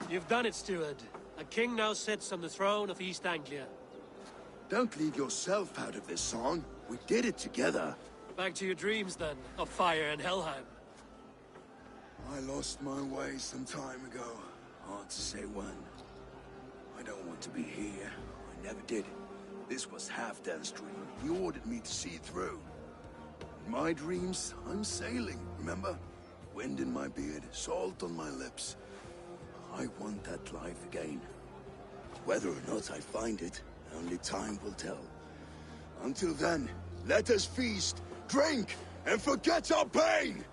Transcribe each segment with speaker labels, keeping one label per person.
Speaker 1: You've done it, steward. A king now sits on the throne of East Anglia.
Speaker 2: Don't leave yourself out of this song. We did it together.
Speaker 1: Back to your dreams, then, of fire and Helheim.
Speaker 2: I lost my way some time ago. Hard to say when. I don't want to be here. I never did. This was Halfdan's dream. He ordered me to see it through. In my dreams, I'm sailing, remember? Wind in my beard, salt on my lips. I want that life again. Whether or not I find it, only time will tell. Until then, let us feast, drink, and forget our pain!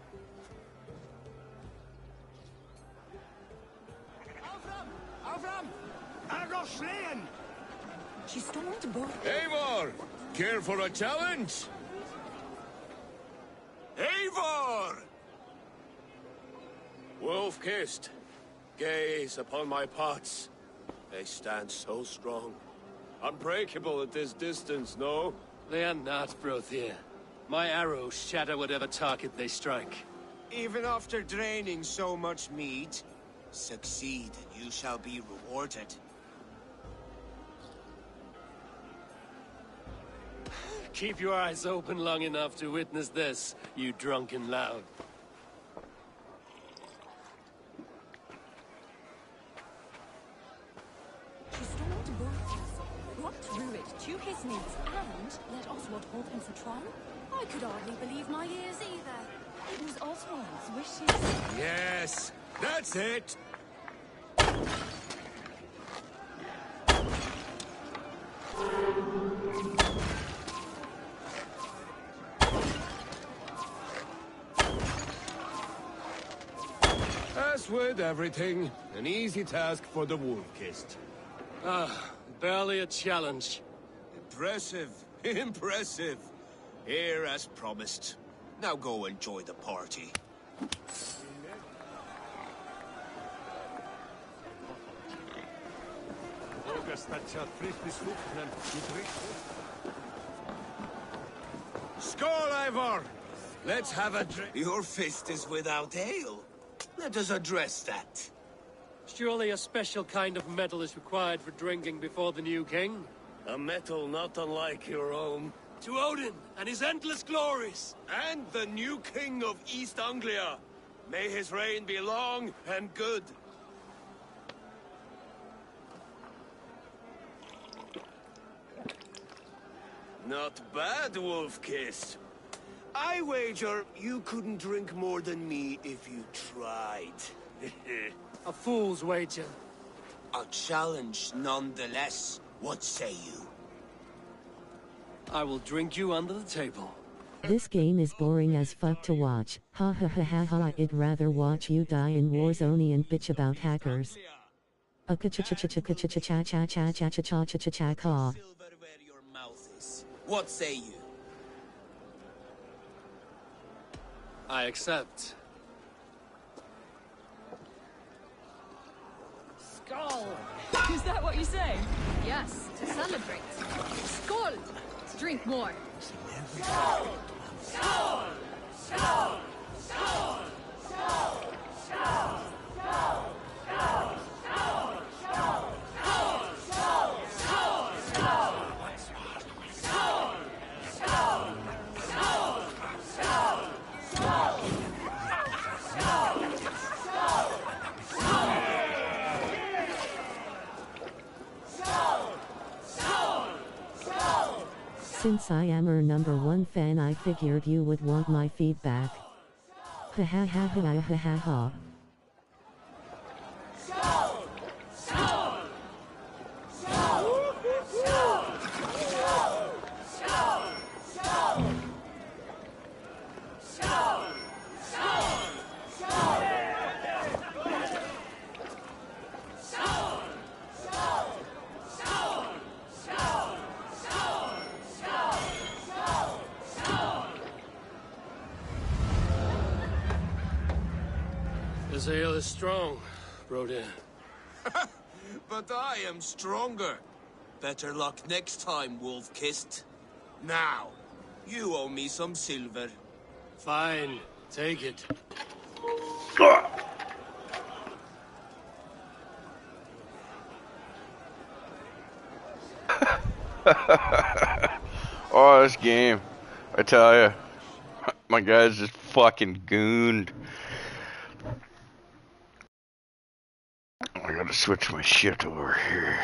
Speaker 3: Avram! Agoslean!
Speaker 4: She stormed both.
Speaker 3: Eivor! Care for a challenge? Eivor! Wolf-kissed. Gaze upon my pots. They stand so strong. Unbreakable at this distance, no?
Speaker 1: They are not, Brothir. My arrows shatter whatever target they strike.
Speaker 5: Even after draining so much meat, succeed and you shall be rewarded.
Speaker 1: Keep your eyes open long enough to witness this, you drunken lout.
Speaker 4: She stormed both, brought Druid to his knees, and let Oswald hold him for trial? I could hardly believe my ears either. It was Oswald's wishes.
Speaker 3: Yes, that's it! As with everything, an easy task for the wolf-kissed.
Speaker 1: Barely a challenge.
Speaker 5: Impressive, impressive. Here as promised. Now go enjoy the party.
Speaker 3: Skål, Eivor! Let's have a drink.
Speaker 5: Your fist is without ale. Let us address that.
Speaker 1: Surely a special kind of metal is required for drinking before the new king?
Speaker 3: A metal not unlike your own.
Speaker 1: To Odin and his endless glories!
Speaker 3: And the new king of East Anglia. May his reign be long and good. Not bad, Wolf-kissed. I wager you couldn't drink more than me if you tried.
Speaker 1: A fool's wager.
Speaker 5: A challenge nonetheless. What say you?
Speaker 1: I will drink you under the table.
Speaker 6: This game is boring as fuck to watch. Ha ha ha ha ha. I'd rather watch you die in Warzone and bitch about hackers.
Speaker 5: What say you?
Speaker 1: I accept.
Speaker 4: Skull! Is that what you say? Yes, to celebrate. Skull! To drink more. Skull! Skull! Skull! Skull! Skull! Skull! Skull! Skull! Skull! Skull!
Speaker 6: Since I am your #1 fan, I figured you would want my feedback. Ha ha ha ha ha ha ha.
Speaker 1: This ale is strong, Brodir.
Speaker 5: But I am stronger. Better luck next time, Wolf-kissed. Now, you owe me some silver.
Speaker 1: Fine, take it.
Speaker 7: this game. I tell ya. My guy's just fucking gooned. I gotta switch my shit over here.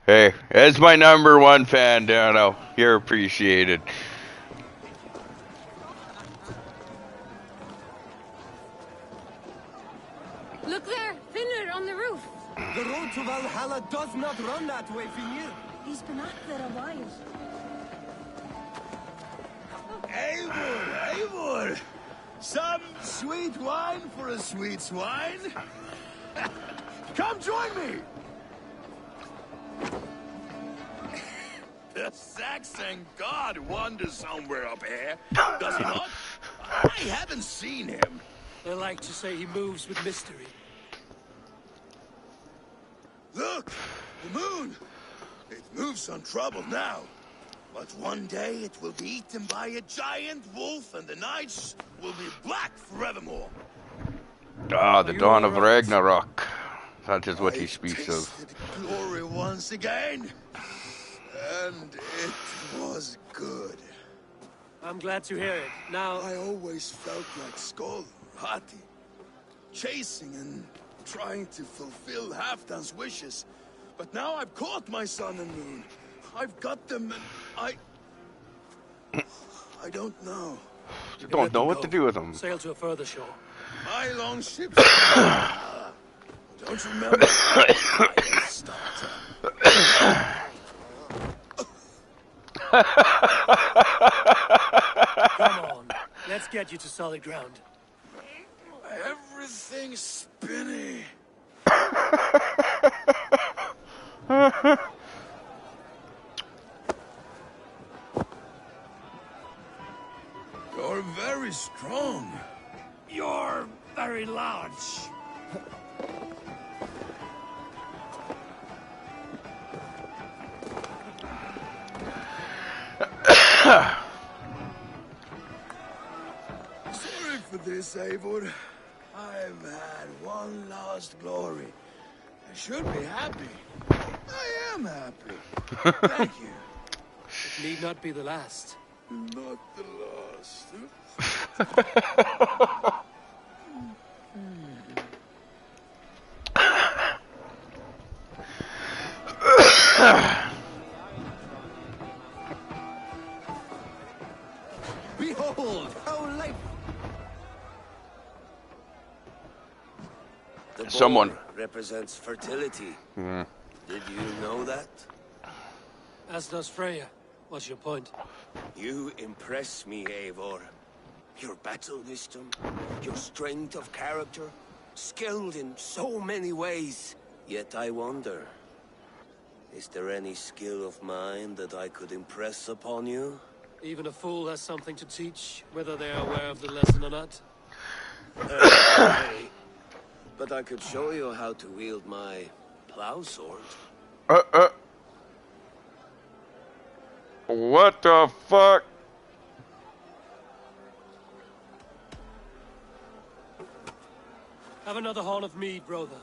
Speaker 7: Hey, as my #1 fan, Dano, you're appreciated.
Speaker 4: Look there, Finner on the roof.
Speaker 8: The road to Valhalla does not run that way, Finir.
Speaker 4: He's been up there a while.
Speaker 2: Eivor! Some sweet wine for a sweet swine? Come join me! The Saxon god wanders somewhere up here, does he not? I haven't seen him.
Speaker 1: They like to say he moves with mystery.
Speaker 2: Look! The moon! It moves untroubled now. But one day it will be eaten by a giant wolf and the nights will be black forevermore.
Speaker 7: Ah, the dawn of Ragnarok. That is what he speaks of.
Speaker 2: Glory once again. And it was good.
Speaker 1: I'm glad to hear it. Now,
Speaker 2: I always felt like Skoll, Hati, chasing and trying to fulfill Halfdan's wishes. But now I've caught my sun and moon. I've got them and I don't know.
Speaker 7: You don't know what to do with them.
Speaker 1: sail to a further shore.
Speaker 2: My long ships. Don't remember.
Speaker 1: Come on, let's get you to solid ground.
Speaker 2: Everything's spinny. You're very strong.
Speaker 1: You're very large.
Speaker 2: Sorry for this, Eivor. I've had one last glory. I should be happy. I am happy. Thank you.
Speaker 1: It need not be the last.
Speaker 2: Not the last.
Speaker 8: Behold, how life.
Speaker 3: The
Speaker 7: Someone.
Speaker 3: boar represents fertility. Did you know that?
Speaker 1: As does Freya. What's your point?
Speaker 3: You impress me, Eivor. Your battle wisdom, your strength of character, skilled in so many ways. Yet I wonder, is there any skill of mine that I could impress upon you?
Speaker 1: Even a fool has something to teach, whether they are aware of the lesson or not.
Speaker 3: But I could show you how to wield my plow sword.
Speaker 7: What the fuck?
Speaker 1: Have another horn of mead, brother.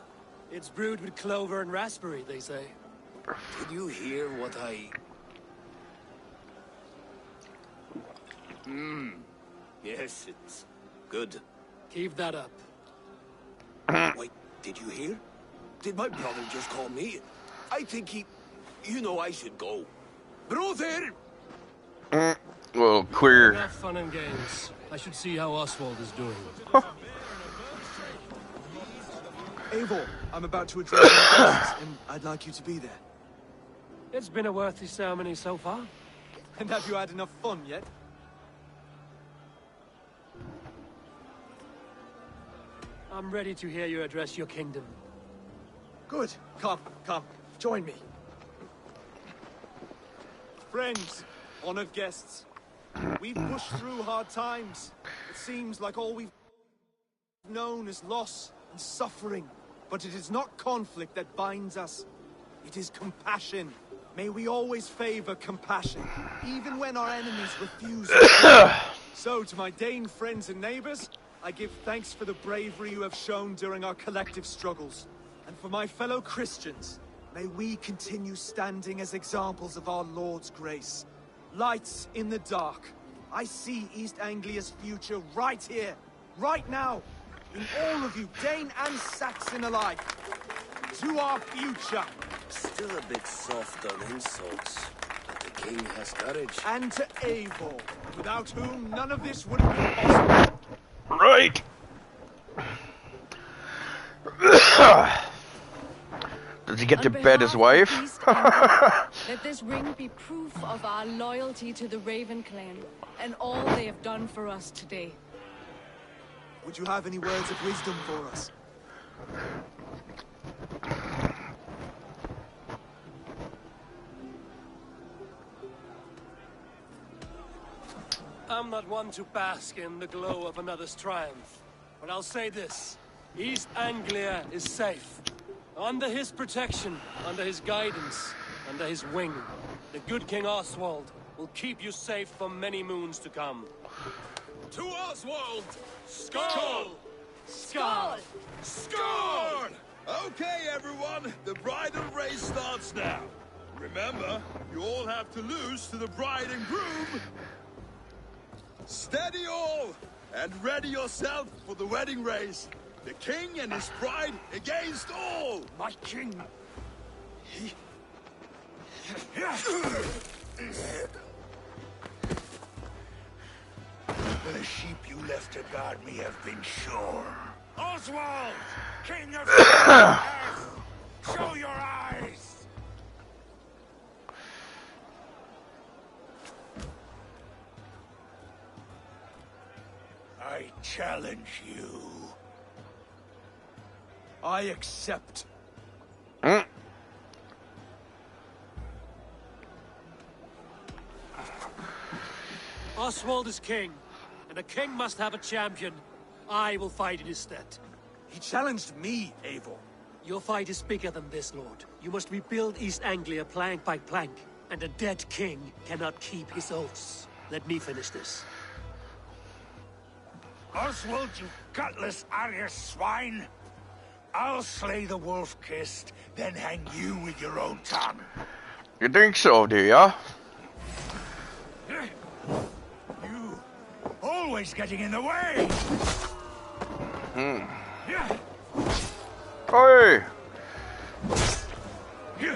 Speaker 1: It's brewed with clover and raspberry, they say.
Speaker 3: Did you hear what I... Yes, it's good.
Speaker 1: Keep that up.
Speaker 3: Wait, did you hear? Did my brother just call me? I think he... You know I should go. Brother!
Speaker 7: Well, queer.
Speaker 1: Enough fun and games. I should see how Oswald is doing.
Speaker 8: Eivor, I'm about to address my guests, and I'd like you to be there.
Speaker 1: It's been a worthy ceremony so far.
Speaker 8: And have you had enough fun yet?
Speaker 1: I'm ready to hear you address your kingdom.
Speaker 8: Good. Come, join me. Friends, honored guests, we've pushed through hard times. It seems like all we've known is loss and suffering. But it is not conflict that binds us. It is compassion. May we always favor compassion, even when our enemies refuse. So, to my Dane friends and neighbors, I give thanks for the bravery you have shown during our collective struggles. And for my fellow Christians, may we continue standing as examples of our Lord's grace. Lights in the dark. I see East Anglia's future right here, right now. In all of you, Dane and Saxon alike. To our future.
Speaker 3: Still a bit soft on insults, but the king has courage.
Speaker 8: And to Eivor, without whom none of this would have been possible.
Speaker 7: Right. Does he get to bed his wife?
Speaker 4: Let this ring be proof of our loyalty to the Raven clan and all they have done for us today.
Speaker 8: Would you have any words of wisdom for us?
Speaker 1: I'm not one to bask in the glow of another's triumph, but I'll say this. East Anglia is safe. Under his protection, under his guidance, under his wing, the good King Oswald will keep you safe for many moons to come.
Speaker 5: To Oswald!
Speaker 1: Skull!
Speaker 4: Skull!
Speaker 5: Skull! Okay, everyone, the bridal race starts now. Remember, you all have to lose to the bride and groom. Steady all, and ready yourself for the wedding race. The king and his bride against all!
Speaker 2: My king! The sheep you left to guard me have been shorn. Oswald! King of Earth! Show your eyes! I challenge you.
Speaker 8: I accept.
Speaker 1: Oswald is king, and a king must have a champion. I will fight in his stead.
Speaker 8: He challenged me, Eivor.
Speaker 1: Your fight is bigger than this, Lord. You must rebuild East Anglia plank by plank, and a dead king cannot keep his oaths. Let me finish this.
Speaker 2: Oswald, you gutless Arya swine! I'll slay the wolf-kissed, then hang you with your own tongue.
Speaker 7: You think so, do ya?
Speaker 2: You always getting in the way! Yeah.
Speaker 7: Hey!
Speaker 2: Yeah.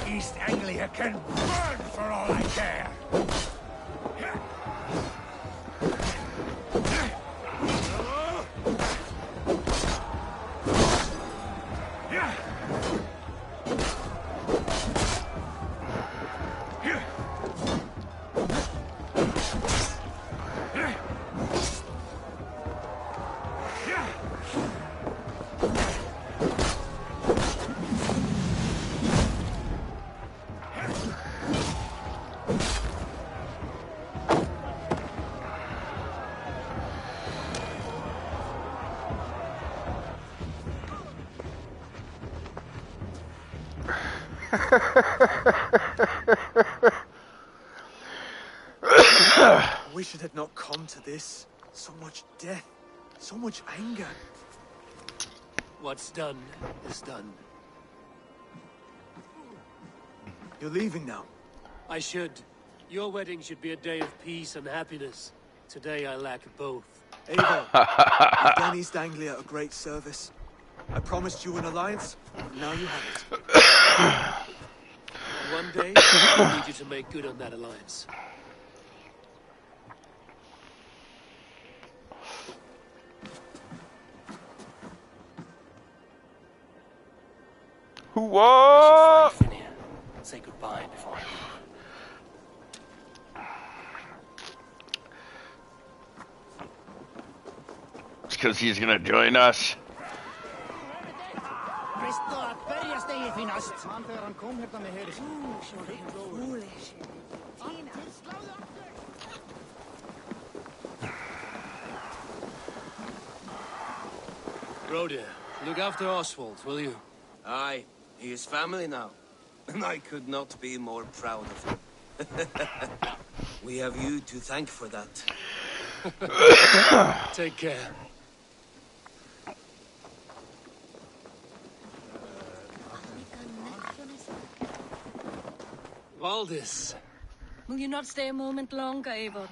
Speaker 2: East Anglia can burn for all I care.
Speaker 8: I wish it had not come to this. So much death, so much anger.
Speaker 1: What's done is done.
Speaker 8: You're leaving now.
Speaker 1: I should. Your wedding should be a day of peace and happiness. Today I lack both.
Speaker 8: Eivor, you've done East Anglia a great service. I promised you an alliance, and now you have it.
Speaker 1: One day, I need you to make good on that alliance.
Speaker 7: What?
Speaker 1: Say goodbye before I leave.
Speaker 7: It's because he's gonna join us.
Speaker 1: Rhoda, look after Oswald, will you?
Speaker 5: Aye, he is family now. And I could not be more proud of him. We have you to thank for that.
Speaker 1: Take care. Valdis,
Speaker 4: Will you not stay a moment longer, Eivor?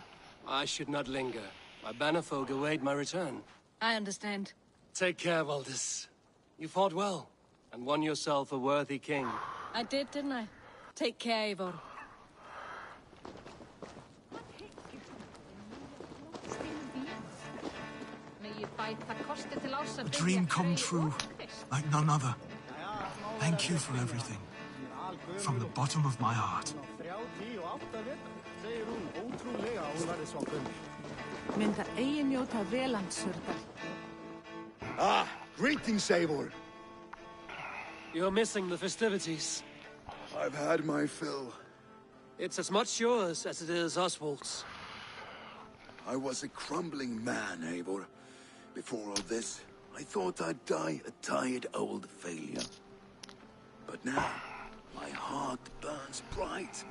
Speaker 1: I should not linger. My banner folk await my return.
Speaker 4: I understand.
Speaker 1: Take care, Valdis. You fought well, and won yourself a worthy king.
Speaker 4: I did, didn't I? Take care, Eivor.
Speaker 9: A dream come true, like none other. Thank you for everything. From the bottom of my heart.
Speaker 2: Ah, greetings, Eivor.
Speaker 1: You're missing the festivities.
Speaker 2: I've had my fill.
Speaker 1: It's as much yours as it is Oswald's.
Speaker 2: I was a crumbling man, Eivor. Before all this, I thought I'd die a tired old failure. But now, my heart burns bright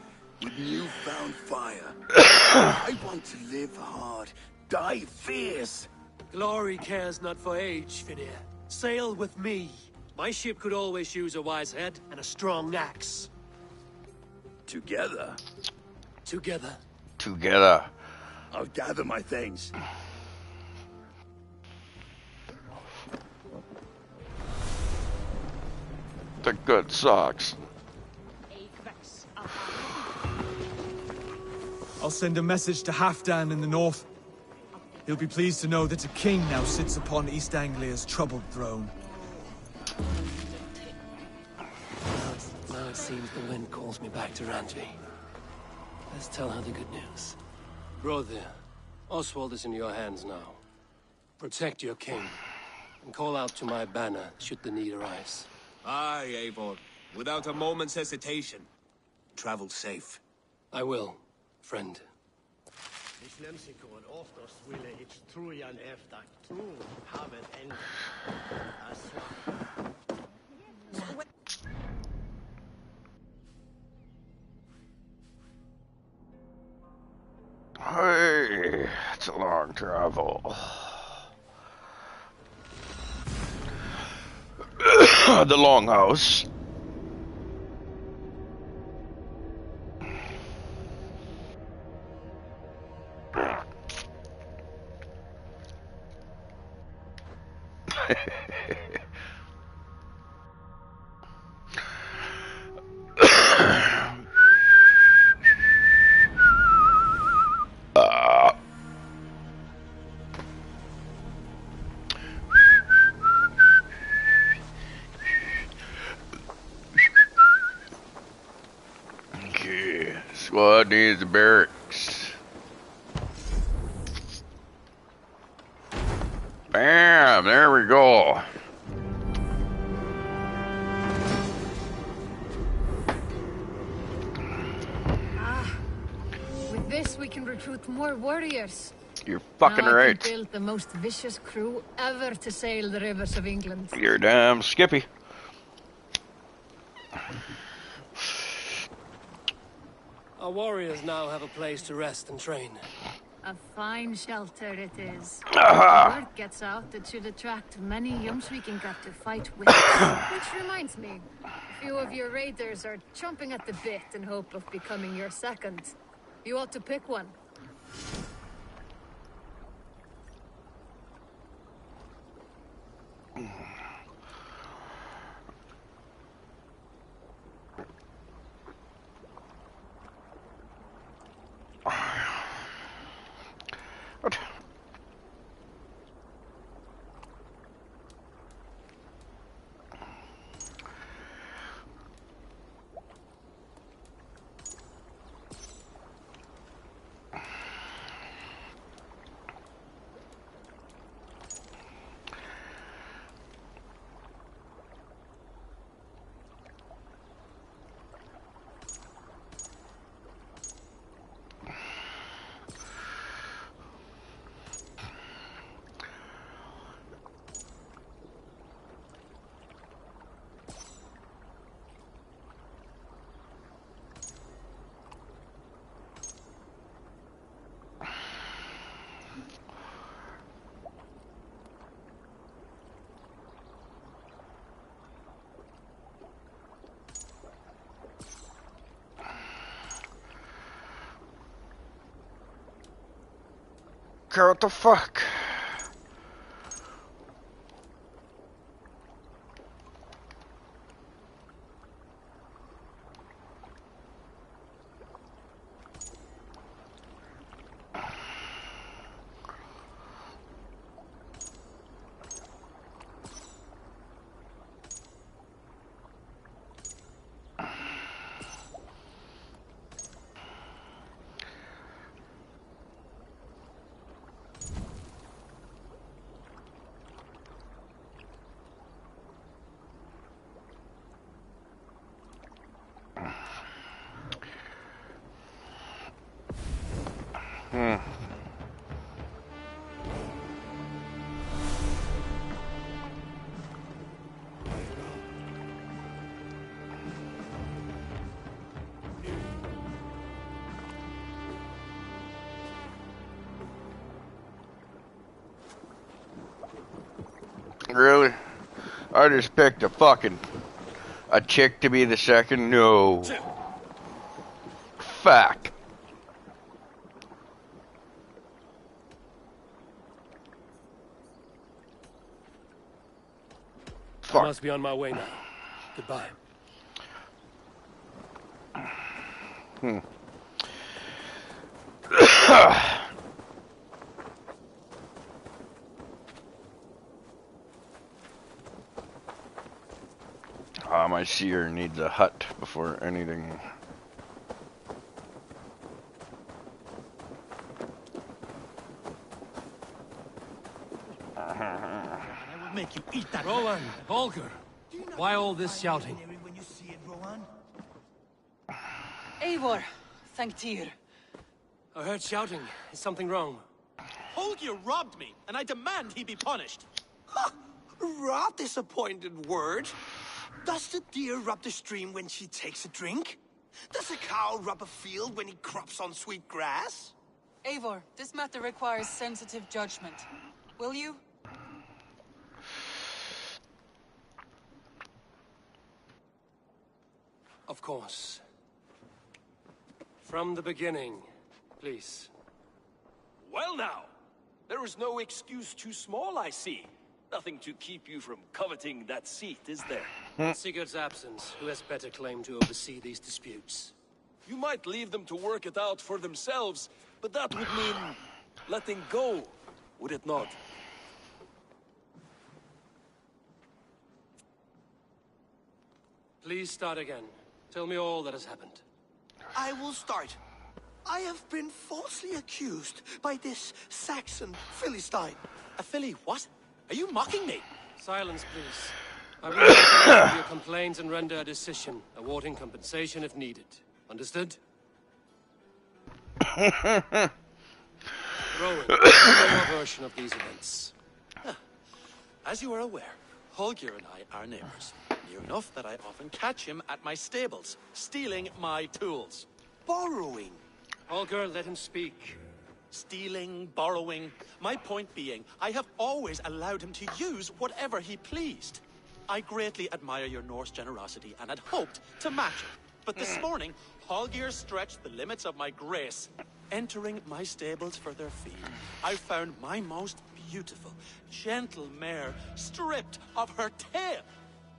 Speaker 2: with newfound fire. I want to live hard, die fierce.
Speaker 1: Glory cares not for age, Finir. Sail with me. My ship could always use a wise head and a strong axe.
Speaker 2: Together,
Speaker 1: Together.
Speaker 7: Together.
Speaker 2: I'll gather my things.
Speaker 7: The good socks.
Speaker 8: I'll send a message to Halfdan in the north. He'll be pleased to know that a king now sits upon East Anglia's troubled throne.
Speaker 1: Now it seems the wind calls me back to Randvi. Let's tell her the good news. Brother, Oswald is in your hands now. Protect your king, and call out to my banner should the need arise.
Speaker 5: Aye, Eivor. Without a moment's hesitation. Travel safe.
Speaker 1: I will, friend.
Speaker 7: Hey, it's a long travel. The longhouse. Okay, squad needs the barracks. Bam, there we go.
Speaker 10: With this, we can recruit more warriors.
Speaker 7: You're fucking
Speaker 10: now I
Speaker 7: right.
Speaker 10: can build the most vicious crew ever to sail the rivers of England.
Speaker 7: You're damn skippy.
Speaker 1: Our warriors now have a place to rest and train.
Speaker 10: A fine shelter it is.
Speaker 7: Aha.
Speaker 10: Word gets out that should attract many Jomsvikingar to fight with. Which reminds me, a few of your raiders are chomping at the bit in hope of becoming your second. You ought to pick one.
Speaker 7: fuck? What the fuck? Really? I just picked a chick to be the second? No. Fuck.
Speaker 1: I must be on my way now. Goodbye.
Speaker 7: My seer needs a hut before anything.
Speaker 11: I will make you eat that.
Speaker 1: Rowan, Holger, why all this shouting?
Speaker 11: When you see it, Rowan?
Speaker 12: Eivor, thank Tyr.
Speaker 1: I heard shouting. Is something wrong?
Speaker 11: Holger robbed me, and I demand he be punished.
Speaker 5: Rot disappointed word. Does the deer rub the stream when she takes a drink? Does a cow rub a field when he crops on sweet grass?
Speaker 12: Eivor, this matter requires sensitive judgment. Will you?
Speaker 1: Of course. From the beginning, please.
Speaker 13: Well now, there is no excuse too small, I see. Nothing to keep you from coveting that seat, is there?
Speaker 1: In Sigurd's absence, who has better claim to oversee these disputes?
Speaker 13: You might leave them to work it out for themselves, but that would mean letting go, would it not?
Speaker 1: Please start again. Tell me all that has happened.
Speaker 5: I will start. I have been falsely accused by this Saxon Philistine.
Speaker 11: A Philly what? Are you mocking me?
Speaker 1: Silence, please. I will listen your complaints and render a decision, awarding compensation if needed. Understood? Rowan, your version of these events.
Speaker 11: As you are aware, Holger and I are neighbors. Near enough that I often catch him at my stables, stealing my tools.
Speaker 5: Borrowing.
Speaker 1: Holger, let him speak.
Speaker 11: Stealing, borrowing. My point being, I have always allowed him to use whatever he pleased. I greatly admire your Norse generosity and had hoped to match it. But this morning, Holger stretched the limits of my grace. Entering my stables for their feed, I found my most beautiful, gentle mare stripped of her tail.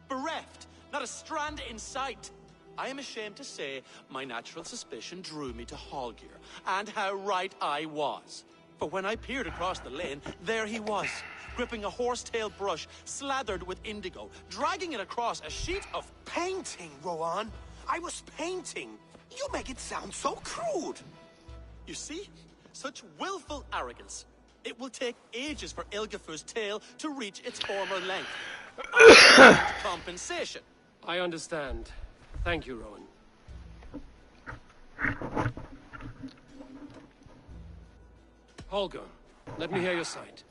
Speaker 11: Bereft, not a strand in sight. I am ashamed to say my natural suspicion drew me to Holger, and how right I was. For when I peered across the lane, there he was, gripping a horsetail brush slathered with indigo, dragging it across a sheet of
Speaker 5: painting, Rowan. I was painting. You make it sound so crude.
Speaker 11: You see? Such willful arrogance. It will take ages for Ilgefu's tail to reach its former length. I demand compensation.
Speaker 1: I understand. Thank you, Rowan. Holger, let me hear your side.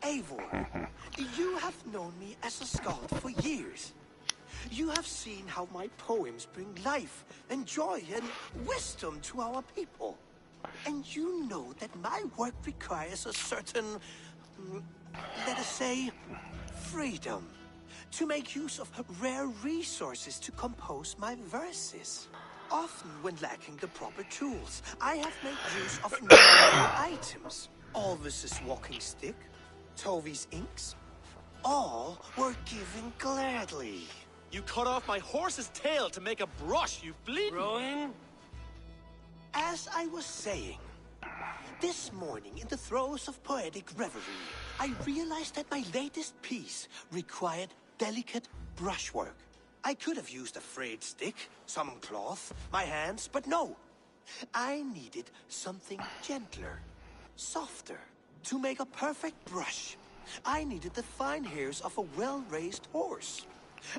Speaker 5: Eivor, you have known me as a skald for years. You have seen how my poems bring life and joy and wisdom to our people. And you know that my work requires a certain, let us say, freedom. To make use of rare resources to compose my verses. Often when lacking the proper tools, I have made use of normal items. Alvis's walking stick, Tovy's inks, all were given gladly.
Speaker 11: You cut off my horse's tail to make a brush, you bleeding...
Speaker 1: Rowan?
Speaker 5: As I was saying, this morning in the throes of poetic reverie, I realized that my latest piece required delicate brushwork. I could have used a frayed stick, some cloth, my hands, but no. I needed something gentler, softer. To make a perfect brush, I needed the fine hairs of a well-raised horse.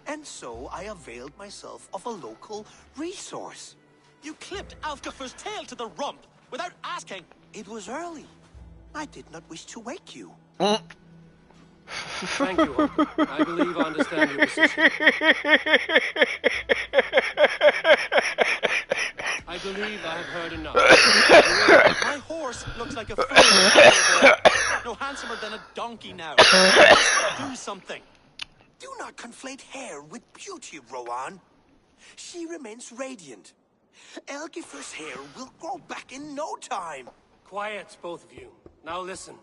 Speaker 5: And so I availed myself of a local resource.
Speaker 11: You clipped Alfgafer's tail to the rump without asking.
Speaker 5: It was early. I did not wish to wake you.
Speaker 1: Thank you, Holger. I believe I understand your position. I believe I have heard enough.
Speaker 11: My horse looks like a fool. No handsomer than a donkey now. Do something.
Speaker 5: Do not conflate hair with beauty, Rowan. She remains radiant. Algifer's hair will grow back in no time.
Speaker 1: Quiet, both of you. Now listen.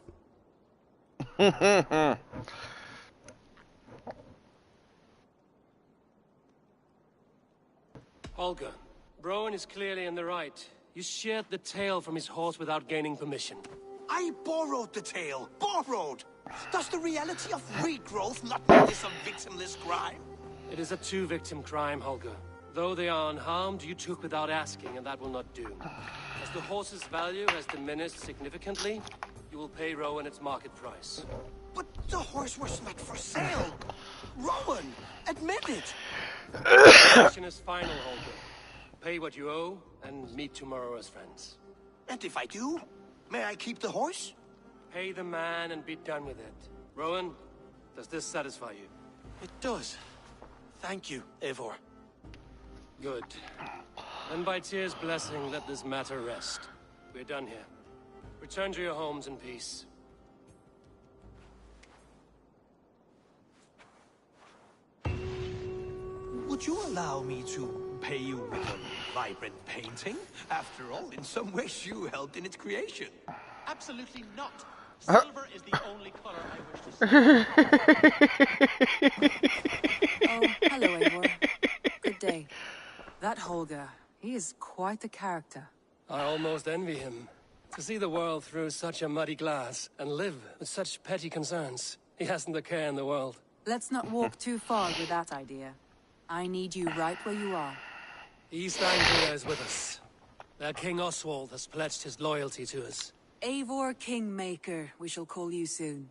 Speaker 1: Holger, Rowan is clearly in the right. You sheared the tail from his horse without gaining permission.
Speaker 5: I borrowed the tail. Borrowed! Does the reality of regrowth not make this a victimless crime?
Speaker 1: It is a two-victim crime, Holger. Though they are unharmed, you took without asking, and that will not do. As the horse's value has diminished significantly, you will pay Rowan its market price.
Speaker 5: But the horse was not for sale. Rowan, admit it.
Speaker 1: The decision is final, Holger. Pay what you owe, and meet tomorrow as friends.
Speaker 5: And if I do, may I keep the horse?
Speaker 1: Pay the man and be done with it. Rowan, does this satisfy you?
Speaker 11: It does. Thank you, Eivor.
Speaker 1: Good. Then by Tyr's blessing, let this matter rest. We're done here. Return to your homes in peace.
Speaker 5: Would you allow me to pay you with a vibrant painting? After all, in some ways you helped in its creation.
Speaker 11: Absolutely not. Silver is the only color I wish to see.
Speaker 12: Oh, hello, Eivor. Good day. That Holger, he is quite a character.
Speaker 1: I almost envy him. To see the world through such a muddy glass and live with such petty concerns. He hasn't a care in the world.
Speaker 12: Let's not walk too far with that idea. I need you right where you are.
Speaker 1: East Anglia is with us. Their King Oswald has pledged his loyalty to us.
Speaker 12: Eivor Kingmaker, we shall call you soon.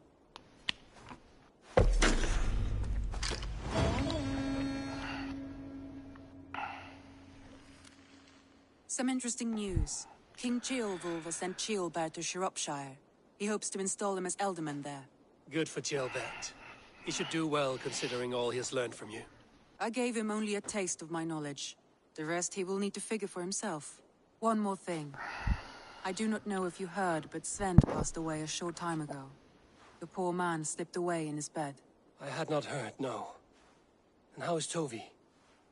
Speaker 12: Some interesting news. King Ceolwulf has sent Ceolbert to Shropshire. He hopes to install him as Elderman there.
Speaker 1: Good for Ceolbert. He should do well considering all he has learned from you.
Speaker 12: I gave him only a taste of my knowledge. The rest he will need to figure for himself. One more thing. I do not know if you heard, but Sven passed away a short time ago. The poor man slipped away in his bed.
Speaker 1: I had not heard, no. And how is Tovi?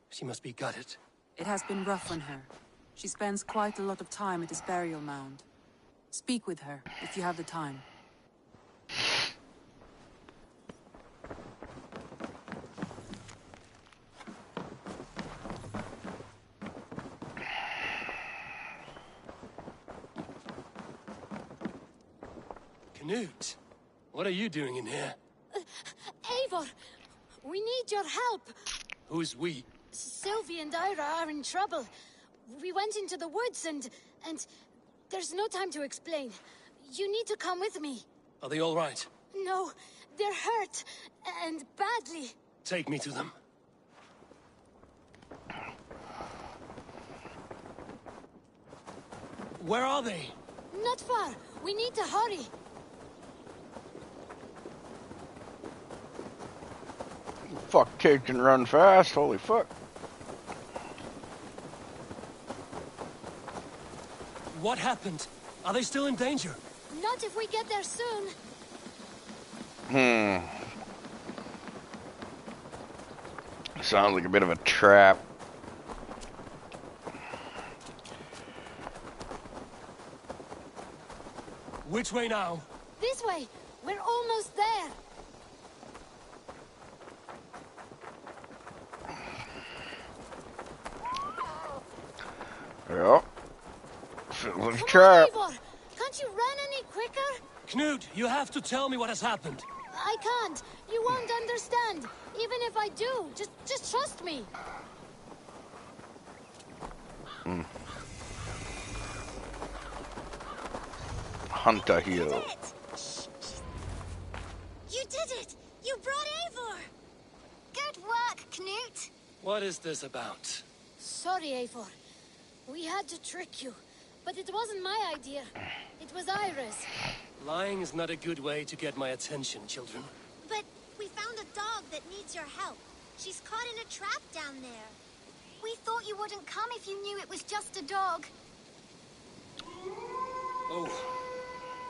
Speaker 1: She must be gutted.
Speaker 12: It has been rough on her. She spends quite a lot of time at his burial mound. Speak with her, if you have the time.
Speaker 1: Knut, what are you doing in here?
Speaker 14: Eivor, we need your help.
Speaker 1: Who's we?
Speaker 14: Sylvie and Ira are in trouble. We went into the woods and there's no time to explain. You need to come with me.
Speaker 1: Are they all right?
Speaker 14: No, they're hurt, and badly.
Speaker 1: Take me to them. Where are they?
Speaker 14: Not far. We need to hurry.
Speaker 7: Fuck, kid can run fast. Holy fuck.
Speaker 1: What happened? Are they still in danger?
Speaker 14: Not if we get there soon.
Speaker 7: Sounds like a bit of a trap.
Speaker 1: Which way now?
Speaker 14: This way. We're almost there.
Speaker 7: Yeah. Fit like a
Speaker 14: Come
Speaker 7: trap.
Speaker 14: on, Eivor. Can't you run any quicker?
Speaker 1: Knut, you have to tell me what has happened.
Speaker 14: I can't. You won't understand. Even if I do, just trust me.
Speaker 7: Hunter Hill.
Speaker 14: You did it! You brought Eivor! Good work, Knut.
Speaker 1: What is this about?
Speaker 14: Sorry, Eivor. We had to trick you. But it wasn't my idea. It was Iris.
Speaker 1: Lying is not a good way to get my attention, children.
Speaker 14: But we found a dog that needs your help. She's caught in a trap down there. We thought you wouldn't come if you knew it was just a dog.
Speaker 1: Oh,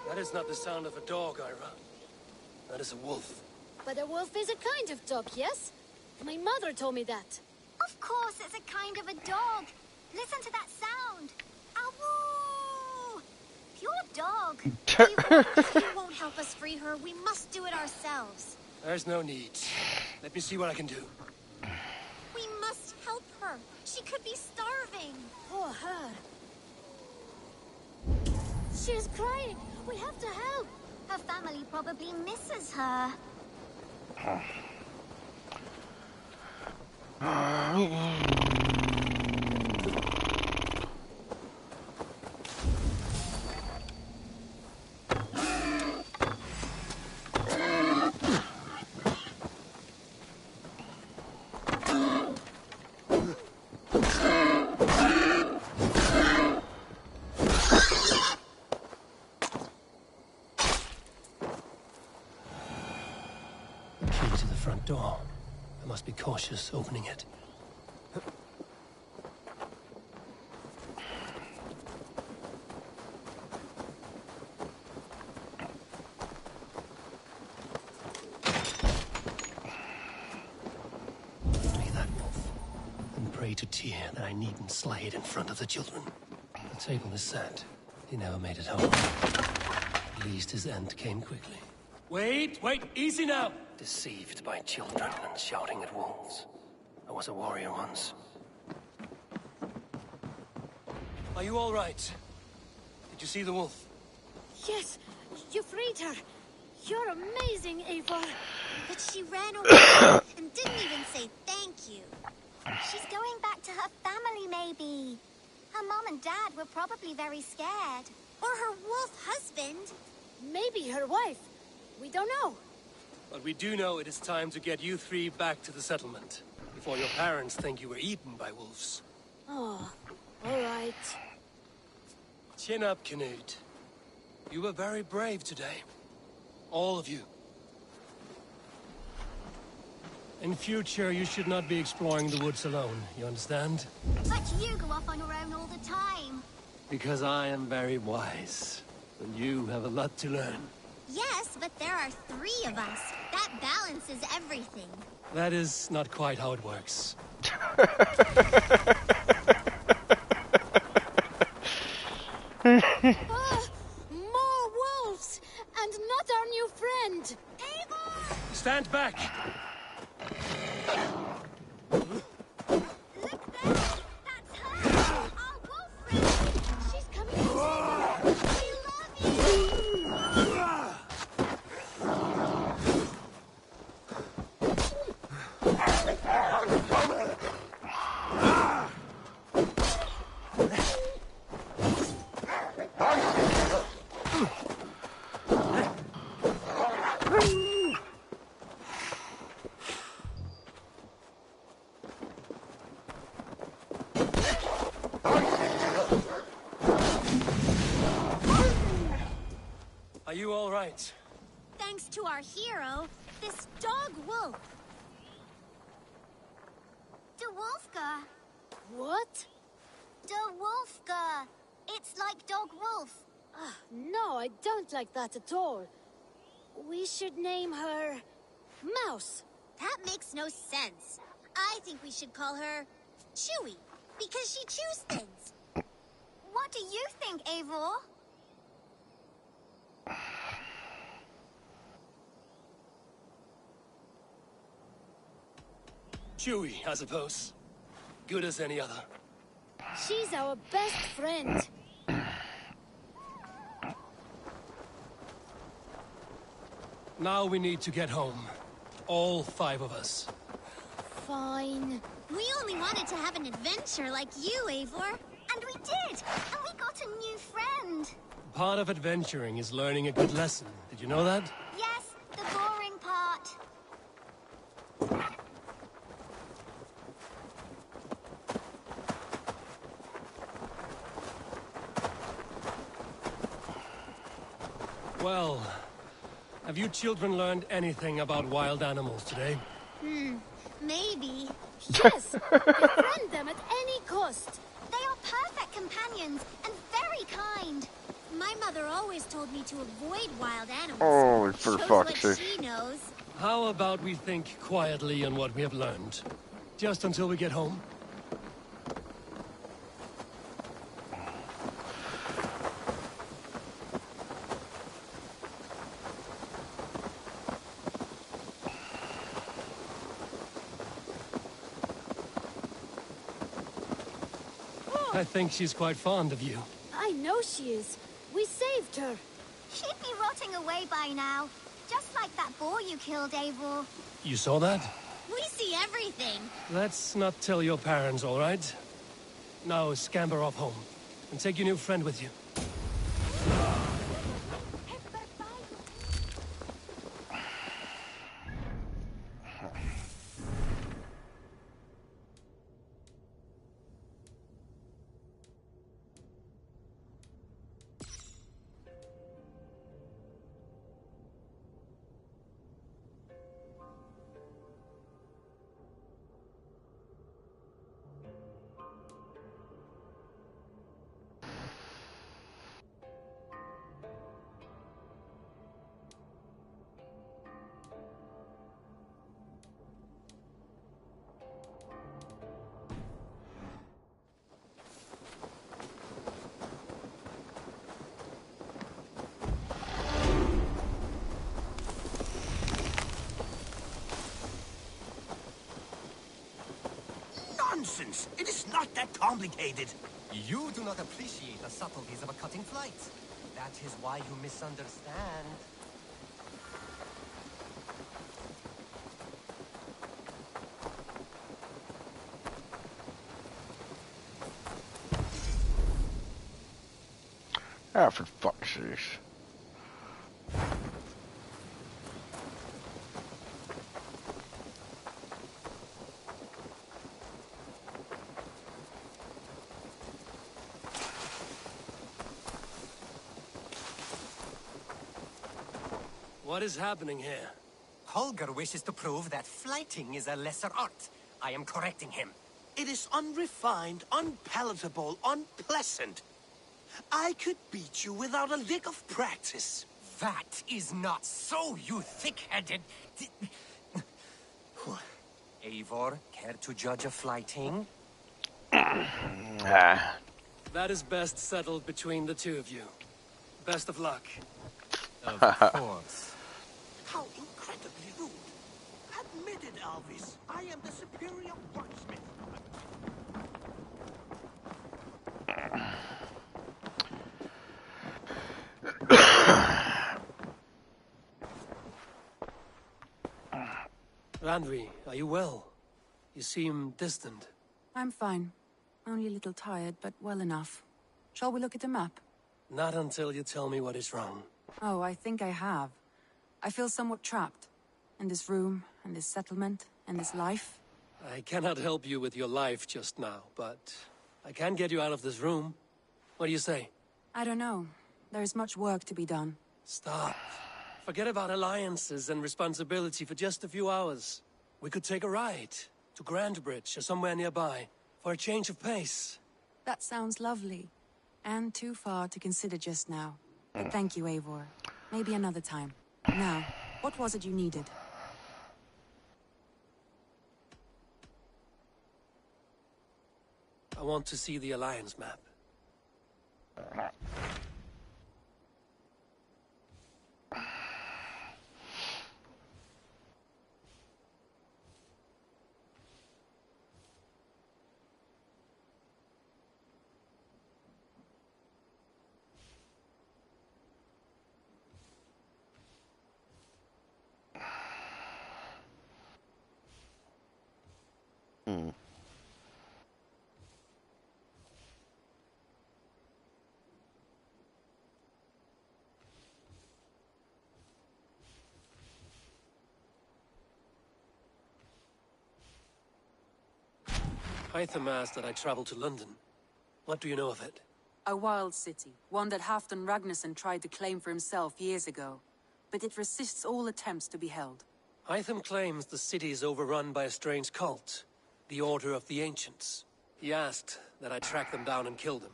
Speaker 1: that is not the sound of a dog, Ira. That is a wolf.
Speaker 14: But a wolf is a kind of dog, yes? My mother told me that.
Speaker 15: Of course it's a kind of a dog. Listen to that sound. Awoo! Pure dog. You won't help us free her. We must do it ourselves.
Speaker 1: There's no need. Let me see what I can do.
Speaker 15: We must help her. She could be starving.
Speaker 14: Poor her. She's crying. We have to help.
Speaker 15: Her family probably misses her.
Speaker 1: Key to the front door. I must be cautious opening it. Be that wolf. And pray to Tyr that I needn't slay it in front of the children. The table is set. He never made it home. At least his end came quickly. Wait, easy now! Deceived by children and shouting at wolves. I was a warrior once. Are you all right? Did you see the wolf?
Speaker 14: Yes, you freed her. You're amazing, Eivor.
Speaker 15: But she ran away and didn't even say thank you. She's going back to her family, maybe. Her mom and dad were probably very scared. Or her wolf husband.
Speaker 14: Maybe her wife. We don't know.
Speaker 1: But we do know it is time to get you three back to the settlement. Before your parents think you were eaten by wolves.
Speaker 14: Oh, all right.
Speaker 1: Chin up, Knut. You were very brave today. All of you. In future, you should not be exploring the woods alone, you understand?
Speaker 15: But you go off on your own all the time.
Speaker 1: Because I am very wise. And you have a lot to learn.
Speaker 15: Yes, but there are 3 of us. That balances everything.
Speaker 1: That is not quite how it works.
Speaker 14: More wolves! And not our new friend!
Speaker 15: Eivor!
Speaker 1: Stand back!
Speaker 15: Look there! That's her! Our wolf friend!
Speaker 14: She's coming to save us!
Speaker 15: We love you!
Speaker 1: Are you all right?
Speaker 15: Thanks to our hero, this dog wolf. De Wolfka.
Speaker 14: What?
Speaker 15: De Wolfka. It's like dog wolf.
Speaker 14: No, I don't like that at all. We should name her... Mouse.
Speaker 15: That makes no sense. I think we should call her Chewy, because she chews things. What do you think, Eivor?
Speaker 1: Chewie, I suppose. Good as any other.
Speaker 14: She's our best friend.
Speaker 1: Now we need to get home. All 5 of us.
Speaker 14: Fine.
Speaker 15: We only wanted to have an adventure like you, Eivor. And we did! And we got a new friend!
Speaker 1: Part of adventuring is learning a good lesson. Did you know that?
Speaker 15: Yes, the boring part.
Speaker 1: Well, have you children learned anything about wild animals today?
Speaker 15: Maybe.
Speaker 14: Yes! Befriend them at any cost.
Speaker 15: They are perfect companions and very kind. My mother always told me to avoid wild animals.
Speaker 7: Oh, for
Speaker 15: Shows
Speaker 7: fuck's
Speaker 15: what
Speaker 7: sake.
Speaker 15: she knows.
Speaker 1: How about we think quietly on what we have learned? Just until we get home? I think she's quite fond of you.
Speaker 14: I know she is. We saved her.
Speaker 15: She'd be rotting away by now. Just like that boar you killed, Eivor.
Speaker 1: You saw that?
Speaker 15: We see everything.
Speaker 1: Let's not tell your parents, all right? Now scamper off home. And take your new friend with you.
Speaker 5: Nonsense! It is not that complicated.
Speaker 16: You do not appreciate the subtleties of a cutting flight. That is why you misunderstand.
Speaker 7: Ah, for fuck's sake.
Speaker 1: What is happening here?
Speaker 16: Holger wishes to prove that flighting is a lesser art. I am correcting him.
Speaker 5: It is unrefined, unpalatable, unpleasant. I could beat you without a lick of practice.
Speaker 16: That is not so, you thick-headed... Eivor, care to judge a flighting?
Speaker 7: Ah.
Speaker 1: That is best settled between the 2 of you. Best of luck.
Speaker 16: Of course.
Speaker 5: How incredibly rude. Admit it, Alvis. I am the superior wordsmith.
Speaker 1: Randvi, are you well? You seem distant.
Speaker 12: I'm fine. Only a little tired, but well enough. Shall we look at the map?
Speaker 1: Not until you tell me what is wrong.
Speaker 12: Oh, I think I have. I feel somewhat trapped. In this room, in this settlement, in this life.
Speaker 1: I cannot help you with your life just now, but I can get you out of this room. What do you say?
Speaker 12: I don't know. There is much work to be done.
Speaker 1: Stop. Forget about alliances and responsibility for just a few hours. We could take a ride to Grandbridge or somewhere nearby for a change of pace.
Speaker 12: That sounds lovely. And too far to consider just now. But thank you, Eivor. Maybe another time. Now, what was it you needed?
Speaker 1: I want to see the Alliance map. Hytham asked that I travel to London. What do you know of it?
Speaker 12: A wild city, one that Halfdan Ragnarsson tried to claim for himself years ago. But it resists all attempts to be held.
Speaker 1: Hytham claims the city is overrun by a strange cult, the Order of the Ancients. He asked that I track them down and kill them.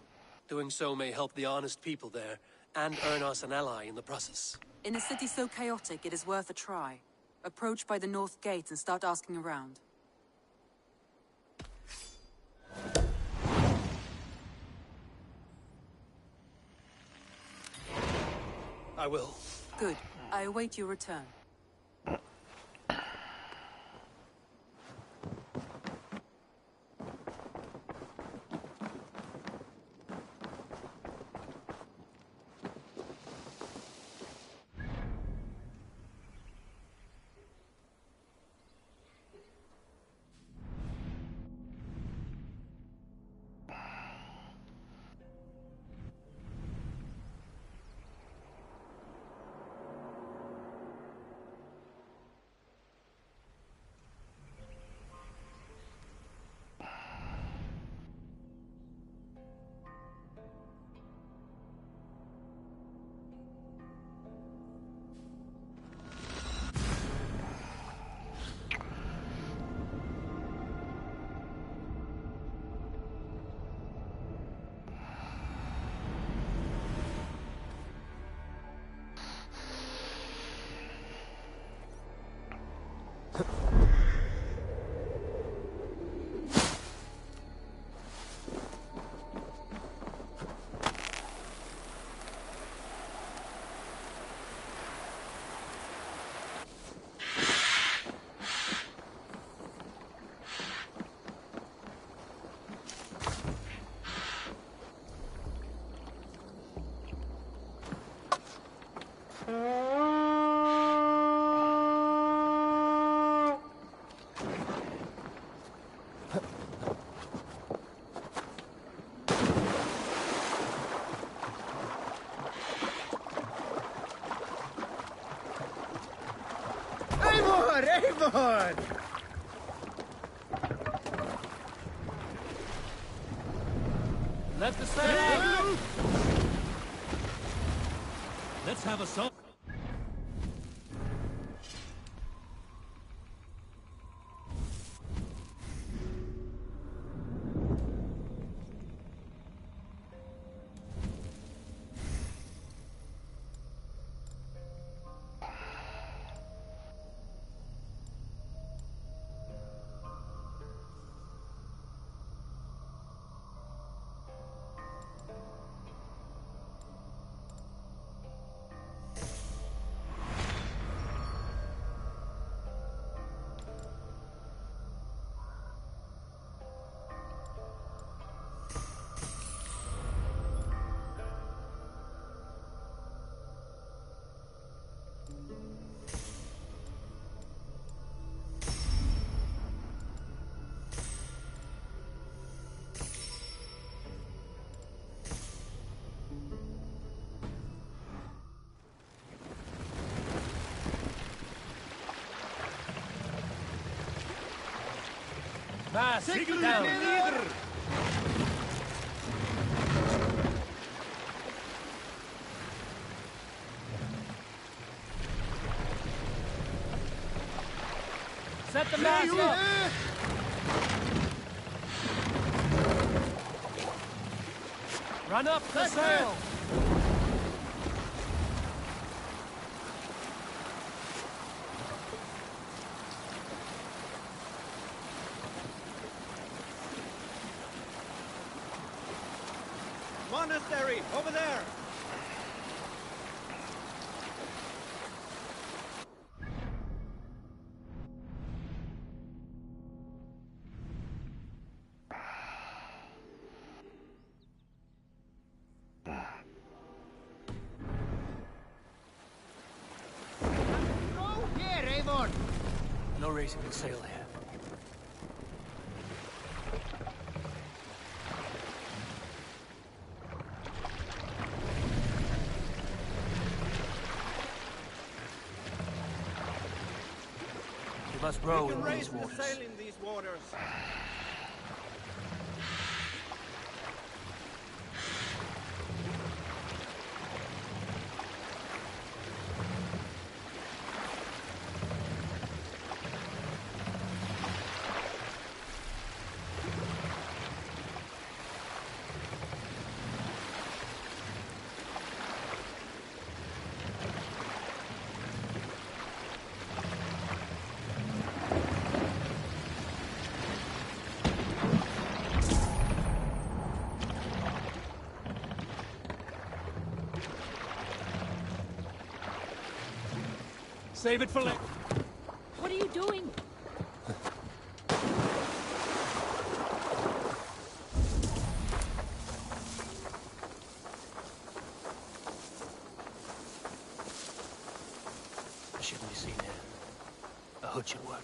Speaker 1: Doing so may help the honest people there, and earn us an ally in the process.
Speaker 12: In a city so chaotic, it is worth a try. Approach by the North Gate and start asking around.
Speaker 1: I will.
Speaker 12: Good. I await your return.
Speaker 17: Eivor!
Speaker 1: Let the sail! Let's have a song. Sit down. Set the mast up. Run up the sail.
Speaker 8: Monastery, over there!
Speaker 1: No raising the sail here.
Speaker 18: must row
Speaker 17: We
Speaker 18: in
Speaker 17: can raise
Speaker 18: these
Speaker 17: the
Speaker 18: waters.
Speaker 17: sail in these waters.
Speaker 1: Save it for later.
Speaker 4: What are you doing?
Speaker 18: I shouldn't be seen here. A hood should work.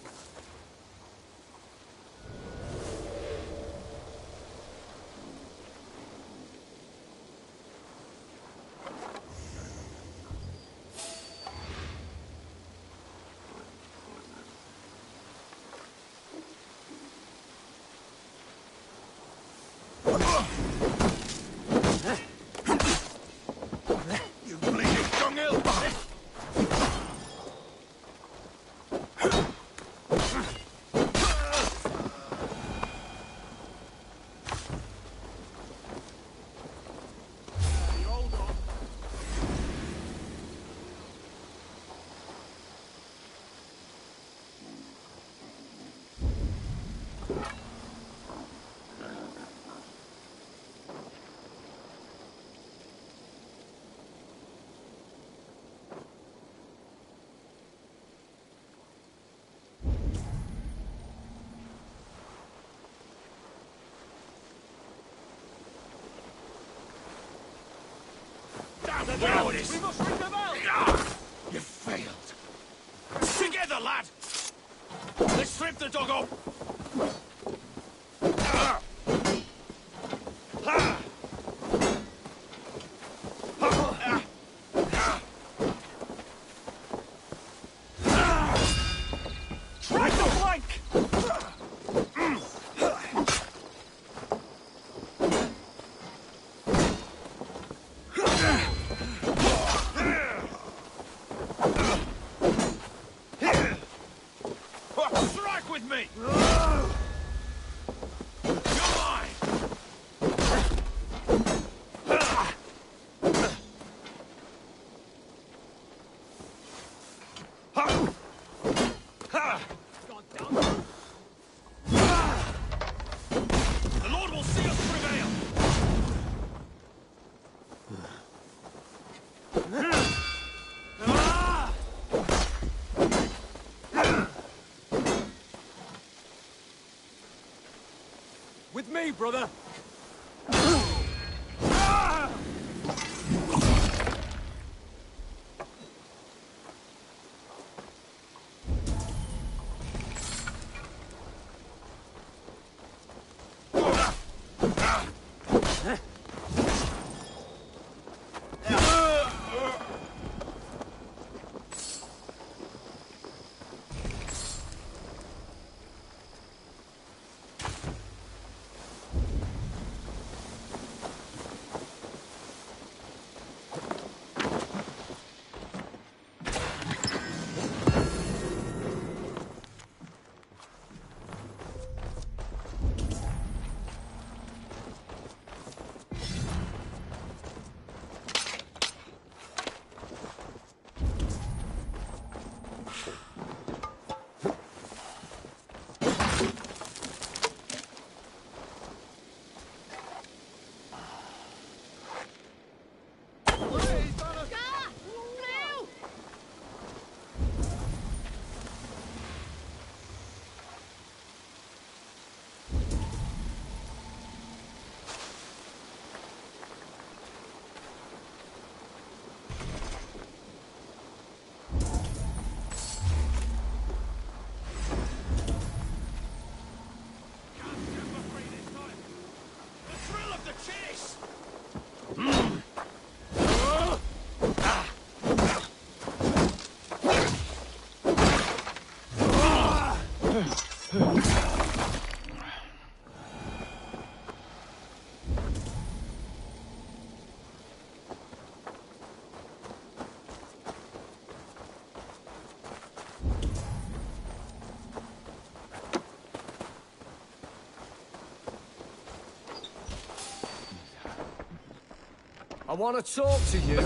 Speaker 2: You bleeding dunghill!
Speaker 13: Now it is!
Speaker 1: We must ring them out!
Speaker 13: You failed. Together, lad! Let's strip the doggo!
Speaker 1: Strike the flank!
Speaker 13: Strike with me! Come on! The Lord will see us prevail!
Speaker 1: With me, brother!
Speaker 18: I want to talk to you.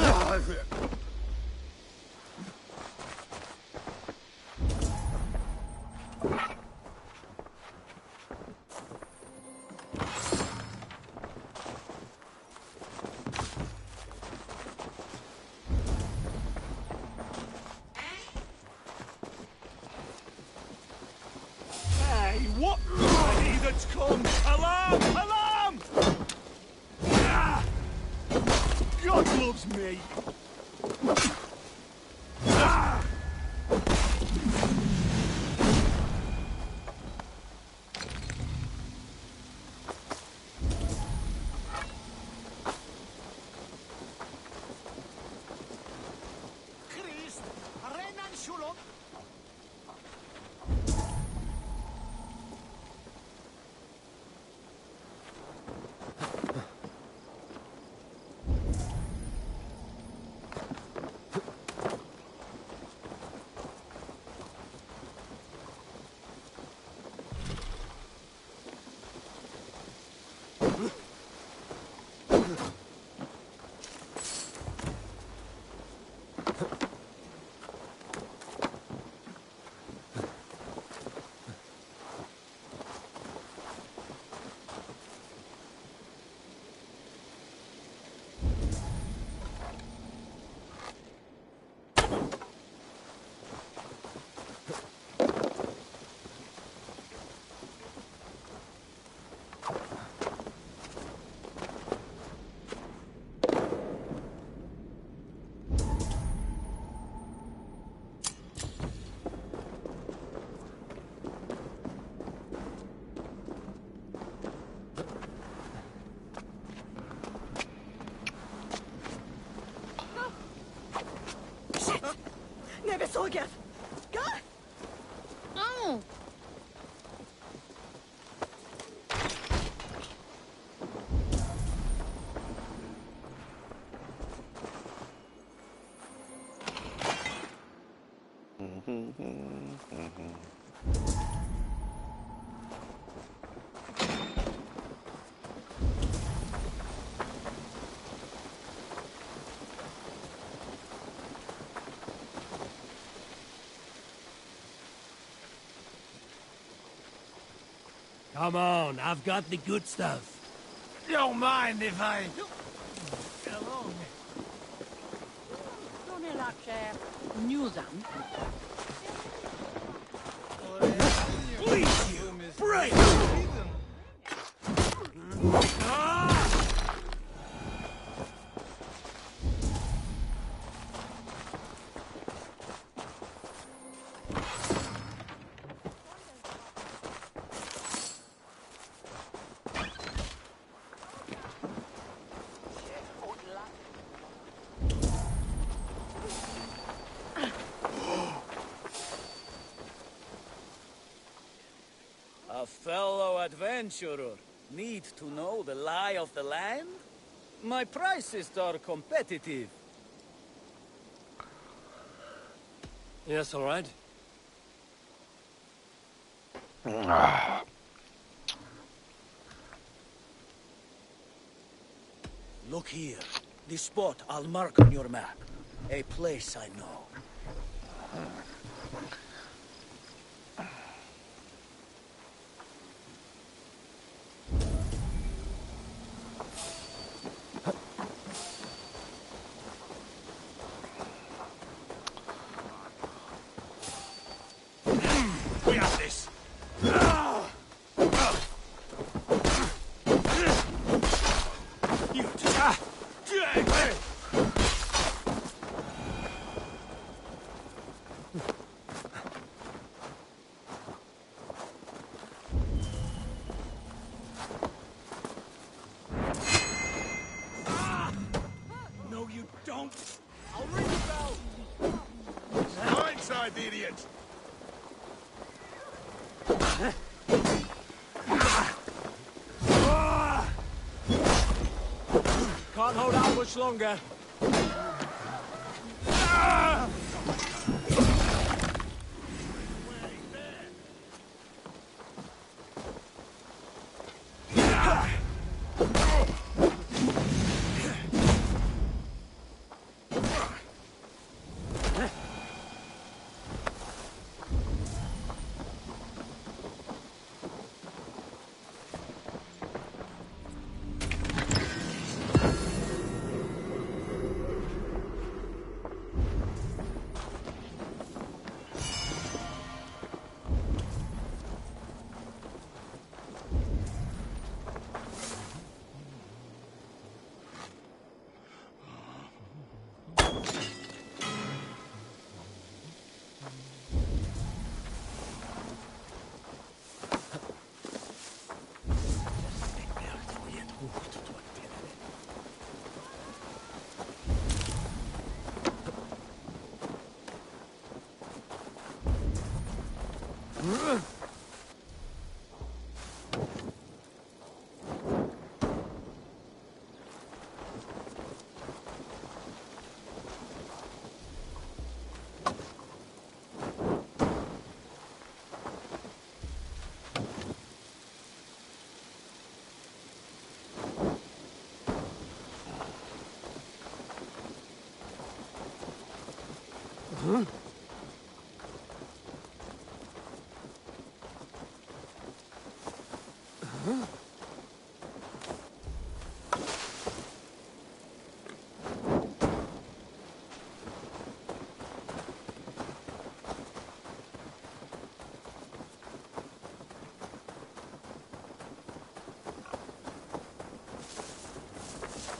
Speaker 8: Hey, what? I need that's come! Alarm! Alarm! Ah! God loves me! Ah!
Speaker 5: Christ, rennen Schulon!
Speaker 4: Nej, såg jag!
Speaker 1: Come on, I've got the good stuff.
Speaker 17: Don't mind if I... Along.
Speaker 19: Non è la c'è Newsam.
Speaker 17: Please, you break!
Speaker 20: A fellow adventurer need to know the lie of the land? My prices are competitive.
Speaker 1: Yes, all right.
Speaker 20: Look here. This spot I'll mark on your map. A place I know.
Speaker 8: We have this! No, you don't! I'll ring the bell! Blindside the idiot!
Speaker 18: Can't hold out much longer.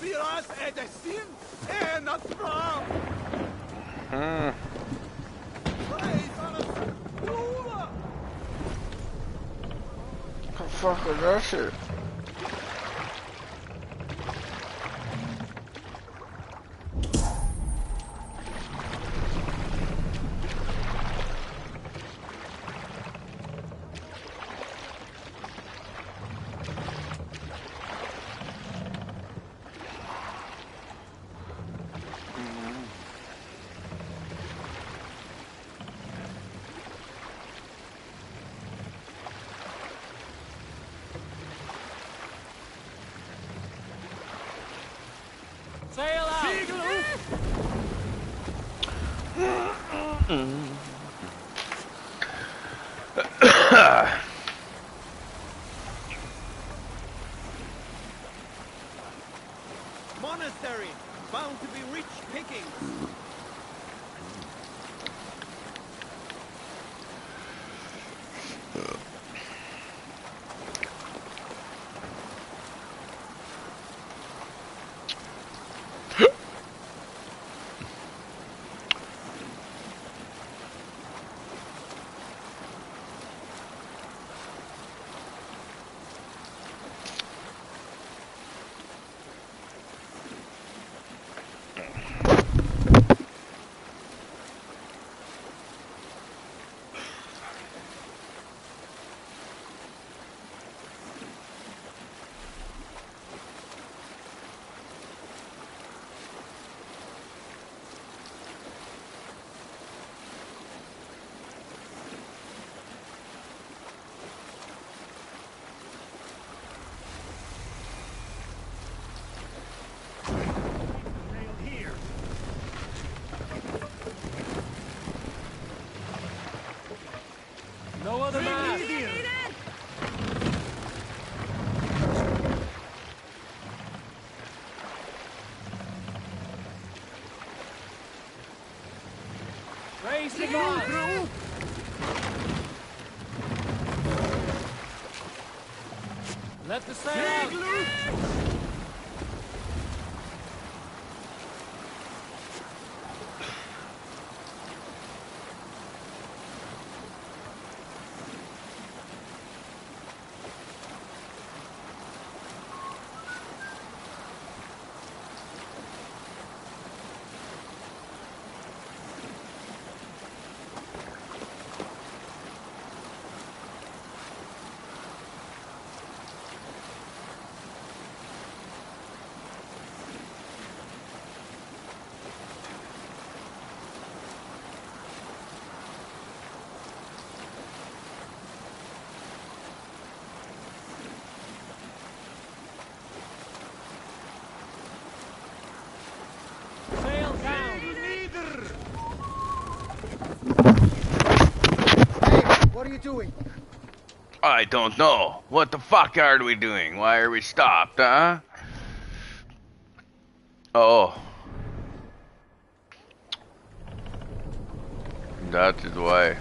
Speaker 17: Firas edesin en atram.
Speaker 7: What the fuck is that shit?
Speaker 1: Sail out!
Speaker 8: Monastery, bound to be rich pickings.
Speaker 1: No other man. Raise the bar. Let the sail out.
Speaker 17: What are you doing?
Speaker 7: I don't know. What the fuck are we doing? Why are we stopped, huh? Oh. That is why.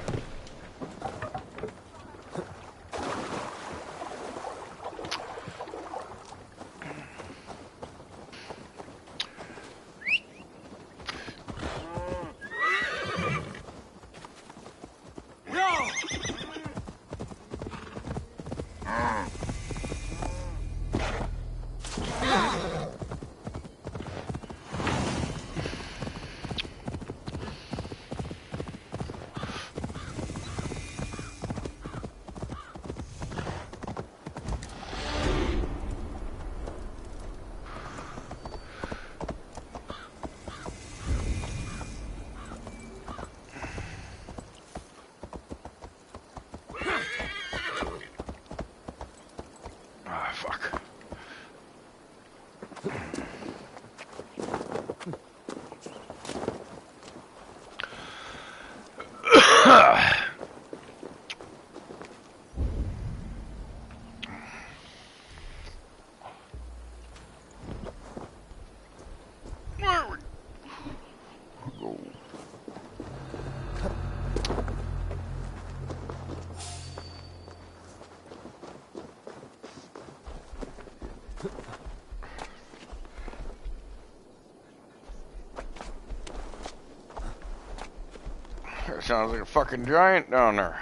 Speaker 7: That sounds like a fucking giant down there.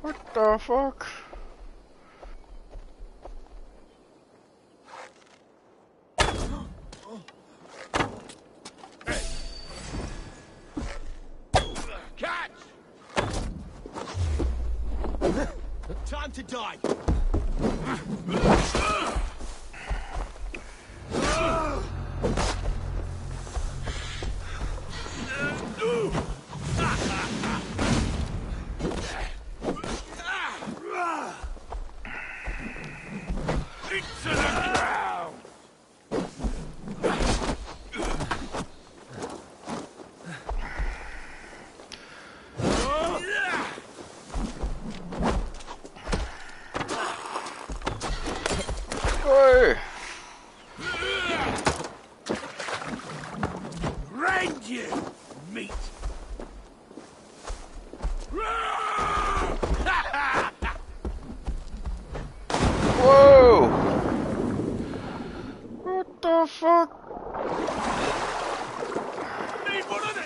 Speaker 7: What the fuck?
Speaker 17: Catch! Time to die.
Speaker 7: Hey!
Speaker 17: Reindeer meat.
Speaker 7: Whoa! What the fuck?
Speaker 17: Need one of these.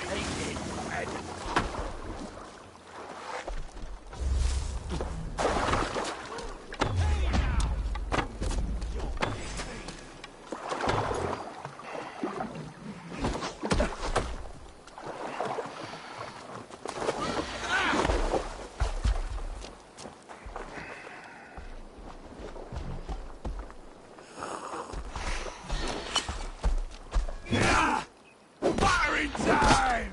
Speaker 17: Firing time!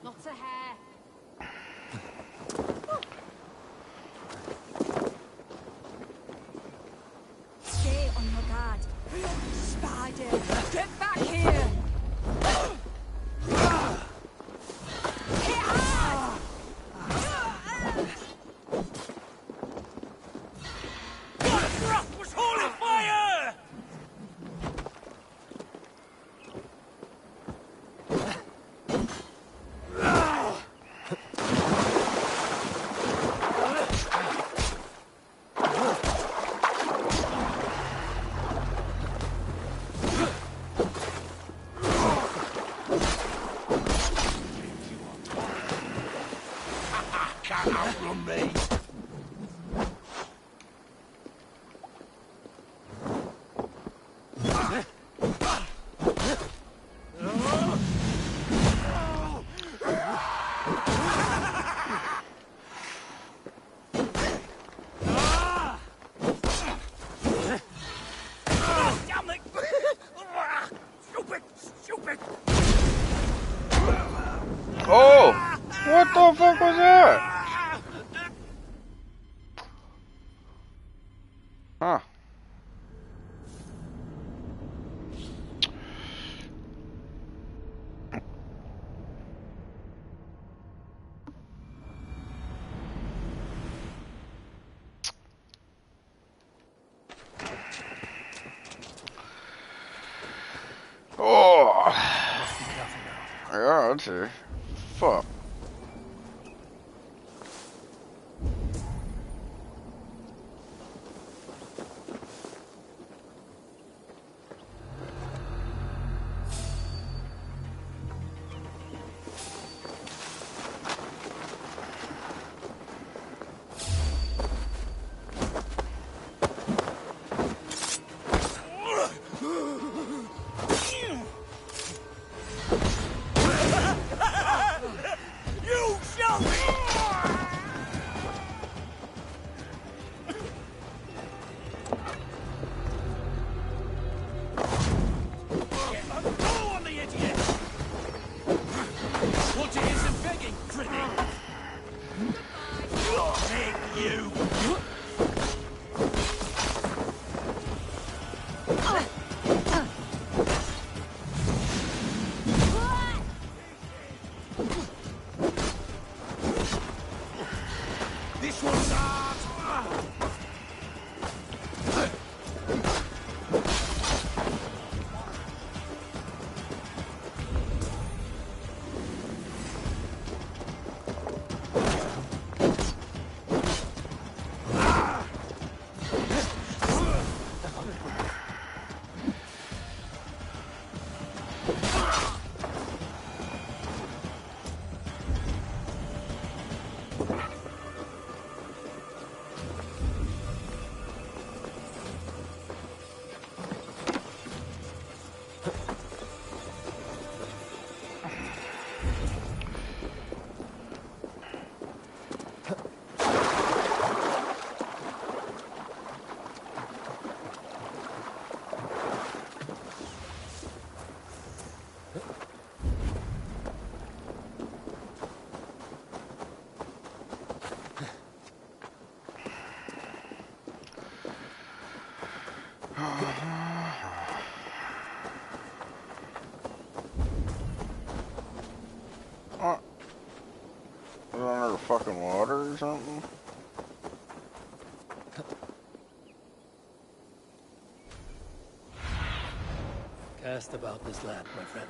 Speaker 4: Not a hair. Stay on your guard. Spider, get back here!
Speaker 17: Was holding fire! Can't outrun me. Damn it! Stupid! Stupid!
Speaker 7: Oh! What the fuck was that? Huh. Oh! Yeah, I'd say. Fuck. or something?
Speaker 1: Cast about this land, my friend.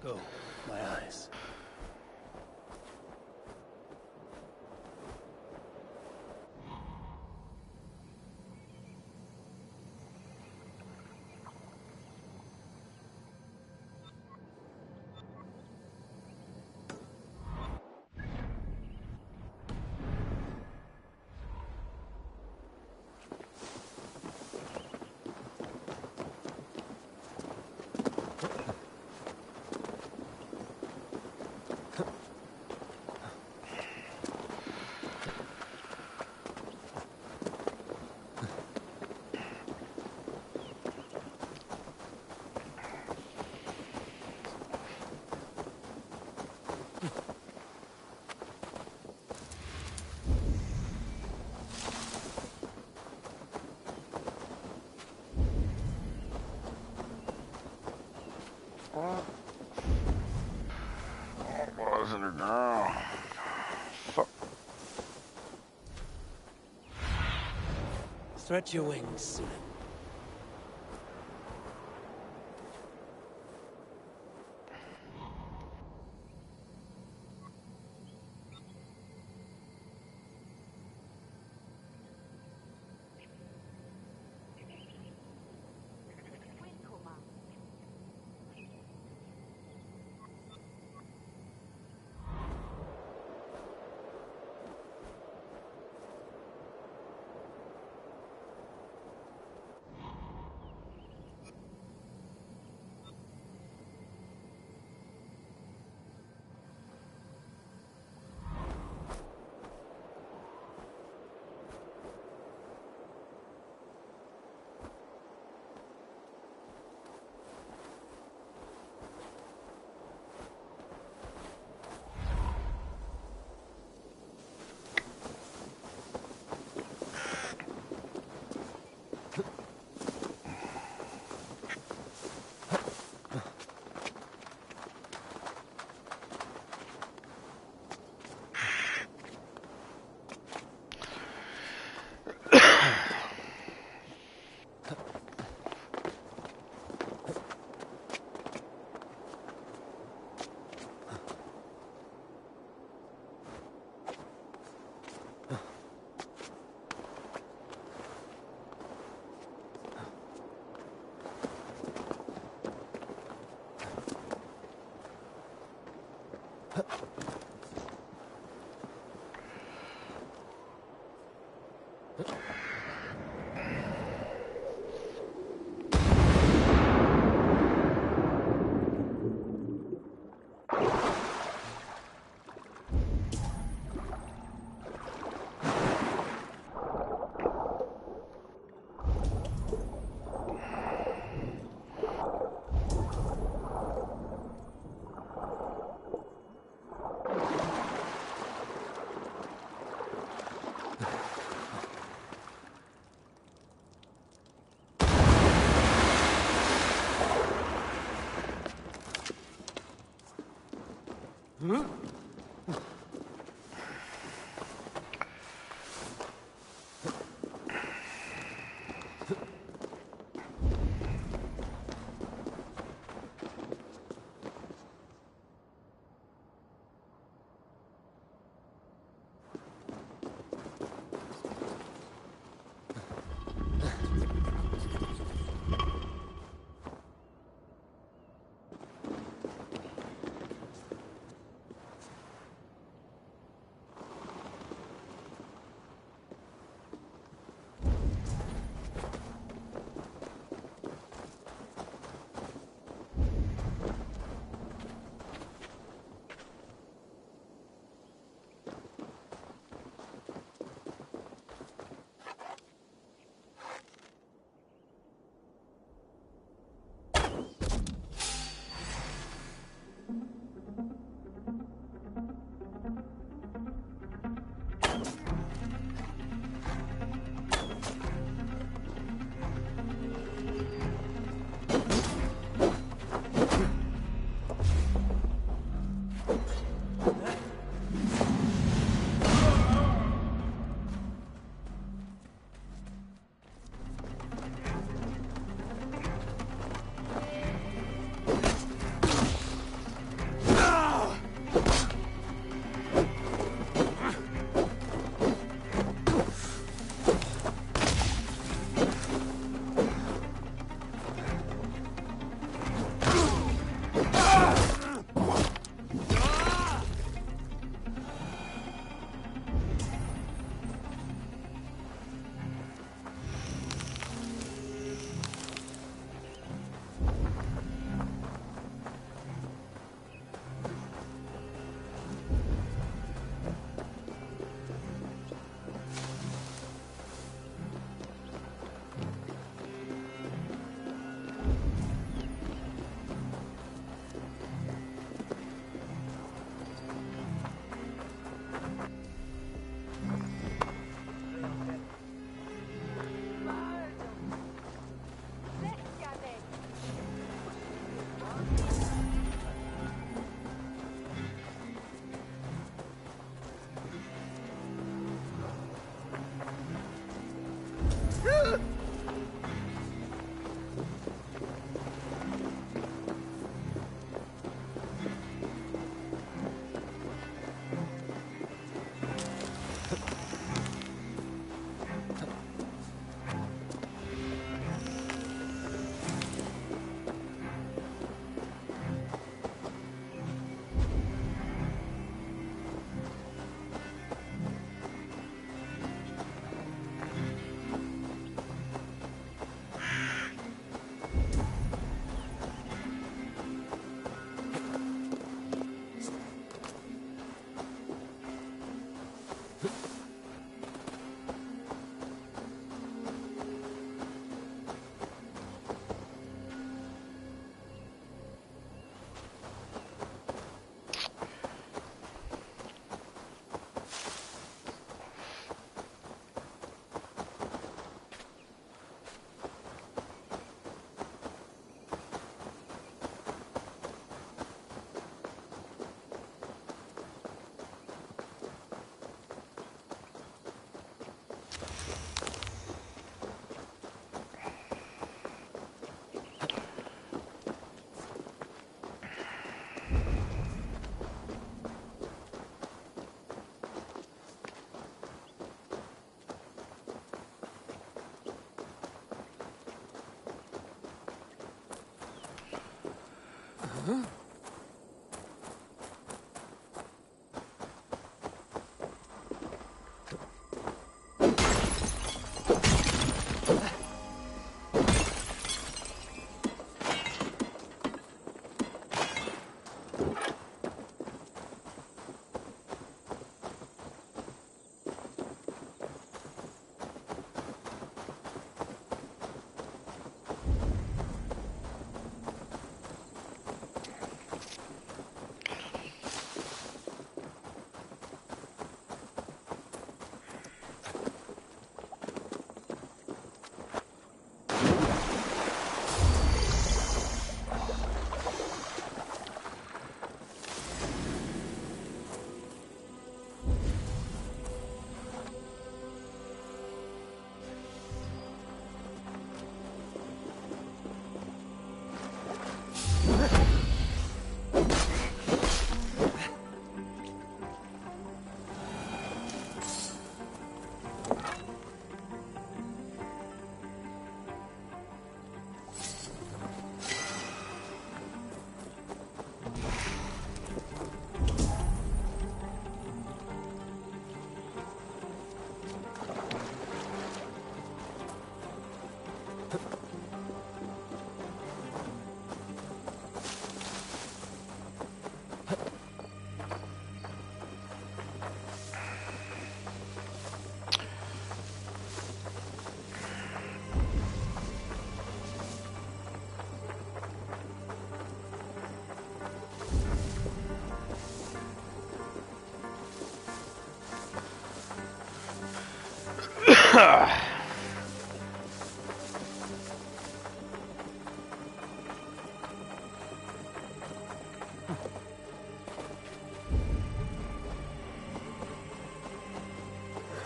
Speaker 1: Go, my eyes.
Speaker 7: What was it now? Fuck.
Speaker 1: Stretch your wings.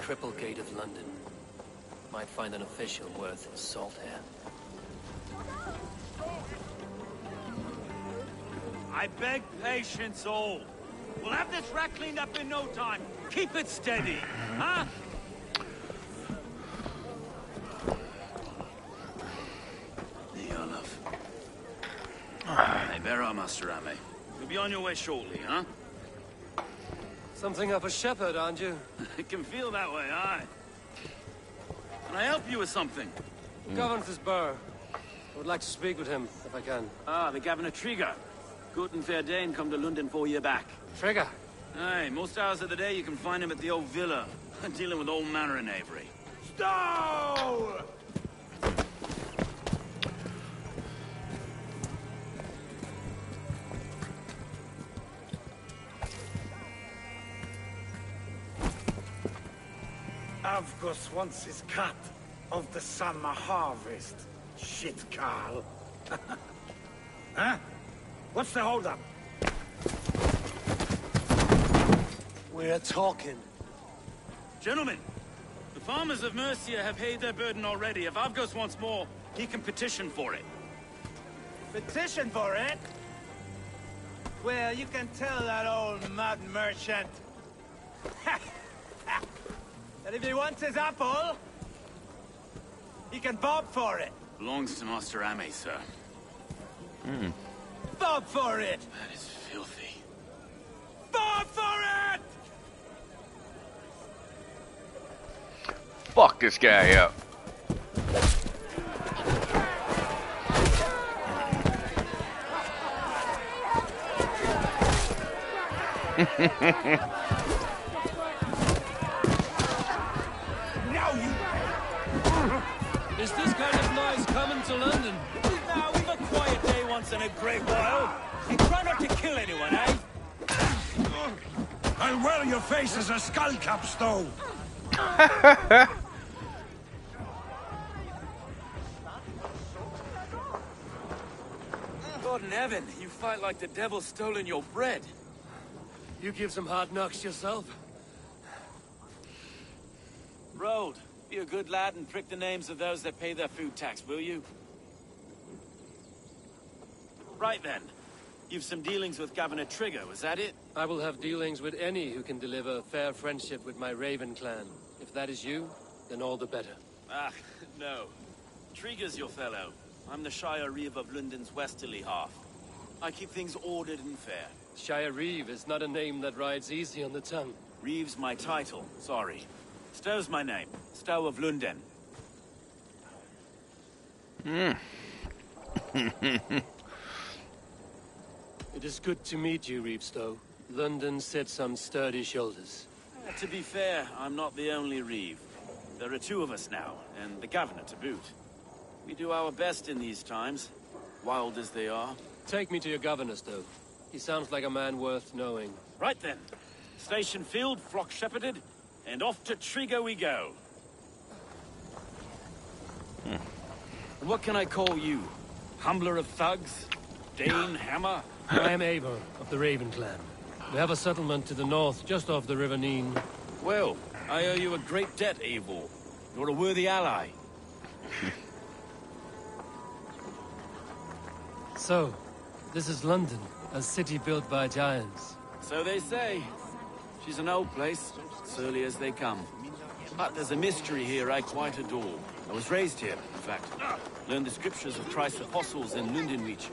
Speaker 18: Cripplegate of London. Might find an official worth his salt here.
Speaker 17: I beg patience, all. We'll have this rat cleaned up in no time. Keep it steady, huh?
Speaker 11: There you are, love. Hey, bear up, Master Ame. You'll be on your way shortly, huh?
Speaker 1: Something of a shepherd, aren't you?
Speaker 11: It can feel that way, aye. Can I help you with something?
Speaker 1: Governor's Burr. I would like to speak with him, if I can.
Speaker 11: Ah, the Governor Trigger. Good and fair Dane come to London 4 year back.
Speaker 1: Trigger?
Speaker 11: Aye, most hours of the day you can find him at the old villa, dealing with all manner in Avery.
Speaker 17: Stow! Avgus wants his cut of the summer harvest. Shit, Carl. Huh? What's the holdup?
Speaker 1: We're talking.
Speaker 11: Gentlemen, the farmers of Mercia have paid their burden already. If Avgus wants more, he can petition for it.
Speaker 17: Petition for it? Well, you can tell that old mud merchant that if he wants his apple, he can bob for it.
Speaker 11: Belongs to Master Ame, sir.
Speaker 17: Bob for it!
Speaker 11: That is filthy.
Speaker 17: Bob for it!
Speaker 7: Fuck this guy up.
Speaker 17: Now you...
Speaker 1: Is this kind of noise coming to London?
Speaker 20: Now, we've a quiet day once in a great while. And try not to kill anyone, eh?
Speaker 17: I'll wear your face as a skull cap, Stow.
Speaker 20: God in heaven, you fight like the devil's stolen your bread.
Speaker 1: You give some hard knocks yourself.
Speaker 20: Road, be a good lad and prick the names of those that pay their food tax, will you? Right then. You've some dealings with Governor Trigger, was that it?
Speaker 1: I will have dealings with any who can deliver fair friendship with my Raven clan. If that is you, then all the better.
Speaker 20: Ah, no. Trigger's your fellow. I'm the Shire Reeve of London's westerly half. I keep things ordered and fair.
Speaker 1: Shire Reeve is not a name that rides easy on the tongue.
Speaker 20: Reeve's my title, sorry. Stow's my name. Stow of London.
Speaker 1: It is good to meet you, Reeve Stow. London sits on sturdy shoulders.
Speaker 20: To be fair, I'm not the only Reeve. There are two of us now, and the Governor to boot. We do our best in these times, wild as they are.
Speaker 1: Take me to your Governor, Stow. He sounds like a man worth knowing.
Speaker 20: Right then. Station filled, flock shepherded, and off to Trigger we go. And what can I call you? Humbler of thugs? Dane Hammer?
Speaker 1: I am Eivor of the Raven clan. We have a settlement to the north, just off the River Neen.
Speaker 20: Well, I owe you a great debt, Eivor. You're a worthy ally.
Speaker 1: So, This is London, a city built by giants.
Speaker 20: So they say. She's an old place, surly as they come. But there's a mystery here I quite adore. I was raised here, in fact. Learned the scriptures of Christ's apostles in Lundenreach.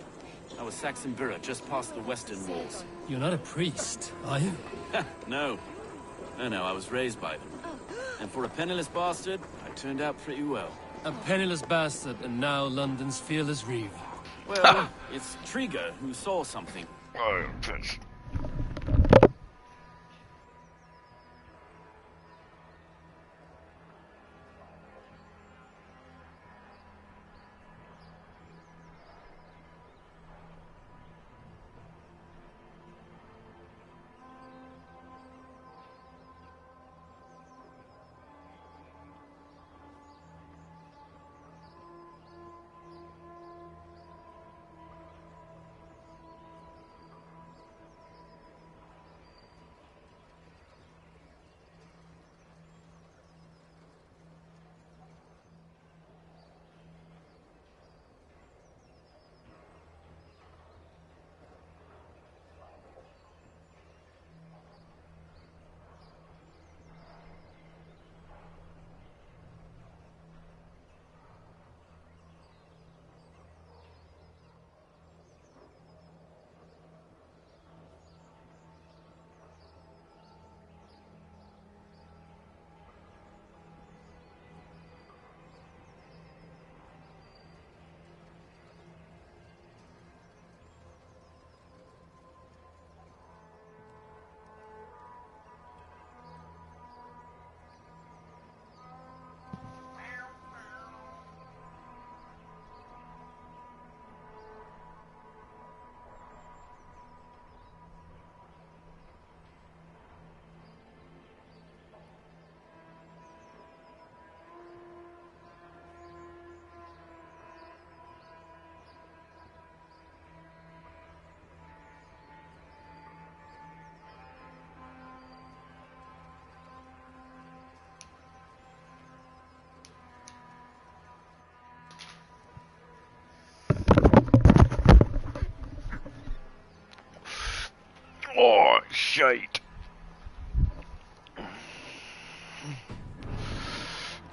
Speaker 20: I was Saxon Borough, just past the western walls.
Speaker 1: You're not a priest, are you?
Speaker 20: No. No, I was raised by them. And for a penniless bastard, I turned out pretty well.
Speaker 1: A penniless bastard, and now London's fearless reeve.
Speaker 20: Well, it's Trigger who saw something.
Speaker 7: Oh, piss. Oh, shite.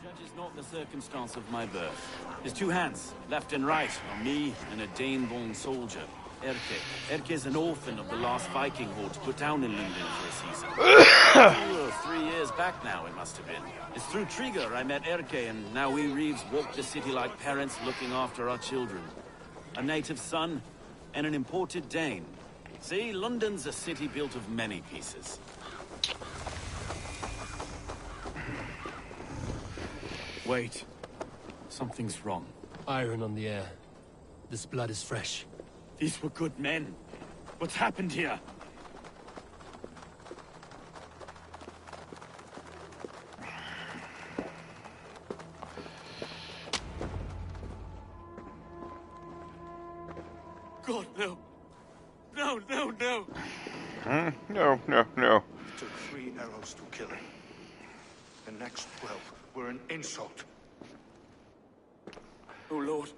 Speaker 20: Judges not the circumstance of my birth. There's two hands, left and right, on me and a Dane-born soldier, Erke. Erke is an orphan of the last Viking horde put down in London for a season. 2 or 3 years back now, it must have been. It's through Trigger I met Erke, and now we Reeves walk the city like parents looking after our children. A native son and an imported Dane. See, London's a city built of many pieces. Wait. Something's wrong.
Speaker 1: Iron on the air. This blood is fresh.
Speaker 20: These were good men. What's happened here? God, no. No, no, no.
Speaker 7: No.
Speaker 17: It took 3 arrows to kill him. The next 12 were an insult.
Speaker 20: O Lord,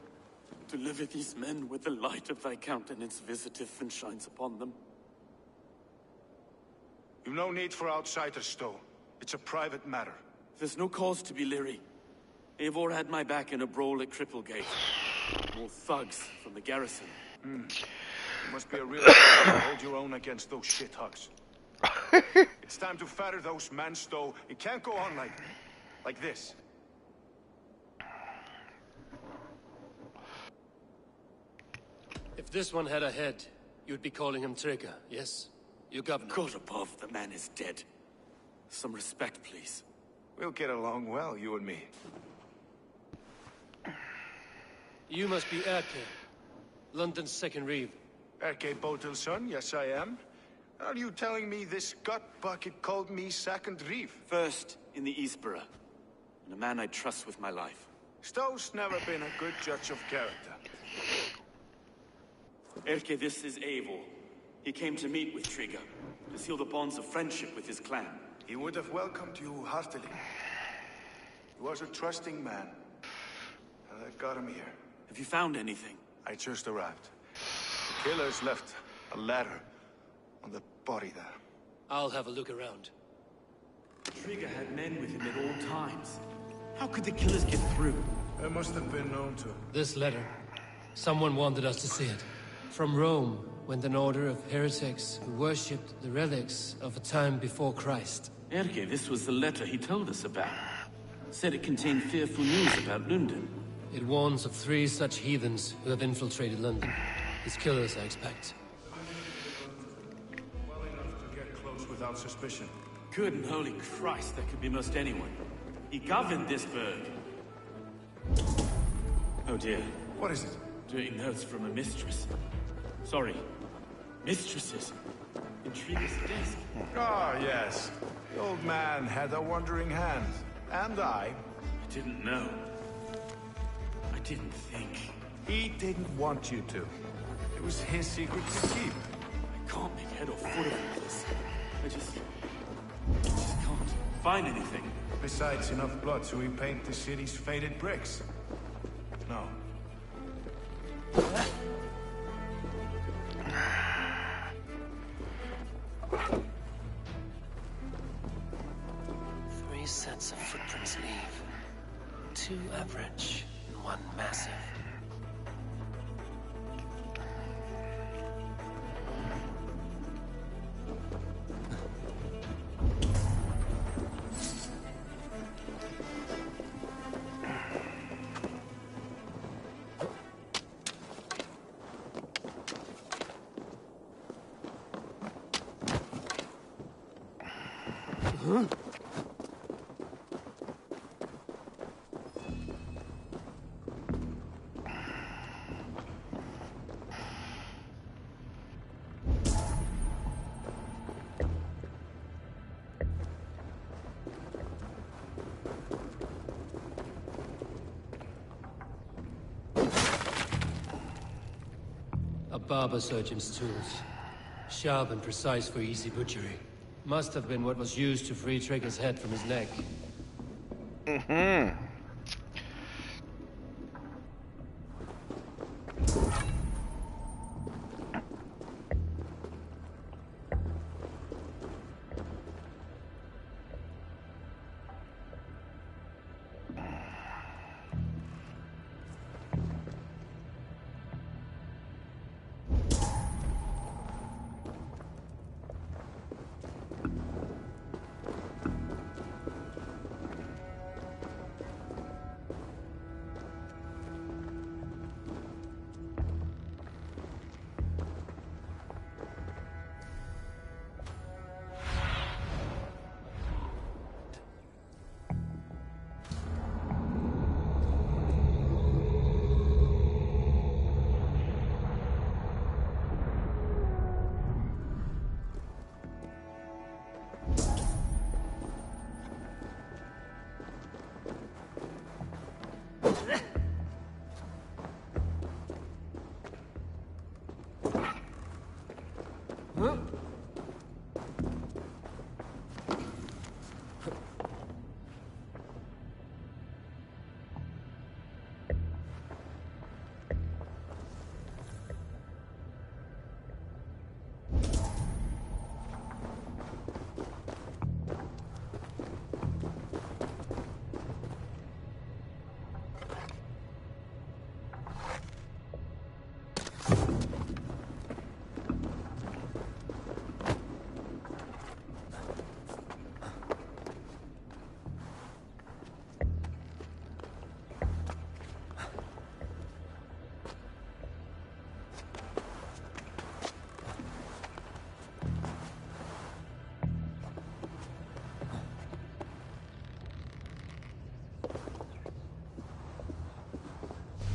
Speaker 20: deliver these men with the light of thy countenance visiteth and shines upon them.
Speaker 17: You've no need for outsiders, Stowe. It's a private matter.
Speaker 20: There's no cause to be leery. Eivor had my back in a brawl at Cripplegate. More thugs from the garrison.
Speaker 17: You must be a real man to hold your own against those shithugs. It's time to fetter those men, Stowe. It can't go on like this.
Speaker 1: If this one had a head, you'd be calling him Trigger, yes? You governor.
Speaker 20: God above, the man is dead. Some respect, please.
Speaker 17: We'll get along well, you and me.
Speaker 1: You must be Erke, London's second reeve.
Speaker 17: Erke Botel's son, yes I am. Are you telling me this gut bucket called me second reeve?
Speaker 20: First in the Eastborough, and a man I trust with my life.
Speaker 17: Stowe's never been a good judge of character.
Speaker 20: Erke, this is Eivor. He came to meet with Trigger, to seal the bonds of friendship with his clan.
Speaker 17: He would have welcomed you heartily. He was a trusting man. And I got him here.
Speaker 20: Have you found anything?
Speaker 17: I just arrived. The Killers left a letter on the body there.
Speaker 1: I'll have a look around.
Speaker 20: Trigger had men with him at all times. How could the killers get through?
Speaker 9: It must have been known to him.
Speaker 1: This letter. Someone wanted us to see it. From Rome went an order of heretics who worshipped the relics of a time before Christ.
Speaker 20: Erke, this was the letter he told us about. Said it contained fearful news about London.
Speaker 1: It warns of 3 such heathens who have infiltrated London. His killers, I expect.
Speaker 9: Well enough to get close without suspicion.
Speaker 20: Good and holy Christ, that could be most anyone. He governed this burg. Oh dear.
Speaker 9: What is it?
Speaker 20: Dirty notes from a mistress. Sorry. Mistresses. In Trigger's desk.
Speaker 9: Ah, yes. The old man had a wandering hand. And I
Speaker 20: didn't know. I didn't think.
Speaker 9: He didn't want you to. It was his secret to keep.
Speaker 20: I can't make head or foot of this. I just can't find anything.
Speaker 9: Besides enough blood to repaint the city's faded bricks. No.
Speaker 18: Three sets of footprints leave. 2 average and 1 massive.
Speaker 1: A barber surgeon's tools. Sharp and precise for easy butchery. Must have been what was used to free Trigger's head from his neck.
Speaker 7: Mm-hmm.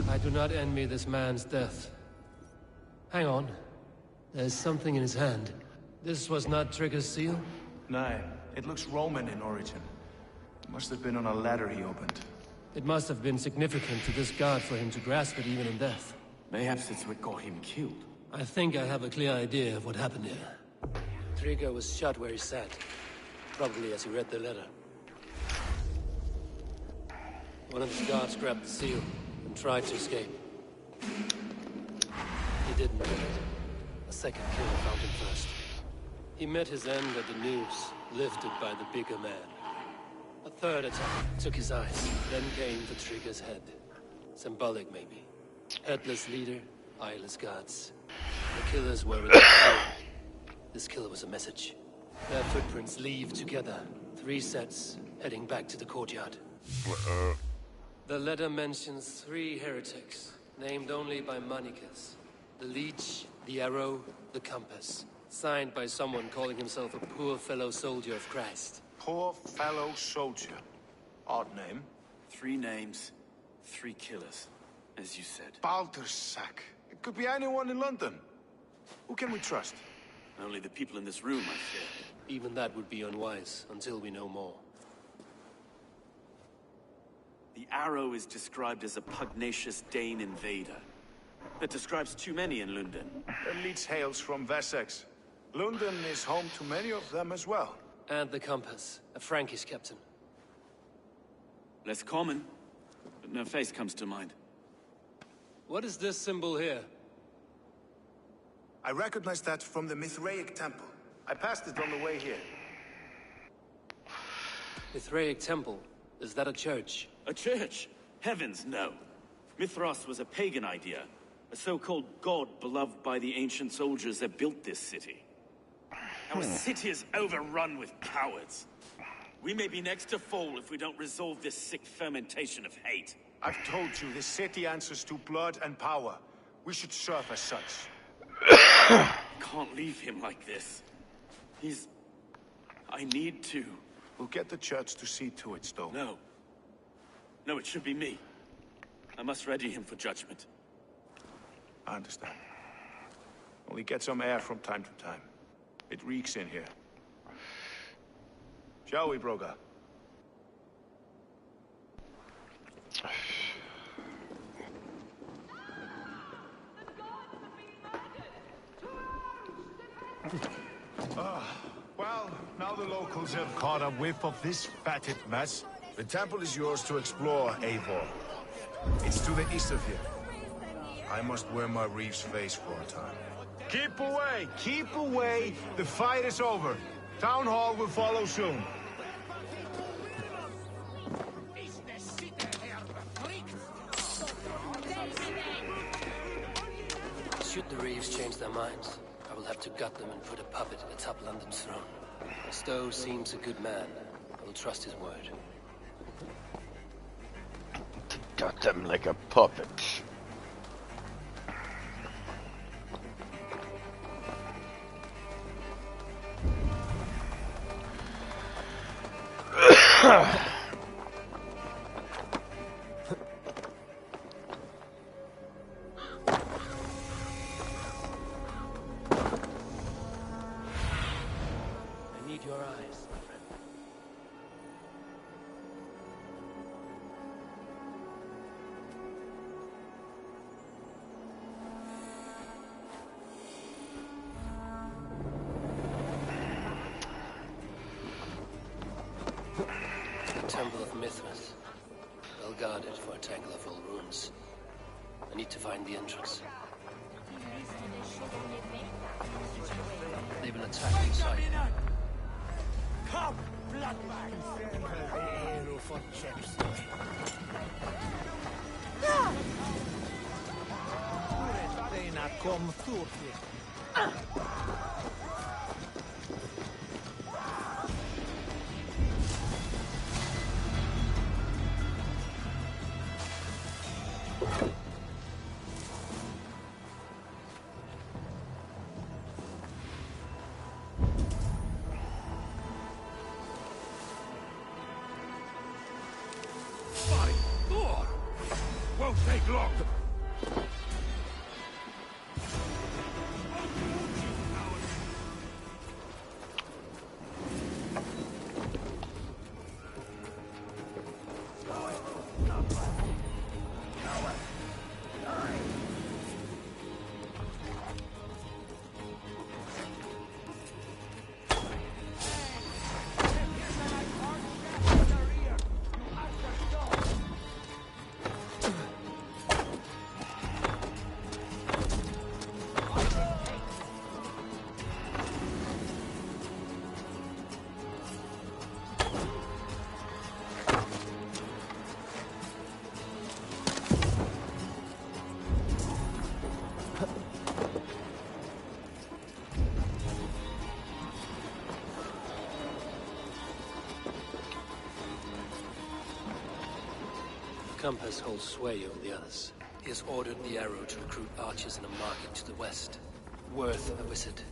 Speaker 1: I do not envy this man's death. Hang on. There's something in his hand. This was not Trigger's seal?
Speaker 9: No, it looks Roman in origin. It must have been on a ladder he opened.
Speaker 1: It must have been significant to this god for him to grasp it even in death.
Speaker 20: Mayhaps it's what got him killed.
Speaker 1: I think I have a clear idea of what happened here. Trigger was shot where he sat. Probably as he read the letter. One of his guards grabbed the seal and tried to escape. He didn't get it. second killer found him first. He met his end at the noose, lifted by the bigger man. A third attack took his eyes, then came for Trigger's head. Symbolic, maybe. Headless leader, eyeless guards. The killers were in the field. This killer was a message. Their footprints leave together. 3 sets, heading back to the courtyard. The letter mentions 3 heretics, named only by Manicus. The Leech, the Arrow, the Compass. Signed by someone calling himself a poor fellow soldier of Christ.
Speaker 17: Poor fellow soldier. Odd name.
Speaker 20: 3 names, 3 killers, as you said.
Speaker 17: Baldersack. It could be anyone in London. Who can we trust?
Speaker 20: Only the people in this room, I fear.
Speaker 1: Even that would be unwise, until we know more.
Speaker 20: The Arrow is described as a pugnacious Dane invader. That describes too many in London.
Speaker 17: The Leech hails from Wessex. London is home to many of them as well.
Speaker 1: And the Compass, a Frankish captain.
Speaker 20: Less common, but no face comes to mind.
Speaker 1: What is this symbol here?
Speaker 17: I recognize that from the Mithraic temple. I passed it on the way here.
Speaker 1: Mithraic temple? Is that a church?
Speaker 20: A church? Heavens, no. Mithras was a pagan idea. A so-called god beloved by the ancient soldiers that built this city. Our city is overrun with cowards. We may be next to fall if we don't resolve this sick fermentation of hate.
Speaker 17: I've told you, this city answers to blood and power. We should serve as such.
Speaker 20: Can't leave him like this. I need to.
Speaker 17: We'll get the church to see to it, Stone.
Speaker 20: No. No, it should be me. I must ready him for judgment.
Speaker 17: I understand. Only get some air from time to time. It reeks in here. Shall we, Broga? Well, now the locals have caught a whiff of this fatted mess. The temple is yours to explore, Eivor. It's to the east of here. I must wear my Reeve's face for a time. Keep away! Keep away! The fight is over. Town Hall will follow soon.
Speaker 1: Should the Reeves change their minds, I will have to gut them and put a puppet atop London's throne. Stowe seems a good man. I will trust his word.
Speaker 7: Got them like a puppet.
Speaker 1: I need your eyes, my friend. The Temple of Mithras. Well guarded for a tangle of old ruins. I need to find the entrance. They've been attacked inside.
Speaker 17: Come, bloodbag! Won't take long.
Speaker 1: Compass holds sway over the others. He has ordered the Arrow to recruit archers in a market to the west. Worth a visit.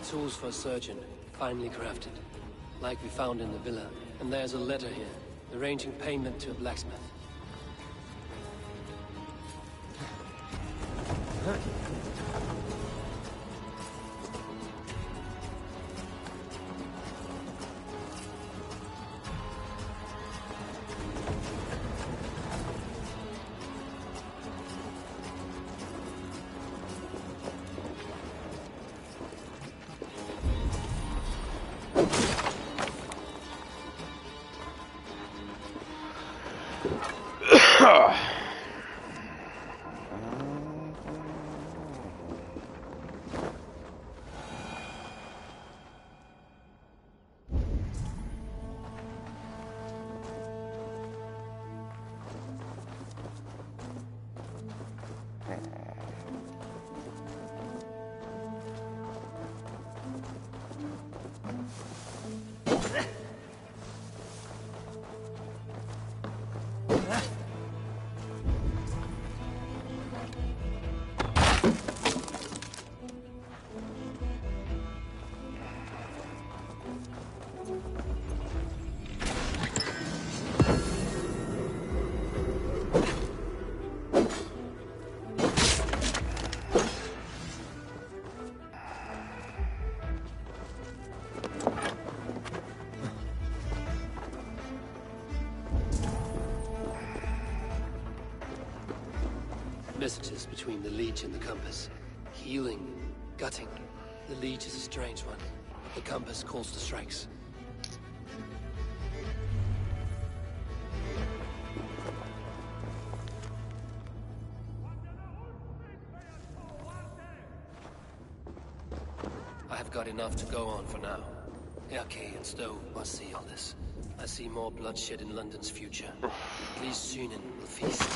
Speaker 1: Tools for a surgeon, finely crafted. Like we found in the villa. And there's a letter here, arranging payment to a blacksmith. Messages between the Leech and the Compass. Healing, gutting. The Leech is a strange one, but the Compass calls the strikes. I have got enough to go on for now. Erke and Stowe must see all this. I see more bloodshed in London's future. At least Sunan will feast.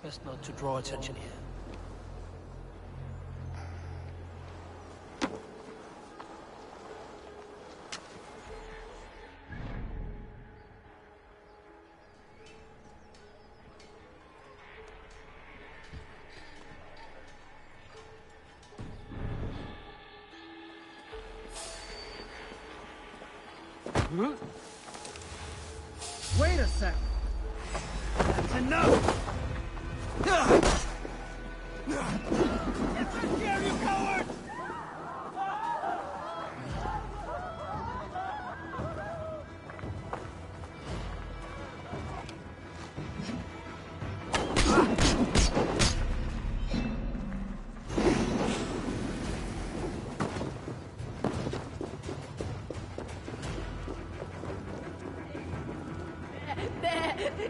Speaker 1: Best not to draw attention here.
Speaker 19: Wait a sec. That's enough. Here, you coward!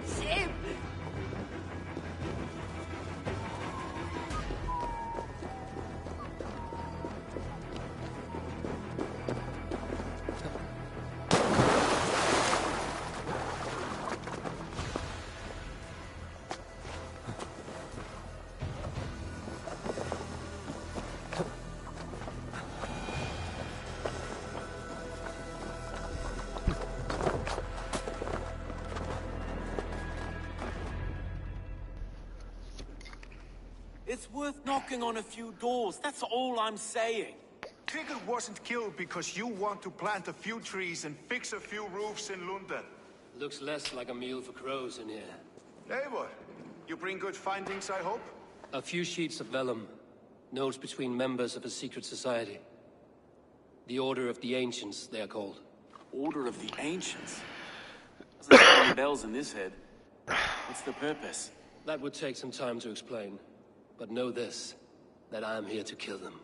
Speaker 4: Shame!
Speaker 20: It's worth knocking on a few doors, that's all I'm saying.
Speaker 17: Trigger wasn't killed because you want to plant a few trees and fix a few roofs in London.
Speaker 1: Looks less like a meal for crows in here.
Speaker 17: Eivor, you bring good findings, I hope?
Speaker 1: A few sheets of vellum. Notes between members of a secret society. The Order of the Ancients, they are called.
Speaker 20: Order of the Ancients? Doesn't sound any bells in this head. What's the purpose?
Speaker 1: That would take some time to explain. But know this, that I am here to kill them.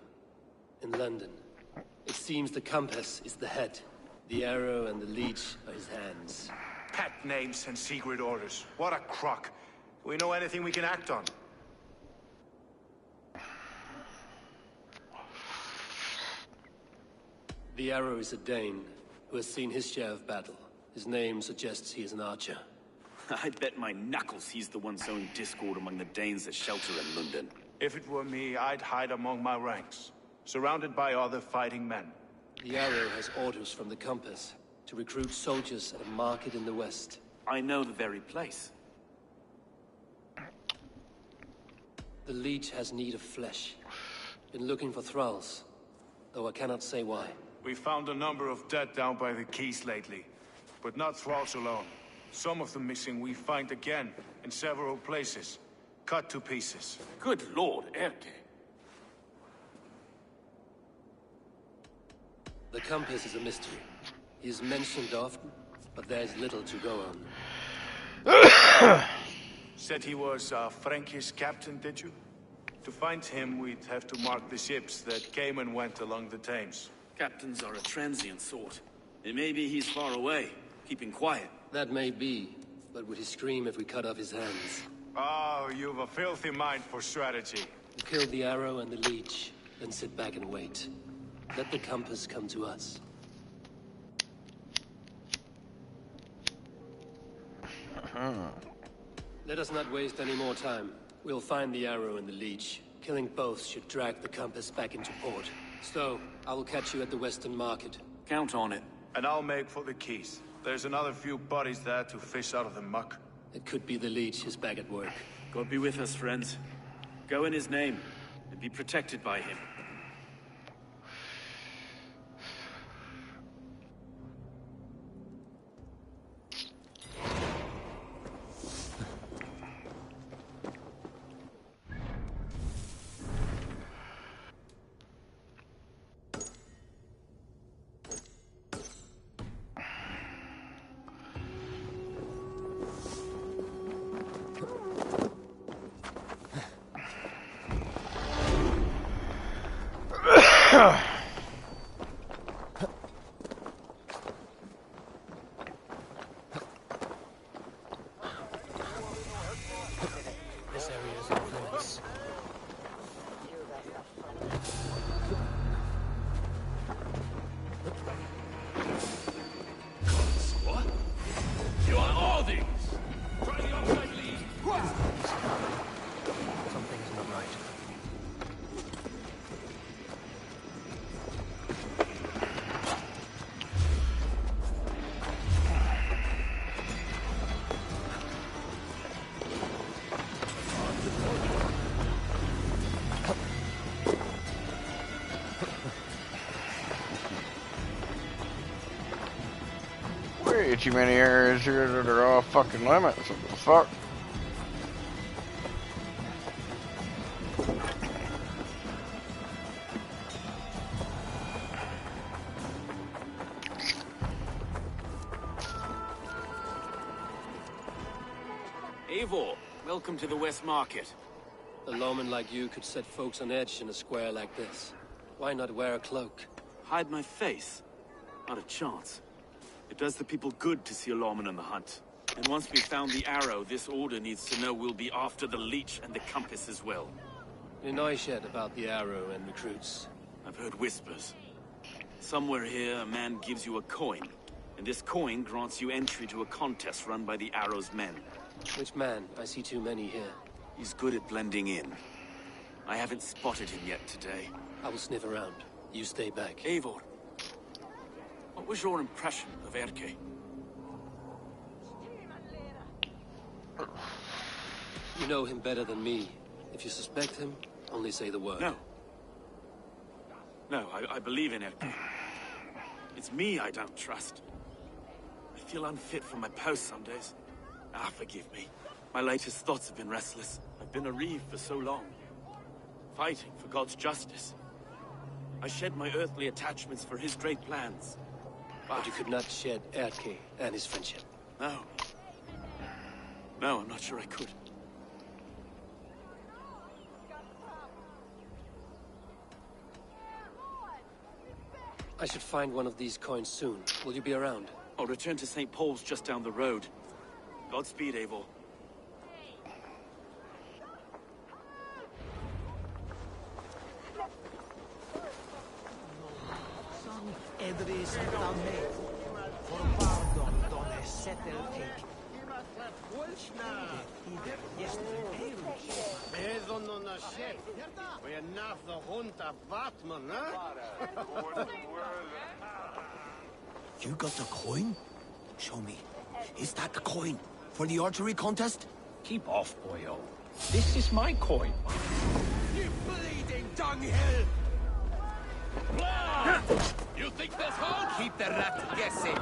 Speaker 1: In London, it seems the compass is the head. The arrow and the leech are his hands.
Speaker 17: Pat names and secret orders. What a crock. Do we know anything we can act on?
Speaker 1: The arrow is a Dane who has seen his share of battle. His name suggests he is an archer.
Speaker 20: I bet my knuckles he's the one sowing discord among the Danes that shelter in London.
Speaker 17: If it were me, I'd hide among my ranks, surrounded by other fighting men.
Speaker 1: The arrow has orders from the compass to recruit soldiers at a market in the west.
Speaker 20: I know the very place.
Speaker 1: The leech has need of flesh. Been looking for thralls, though I cannot say why.
Speaker 17: We found a number of dead down by the quays lately, but not thralls alone. Some of the missing we find again in several places, cut to pieces.
Speaker 20: Good lord, Erke.
Speaker 1: The compass is a mystery. He is mentioned often, but there is little to go on.
Speaker 17: Said he was a Frankish captain, did you? To find him, we'd have to mark the ships that came and went along the Thames.
Speaker 20: Captains are a transient sort. It may be he's far away, keeping quiet.
Speaker 1: That may be, but would he scream if we cut off his hands?
Speaker 17: Oh, you've a filthy mind for strategy.
Speaker 1: We'll kill the arrow and the leech, then sit back and wait. Let the compass come to us. Let us not waste any more time. We'll find the arrow and the leech. Killing both should drag the compass back into port. So, I will catch you at the Western Market.
Speaker 20: Count on it.
Speaker 17: And I'll make for the quays. There's another few bodies there to fish out of the muck.
Speaker 1: It could be the leech is back at work.
Speaker 20: God be with us, friends. Go in his name, and be protected by him.
Speaker 1: This area is in flames.
Speaker 13: What? You are all these! Try the outside lead!
Speaker 1: Something's not right.
Speaker 7: Way too many areas here that are off fucking limits. What the fuck?
Speaker 20: Eivor, welcome to the West Market.
Speaker 1: A lawman like you could set folks on edge in a square like this. Why not wear a cloak?
Speaker 20: Hide my face? Not a chance. It does the people good to see a lawman on the hunt. And once we've found the arrow, this order needs to know we'll be after the leech and the compass as well.
Speaker 1: You know yet about the arrow and recruits?
Speaker 20: I've heard whispers. Somewhere here, a man gives you a coin, and this coin grants you entry to a contest run by the arrow's men.
Speaker 1: Which man? I see too many here.
Speaker 20: He's good at blending in. I haven't spotted him yet today.
Speaker 1: I will sniff around. You stay back.
Speaker 20: Eivor, what was your impression of Erke?
Speaker 1: You know him better than me. If you suspect him, only say the word.
Speaker 20: No. No, I believe in Erke. It's me I don't trust. I feel unfit for my post some days. Ah, forgive me. My latest thoughts have been restless. I've been a reeve for so long. Fighting for God's justice. I shed my earthly attachments for his great plans.
Speaker 1: But you could not shed Erke and his friendship.
Speaker 20: No. No, I'm not sure I could.
Speaker 1: I should find one of these coins soon. Will you be around?
Speaker 20: I'll return to St. Paul's just down the road. Godspeed, Eivor.
Speaker 19: Edris Damet. For pardon, Done Settle Take.
Speaker 21: We're not the Hunter Batman, huh?
Speaker 3: You got the coin? Show me. Is that the coin? For the archery contest?
Speaker 13: Keep off, boyo. This is my coin.
Speaker 3: You bleeding dunghill!
Speaker 13: You think that's hard?
Speaker 3: Keep the rat guessing.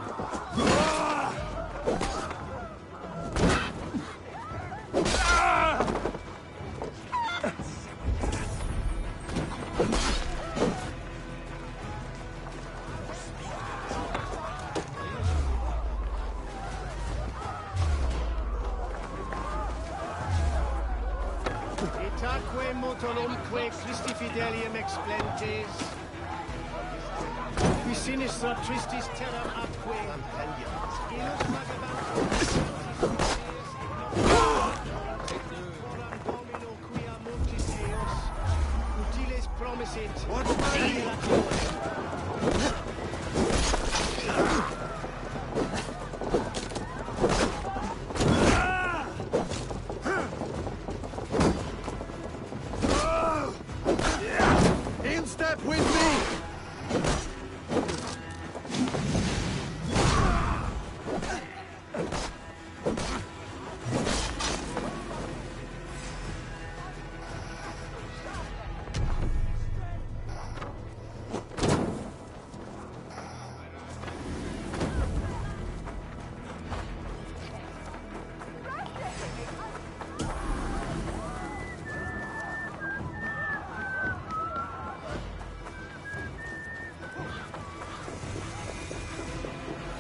Speaker 21: Itaque motorumque Christi fidelium explentes. Qui sinistra tristis terram atque. Ilus vagabantus. Domino quia multis eos. Utiles promissit.
Speaker 8: In step with me!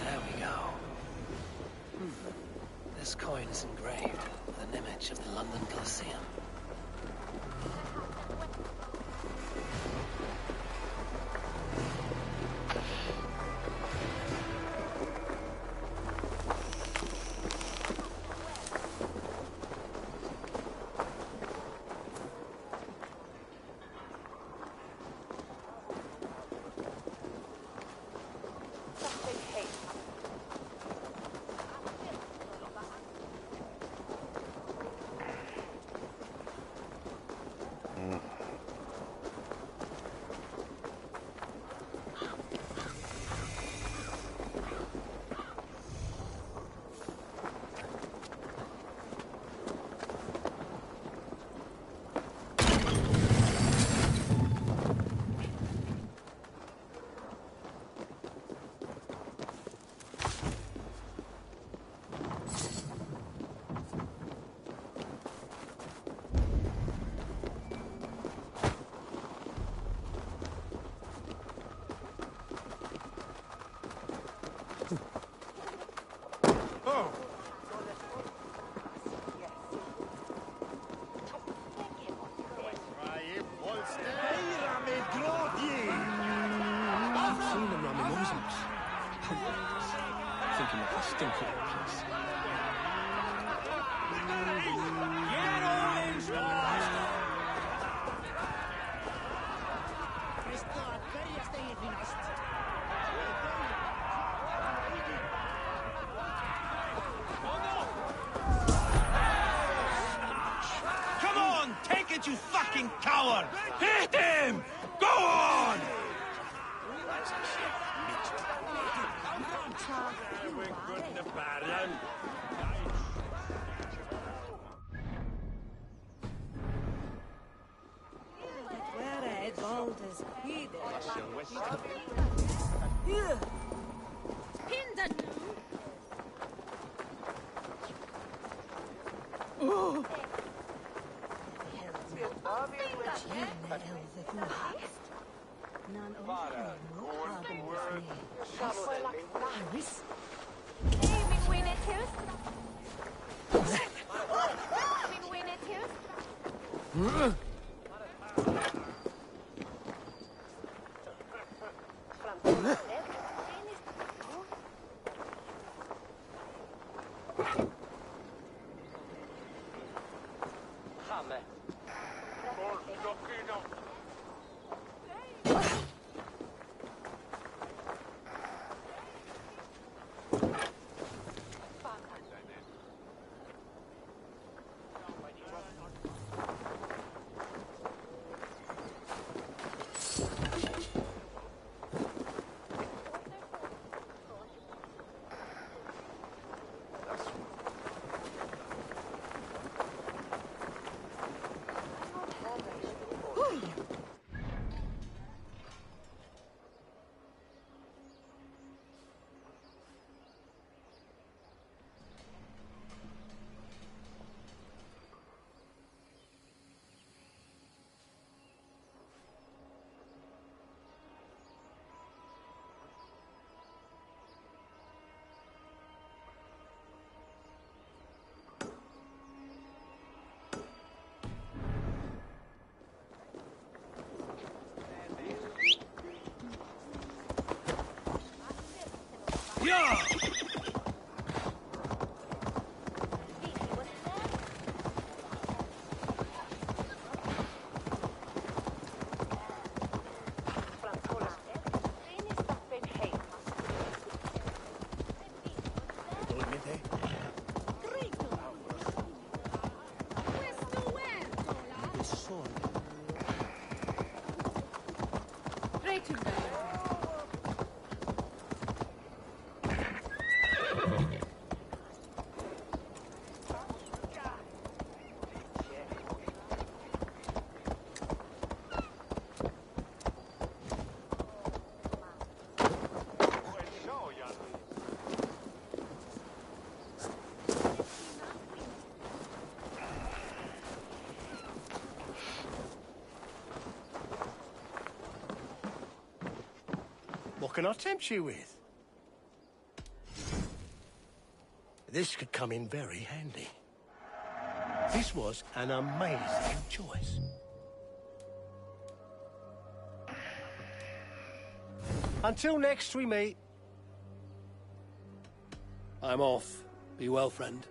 Speaker 1: There we go. This coin is engraved with an image of the London Colosseum.
Speaker 19: Thinking of the stinking place.
Speaker 20: Come on! Take it, you fucking coward! Hit him! Go on!
Speaker 1: Yeah!
Speaker 6: What can I tempt you with? This could come in very handy. This was an amazing choice. Until next we meet.
Speaker 1: I'm off. Be well, friend.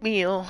Speaker 7: meal.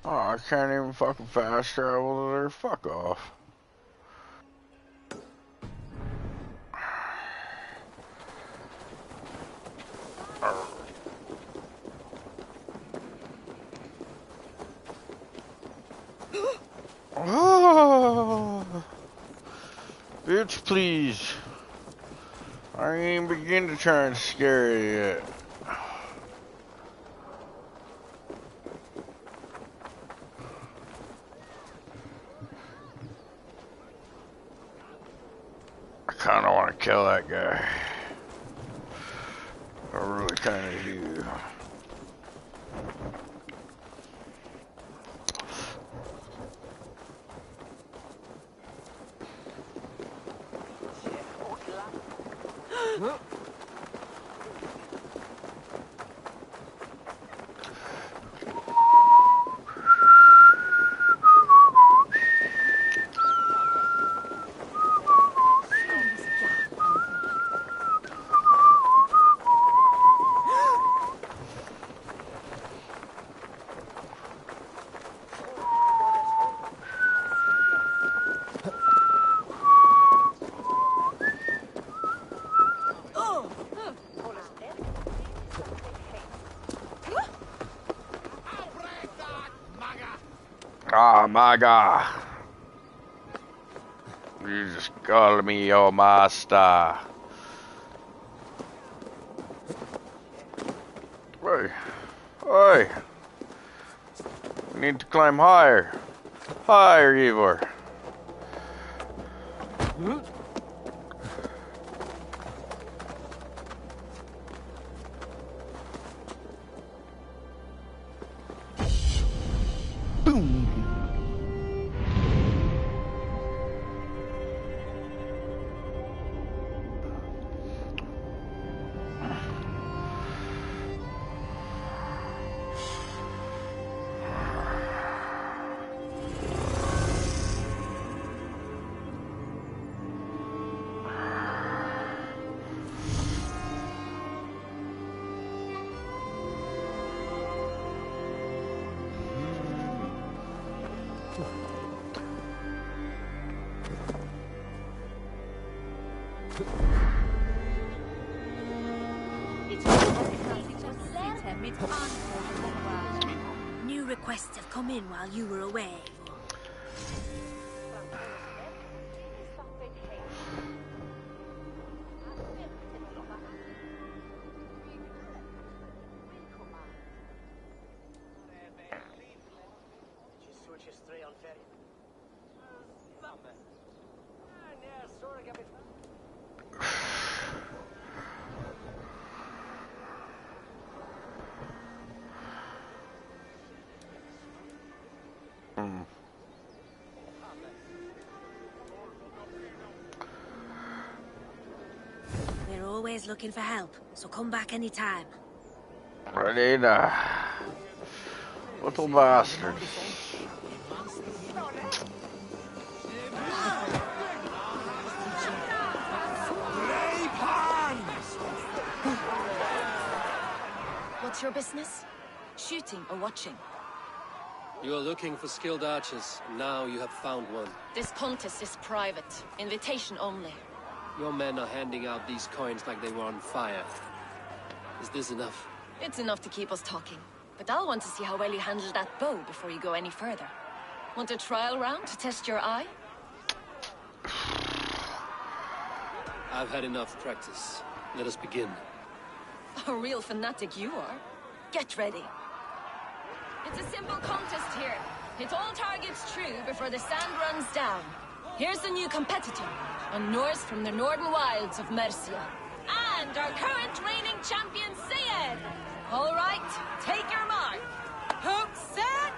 Speaker 7: Oh, I can't even fucking fast travel there. Fuck off. Oh, bitch, please. I ain't begin to try and scare you yet. I kinda wanna kill that guy. I really kinda do. Ah, my God. You just call me your master. Hey. Hey. We need to climb higher. Higher, Ivor.
Speaker 10: New requests have come in while you were away. They're always looking for help, so come back anytime.
Speaker 7: Ready to... Little bastards.
Speaker 4: What's your business? Shooting or watching?
Speaker 1: You are looking for skilled archers, and now you have found one.
Speaker 4: This contest is private. Invitation only.
Speaker 1: Your men are handing out these coins like they were on fire. Is this enough?
Speaker 4: It's enough to keep us talking. But I'll want to see how well you handle that bow before you go any further. Want a trial round to test your eye?
Speaker 1: I've had enough practice. Let us begin.
Speaker 4: A real fanatic you are. Get ready. It's a simple contest here. Hit all targets true before the sand runs down. Here's the new competitor, a Norse from the northern wilds of Mercia. And our current reigning champion, Syed. All right, take your mark. Hook set,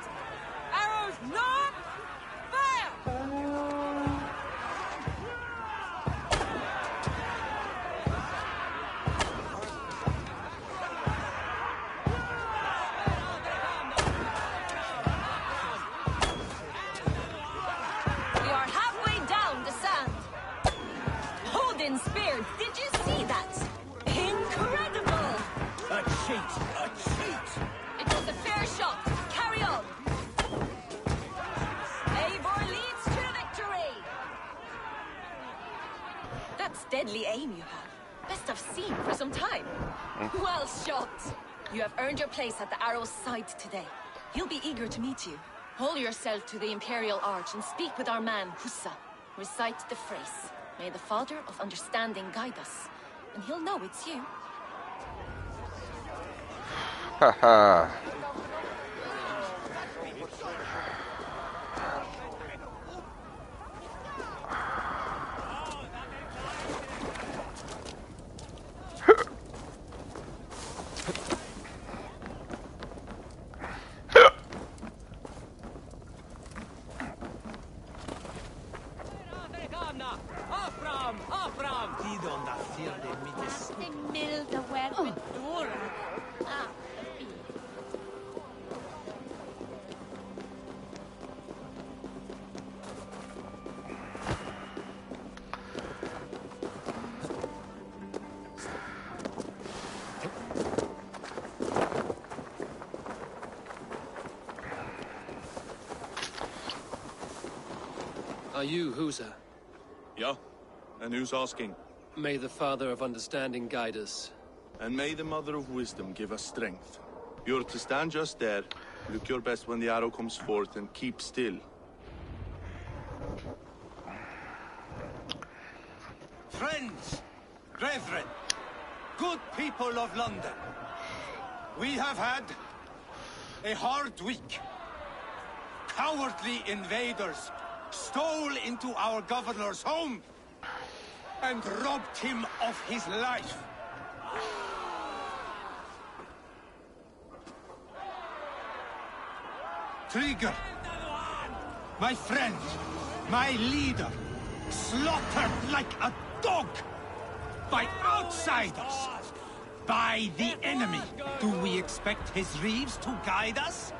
Speaker 4: arrows
Speaker 12: Not fire!
Speaker 4: We are halfway down the sand. Odin's spear, did you see that? Incredible!
Speaker 19: A cheat! A cheat!
Speaker 4: It was a fair shot. Carry on. Eivor leads to victory. That's deadly aim you have. Best I've seen for some time. Well shot. You have earned your place at the arrow's side today. He'll be eager to meet you. Hold yourself to the Imperial Arch and speak with our man, Hussa. Recite the phrase. May the Father of Understanding guide us. And he'll know it's you.
Speaker 7: Haha.
Speaker 1: Are you Husa?
Speaker 8: Yeah? And who's asking?
Speaker 1: May the Father of Understanding guide us.
Speaker 8: And may the Mother of Wisdom give us strength. You're to stand just there, look your best when the arrow comes forth, and keep still.
Speaker 5: Friends, brethren, good people of London, we have had a hard week. Cowardly invaders stole into our governor's home and robbed him of his life. Trigger, my friend, my leader, slaughtered like a dog by outsiders, by the enemy. Do we expect his reeves to guide us?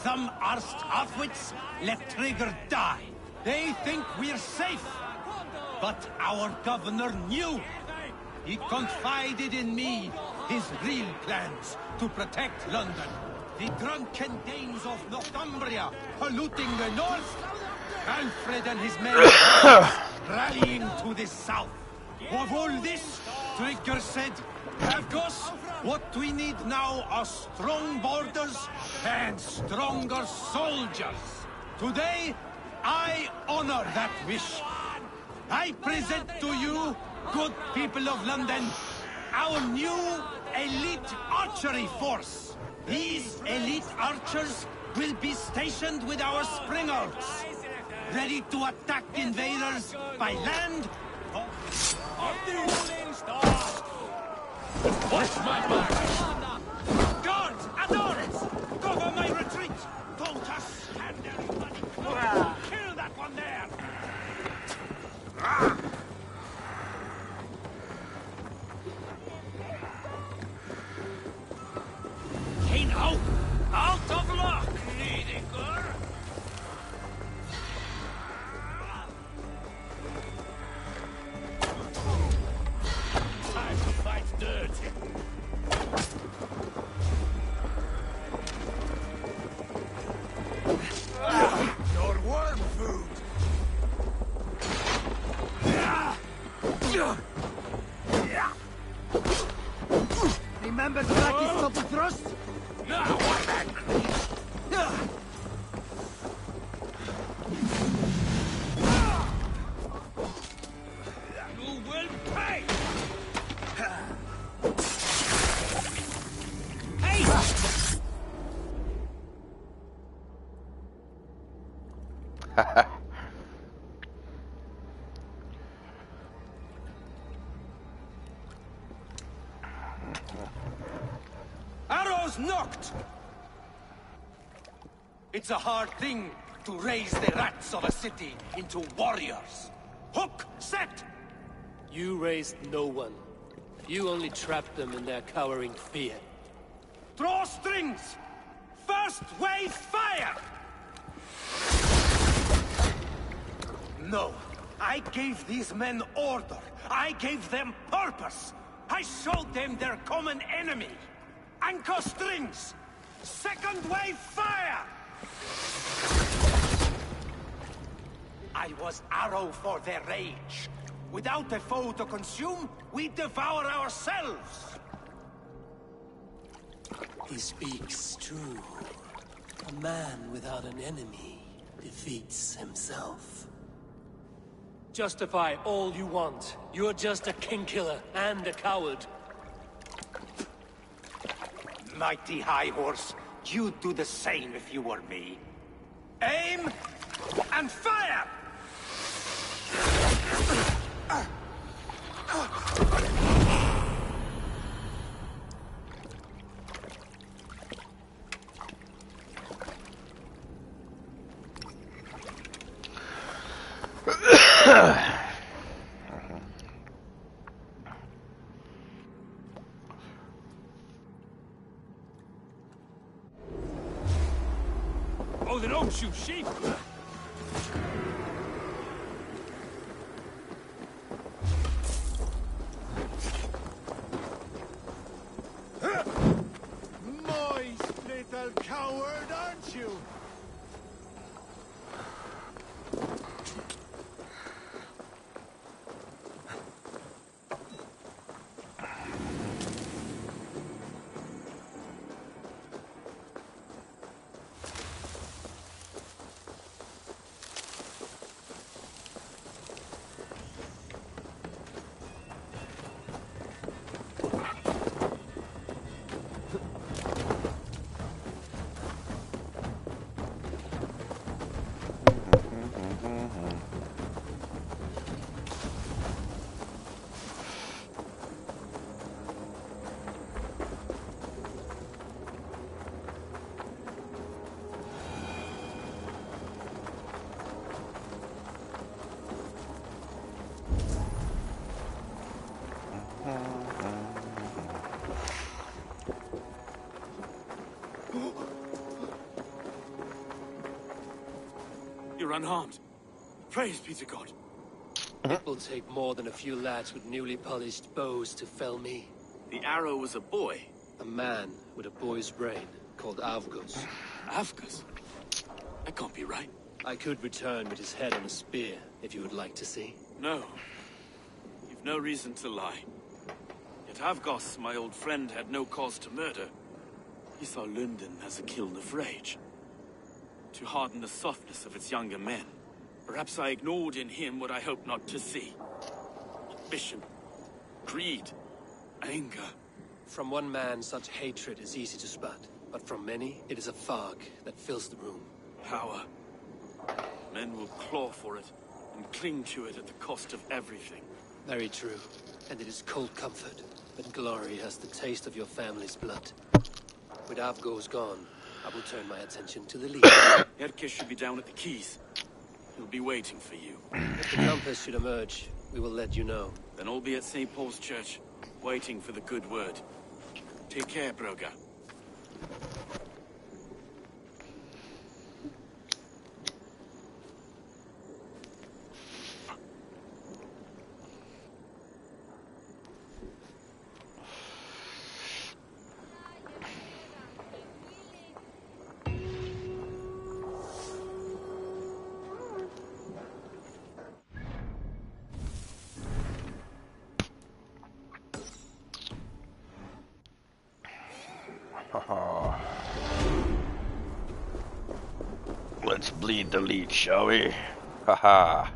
Speaker 5: Some arsed outwits let Trigger die. They think we're safe. But our governor knew. He confided in me his real plans to protect London. The drunken Danes of Northumbria polluting the north. Alfred and his men rallying to the south. Of all this, Trigger said, Avgos, what we need now are strong borders and stronger soldiers. Today, I honor that wish. I present to you, good people of London, our new elite archery force. These elite archers will be stationed with our springers, ready to attack invaders by land or
Speaker 19: Watch my back!
Speaker 5: Guards! Adorns! Cover my retreat! Don't just stand there, bloody clown! Kill that one there!
Speaker 19: Hey now! Out of luck, Nidiker! Time to fight dirty.
Speaker 2: Your worm food!
Speaker 19: Remember to practice double thrust? Now I'm angry. You will pay! Hey!
Speaker 5: Arrows knocked!
Speaker 3: It's a hard thing to raise the rats of a city into warriors. Hook! Set!
Speaker 1: You raised no one. You only trapped them in their cowering fear.
Speaker 3: Draw strings! First wave fire! No. I gave these men order. I gave them purpose. I showed them their common enemy. Anchor strings! Second wave fire! I was arrow for their rage. Without a foe to consume, we devour ourselves.
Speaker 1: He speaks true. A man without an enemy defeats himself. Justify all you want. You're just a king-killer and a coward.
Speaker 5: Mighty High Horse, you'd do the same if you were me.
Speaker 3: Aim and fire!
Speaker 13: Oh, then don't shoot sheep!
Speaker 17: Moist little coward, aren't you?
Speaker 20: You're unharmed. Praise be to God.
Speaker 1: It will take more than a few lads with newly polished bows to fell me.
Speaker 20: The arrow was a boy.
Speaker 1: A man with a boy's brain, called Avgos.
Speaker 20: Avgos? That can't be right.
Speaker 1: I could return with his head on a spear, if you would like to see.
Speaker 20: No. You've no reason to lie. Yet Avgos, my old friend, had no cause to murder. He saw London as a kiln of rage, to harden the softness of its younger men. Perhaps I ignored in him what I hoped not to see. Ambition, greed, anger.
Speaker 1: From one man, such hatred is easy to spot, but from many, it is a fog that fills the room.
Speaker 20: Power. Men will claw for it, and cling to it at the cost of everything.
Speaker 1: Very true, and it is cold comfort, but glory has the taste of your family's blood. With Avgos gone, I will turn my attention to the lead.
Speaker 20: Erke should be down at the keys. He'll be waiting for you.
Speaker 1: If the compass should emerge, we will let you know.
Speaker 20: Then I'll be at St. Paul's Church, waiting for the good word. Take care, Broga.
Speaker 7: Let's bleed the leech, shall we? Haha.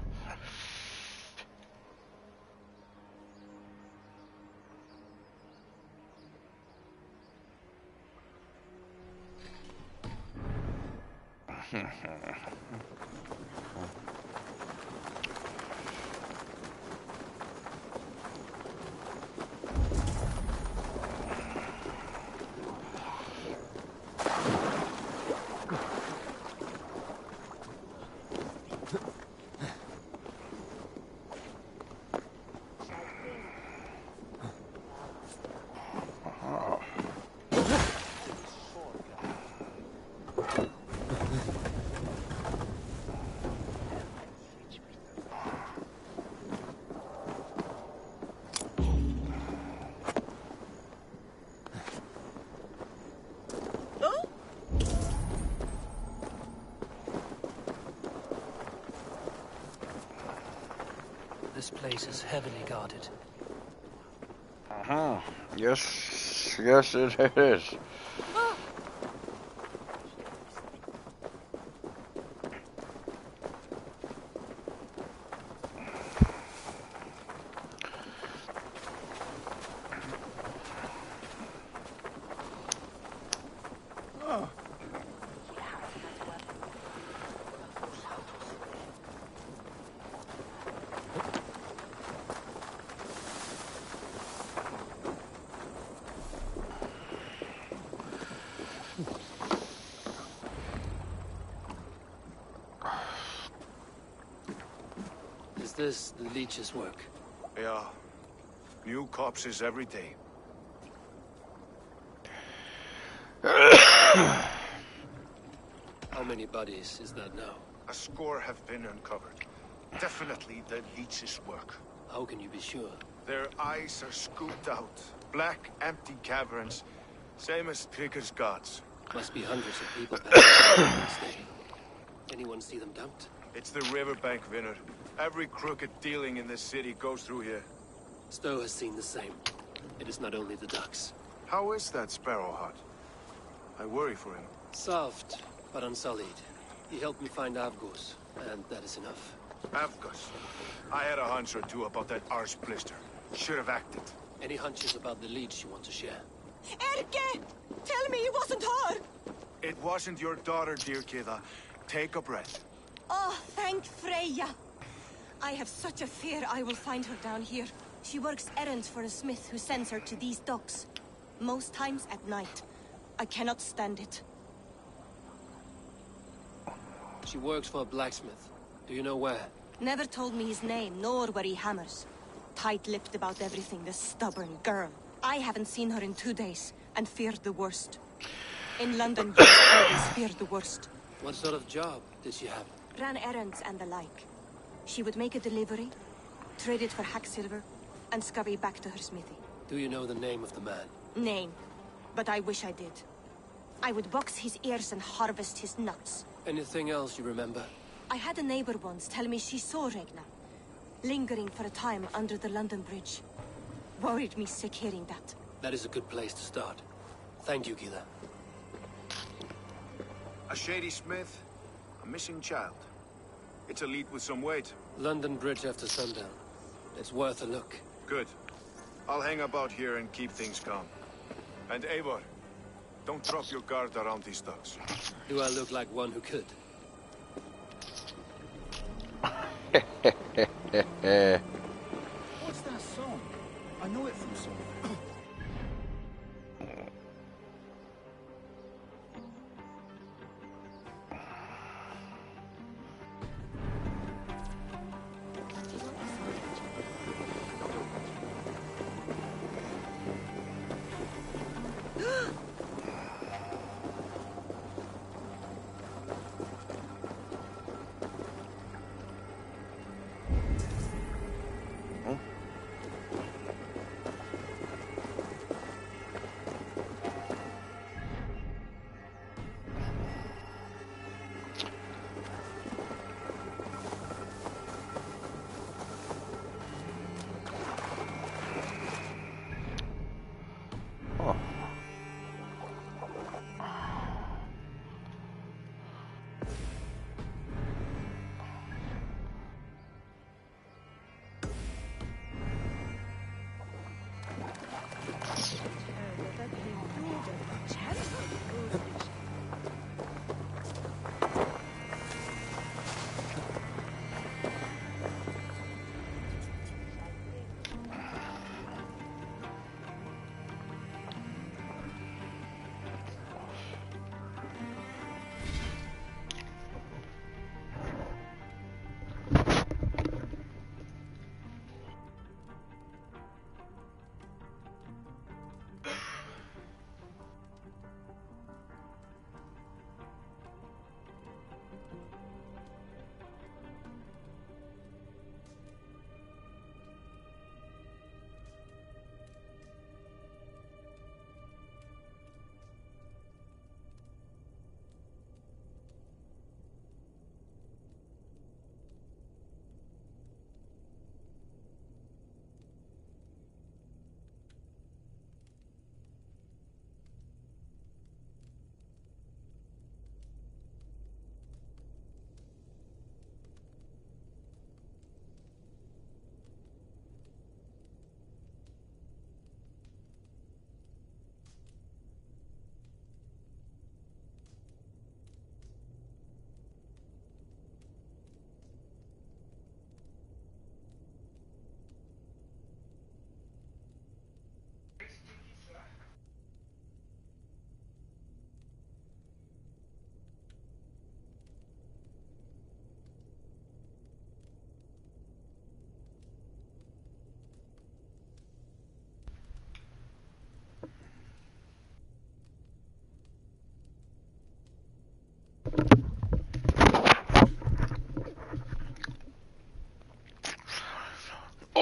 Speaker 18: This place is heavily guarded.
Speaker 7: Yes, yes, it is.
Speaker 1: Is this the leech's work?
Speaker 17: Yeah. New corpses every day.
Speaker 1: How many bodies is that now?
Speaker 17: A score have been uncovered. Definitely the leech's work.
Speaker 1: How can you be sure?
Speaker 17: Their eyes are scooped out. Black, empty caverns. Same as Trigger's gods.
Speaker 1: Must be hundreds of people passing each day. Anyone see them dumped?
Speaker 17: It's the riverbank, Vinner. Every crooked dealing in this city goes through here.
Speaker 1: Stowe has seen the same. It is not only the ducks.
Speaker 17: How is that Sparrow Hut? I worry for him.
Speaker 1: Soft, but unsullied. He helped me find Avgos, and that is enough.
Speaker 17: Avgos. I had a hunch or two about that arse blister. Should have acted.
Speaker 1: Any hunches about the leech you want to share?
Speaker 4: Erke! Tell me it wasn't her!
Speaker 17: It wasn't your daughter, dear Kida. Take a breath.
Speaker 4: Oh, thank Freya. I have such a fear I will find her down here. She works errands for a smith who sends her to these docks. Most times at night. I cannot stand it.
Speaker 1: She works for a blacksmith. Do you know where?
Speaker 4: Never told me his name, nor where he hammers. Tight-lipped about everything, the stubborn girl. I haven't seen her in 2 days, and feared the worst. In London, you always fear the worst.
Speaker 1: What sort of job did she have?
Speaker 4: Ran errands and the like. She would make a delivery, trade it for hack silver, and scurry back to her smithy.
Speaker 1: Do you know the name of the man?
Speaker 4: Name. But I wish I did. I would box his ears and harvest his nuts.
Speaker 1: Anything else you remember?
Speaker 4: I had a neighbor once tell me she saw Regna, lingering for a time under the London Bridge. Worried me sick hearing that.
Speaker 1: That is a good place to start. Thank you, Gila.
Speaker 17: A shady smith, a missing child. It's a lead with some weight.
Speaker 1: London Bridge after sundown. It's worth a look.
Speaker 17: Good. I'll hang about here and keep things calm. And Eivor, don't drop your guard around these ducks.
Speaker 1: Do I look like one who could?
Speaker 19: What's that song? I know it from somewhere.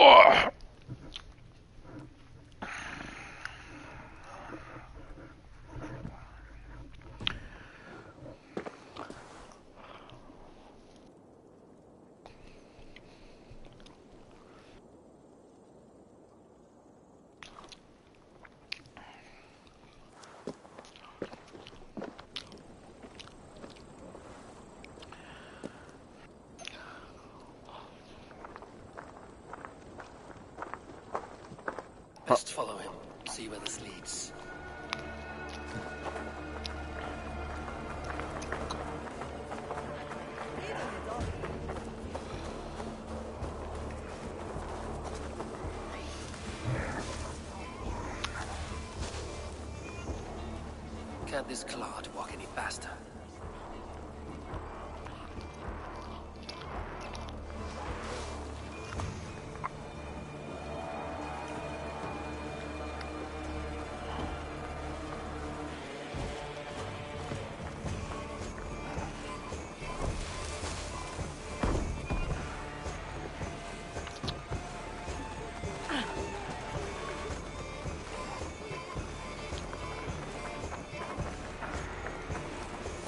Speaker 7: Oh.
Speaker 18: Best follow him. See where this leads. Can't this clod walk any faster?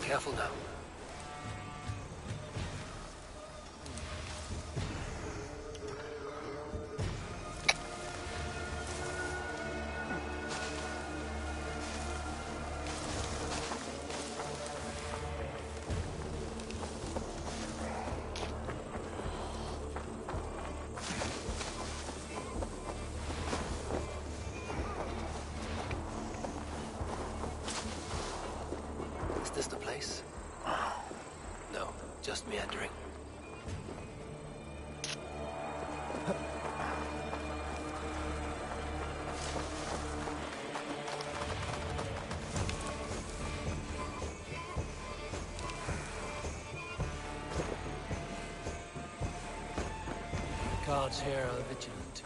Speaker 18: Careful now. Is this the place? No, just meandering. Guards here are vigilant.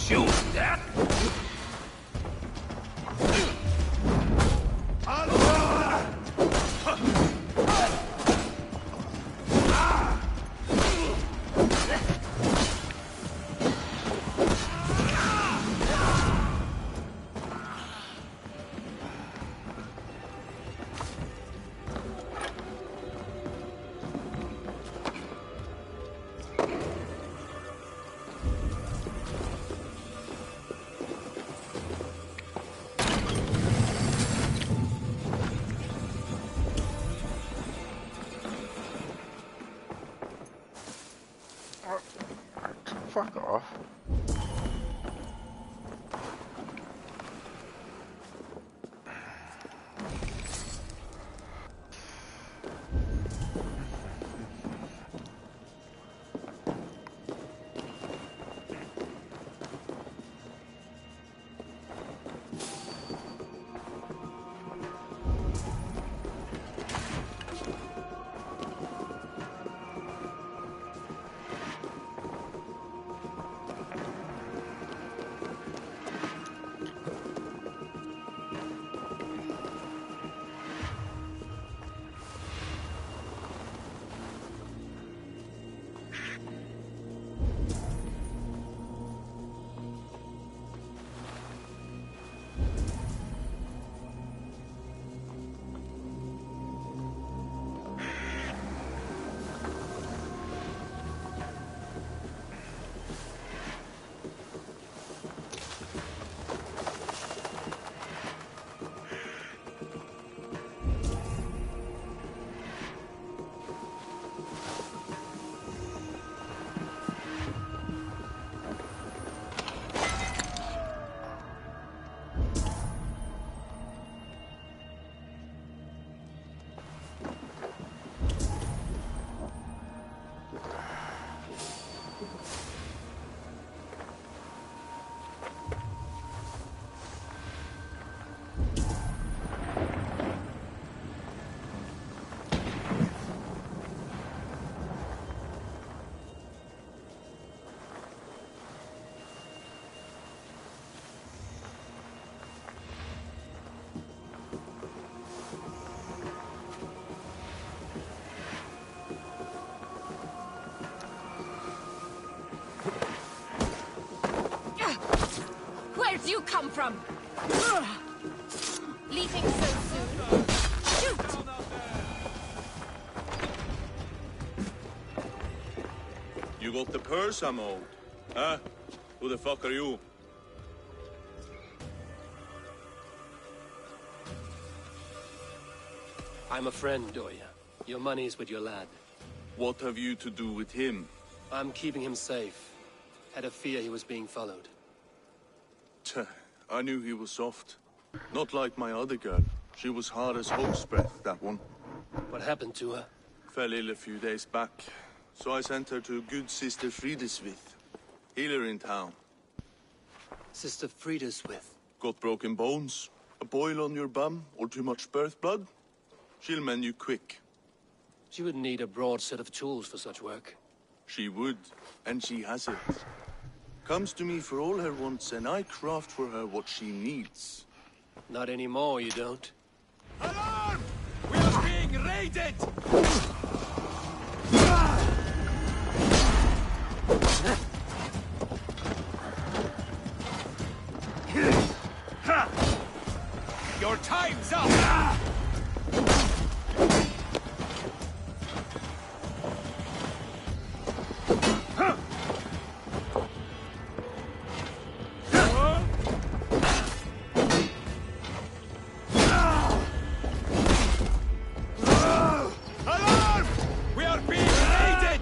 Speaker 3: Choose that?
Speaker 7: Fuck off.
Speaker 4: come from? Leaving so soon? Shoot!
Speaker 14: You got the purse I'm owed? Huh? Who the fuck are you?
Speaker 1: I'm a friend, Doya. Your money's with your lad.
Speaker 14: What have you to do with him?
Speaker 1: I'm keeping him safe. Had a fear he was being followed.
Speaker 14: Tch, I knew he was soft. Not like my other girl. She was hard as hope's breath, that one.
Speaker 1: What happened to her?
Speaker 14: Fell ill a few days back. So I sent her to good Sister Frideswith. Healer in town.
Speaker 1: Sister Frideswith?
Speaker 14: Got broken bones, a boil on your bum, or too much birth blood? She'll mend you quick.
Speaker 1: She would need a broad set of tools for such work.
Speaker 14: She would, and she has it. Comes to me for all her wants, and I craft for her what she needs.
Speaker 1: Not anymore, you don't.
Speaker 13: Alarm! We are being raided! Your time's up! Alarm! We are being raided!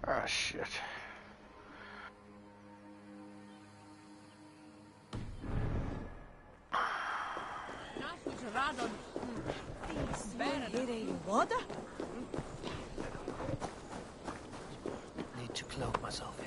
Speaker 7: Ah, shit.
Speaker 18: Need to cloak myself here.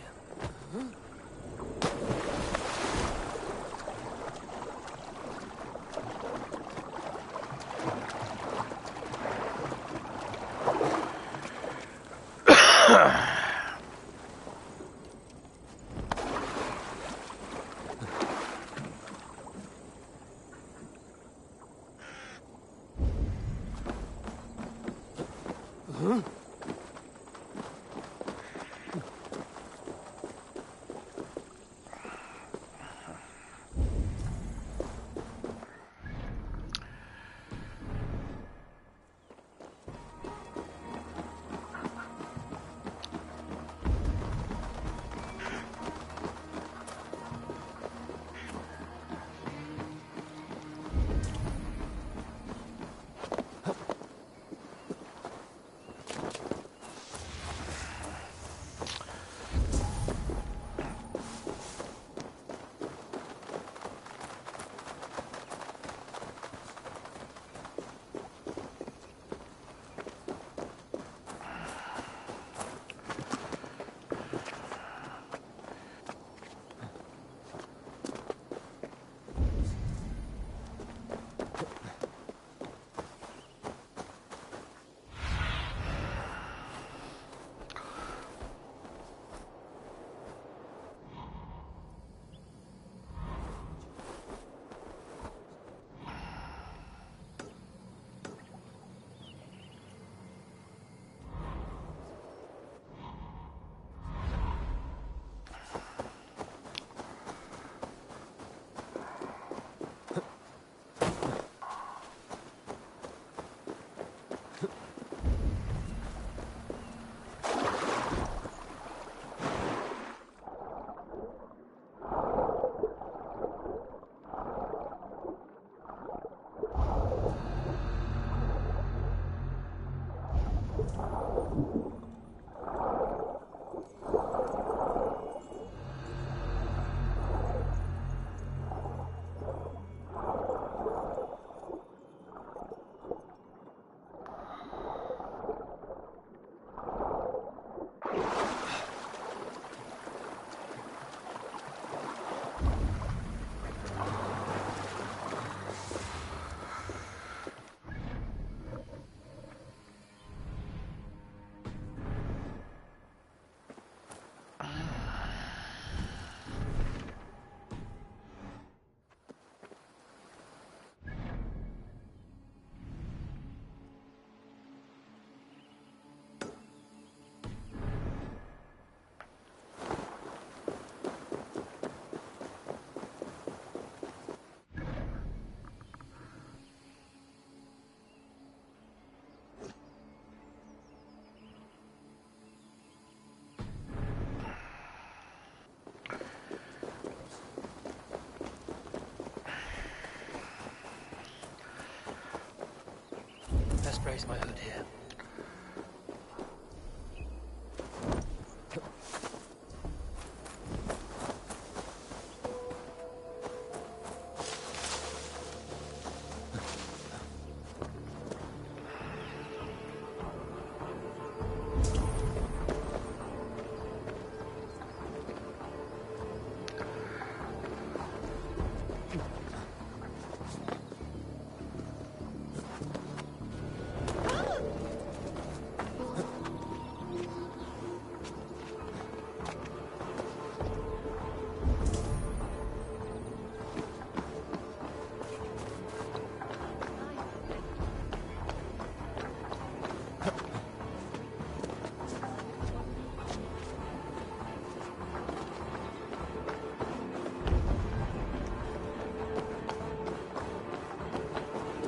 Speaker 18: Best brace my hood here.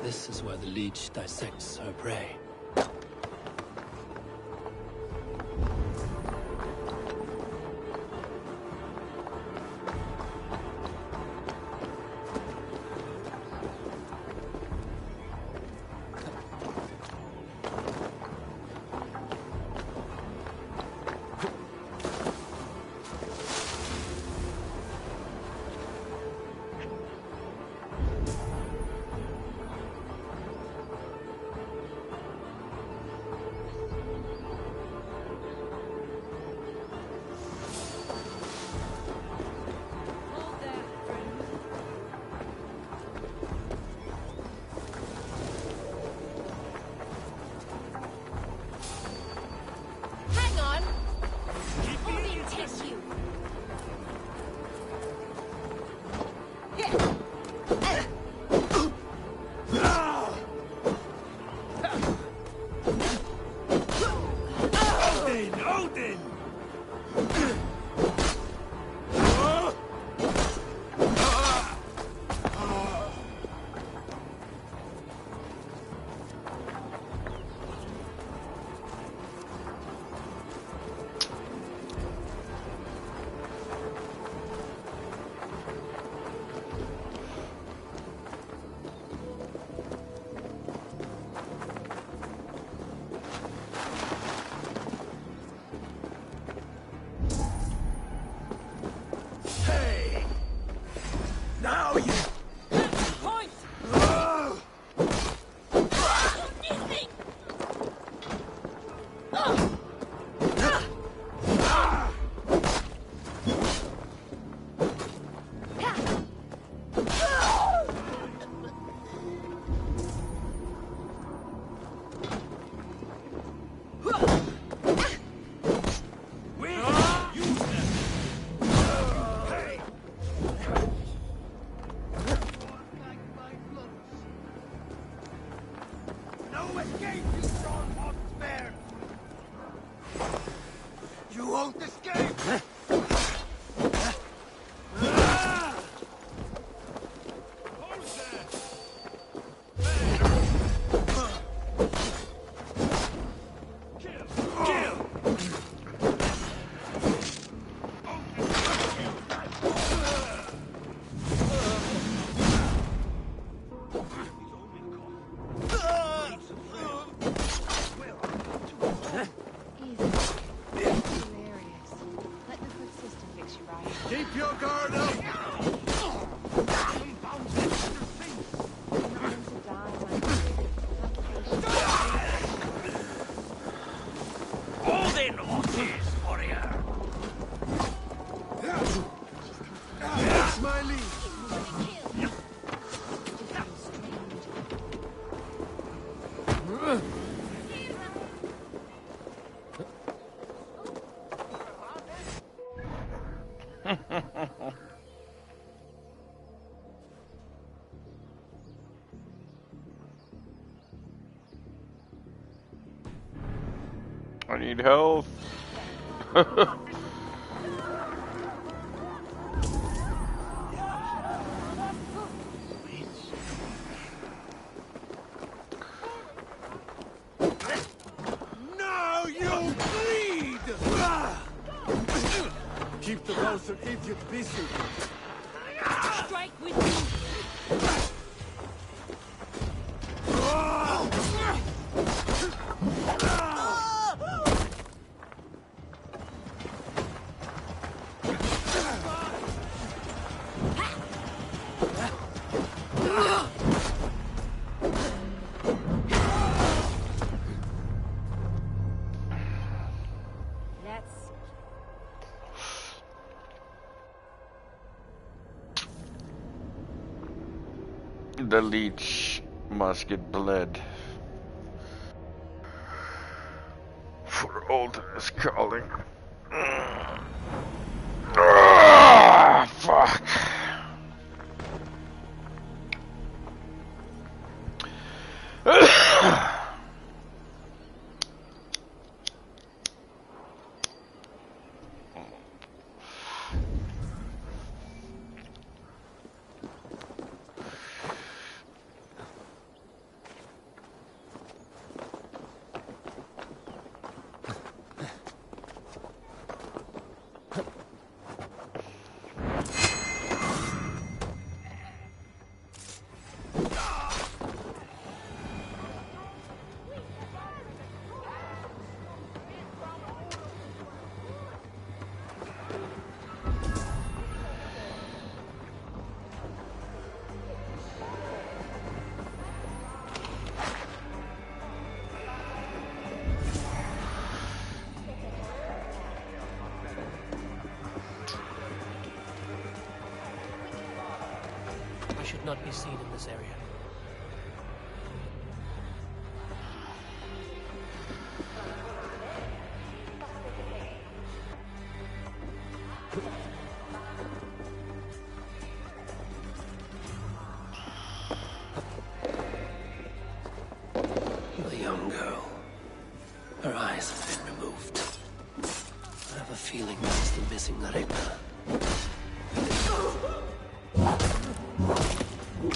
Speaker 18: This is where the leech dissects her prey.
Speaker 6: Cheers, warrior.
Speaker 8: That's my lead.
Speaker 7: I need health.
Speaker 8: Now you bleed! Keep the loser idiot busy.
Speaker 10: Strike with me.
Speaker 7: The leech must get bled. For Ultimus calling. Fuck.
Speaker 18: I should not be seen in this area.
Speaker 3: The young girl. Her eyes have been removed. I have a feeling this is the missing Arena. The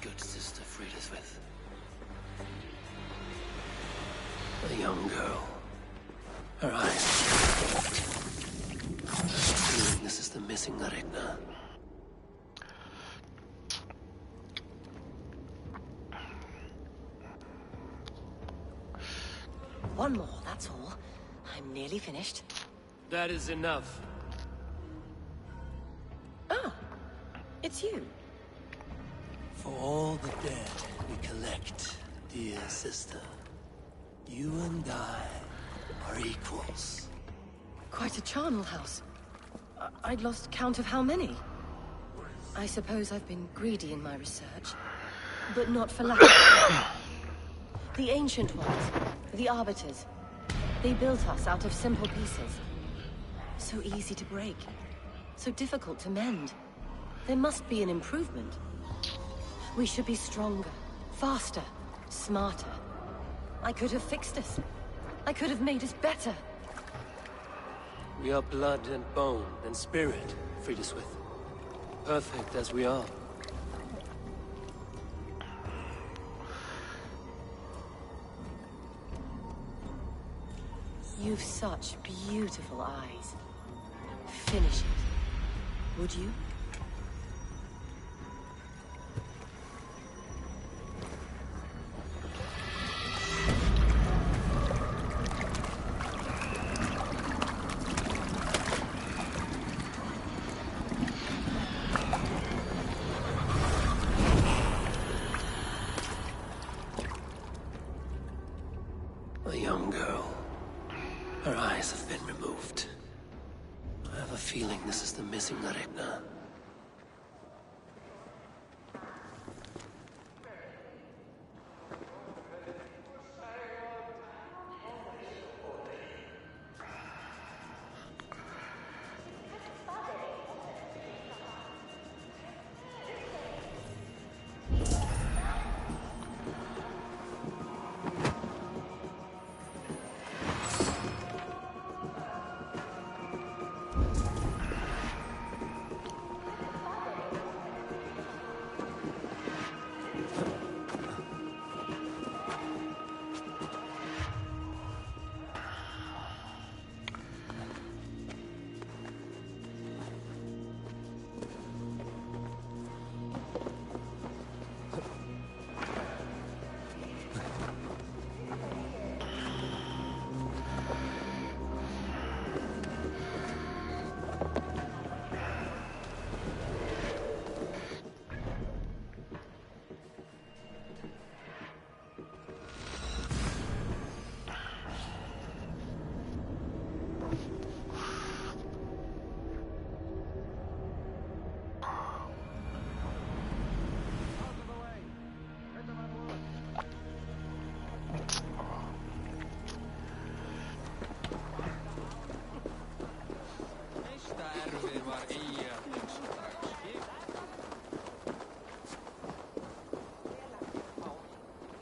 Speaker 3: good sister freed us with. A young girl. Her eyes. I have a feeling this is the missing Arena.
Speaker 4: One more, that's all. I'm nearly finished.
Speaker 1: That is enough.
Speaker 4: Ah, it's you.
Speaker 3: For all the dead we collect, dear sister, you and I are equals.
Speaker 4: Quite a charnel house. I'd lost count of how many. I suppose I've been greedy in my research, but not for lack of... The ancient ones, the arbiters, they built us out of simple pieces. So easy to break, so difficult to mend. There must be an improvement. We should be stronger, faster, smarter. I could have fixed us. I could have made us better.
Speaker 1: We are blood and bone and spirit, Friedeswith. Perfect as we are.
Speaker 4: You've such beautiful eyes. Finish it, would you?
Speaker 3: A young girl.
Speaker 18: Her eyes have been removed. I have a feeling this is the missing Regna.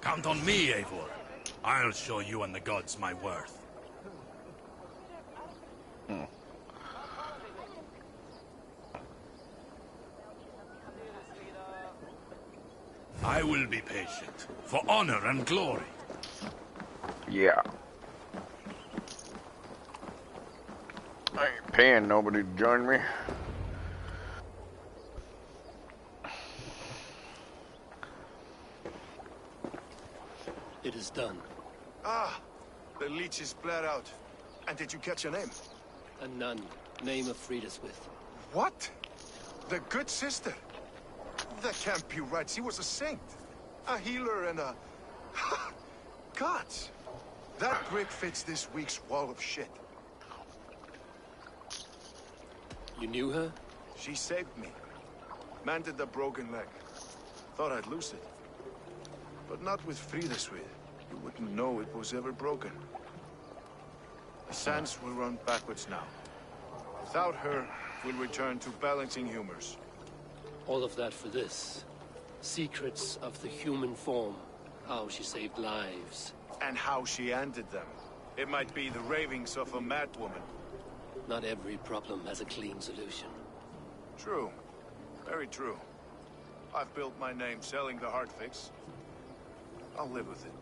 Speaker 17: Count on me, Eivor. I'll show you and the gods my worth. I will be patient, for honor and glory.
Speaker 7: Yeah. I ain't paying nobody to join me.
Speaker 18: It is done.
Speaker 17: Ah, the leech is bled out. And did you catch a name?
Speaker 18: A nun. Name of Frida's with.
Speaker 17: What? The good sister? That can't be right. She was a saint. A healer and a... Gods! That brick fits this week's wall of shit.
Speaker 18: You knew her?
Speaker 17: She saved me. Mended the broken leg. Thought I'd lose it. But not with Frida's with. You wouldn't know it was ever broken. The sands will run backwards now. Without her, we'll return to balancing humors.
Speaker 18: All of that for this. Secrets of the human form. How she saved lives.
Speaker 17: And how she ended them. It might be the ravings of a madwoman.
Speaker 18: Not every problem has a clean solution.
Speaker 17: True. Very true. I've built my name selling the heart fix. I'll live with it.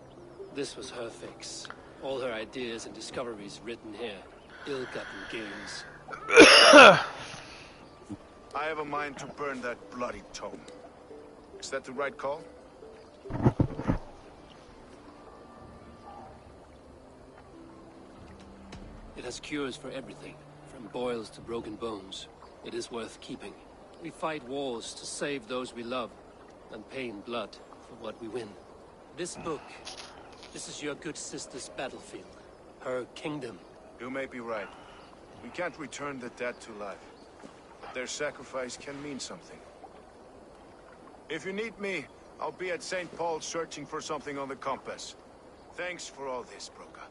Speaker 18: This was her fix. All her ideas and discoveries written here. Ill-gotten gains.
Speaker 17: I have a mind to burn that bloody tome. Is that the right call?
Speaker 18: It has cures for everything, from boils to broken bones. It is worth keeping. We fight wars to save those we love, and pay in blood for what we win. This book, this is your good sister's battlefield. Her kingdom.
Speaker 17: You may be right. We can't return the dead to life. But their sacrifice can mean something. If you need me, I'll be at St. Paul's searching for something on the compass. Thanks for all this, Broka.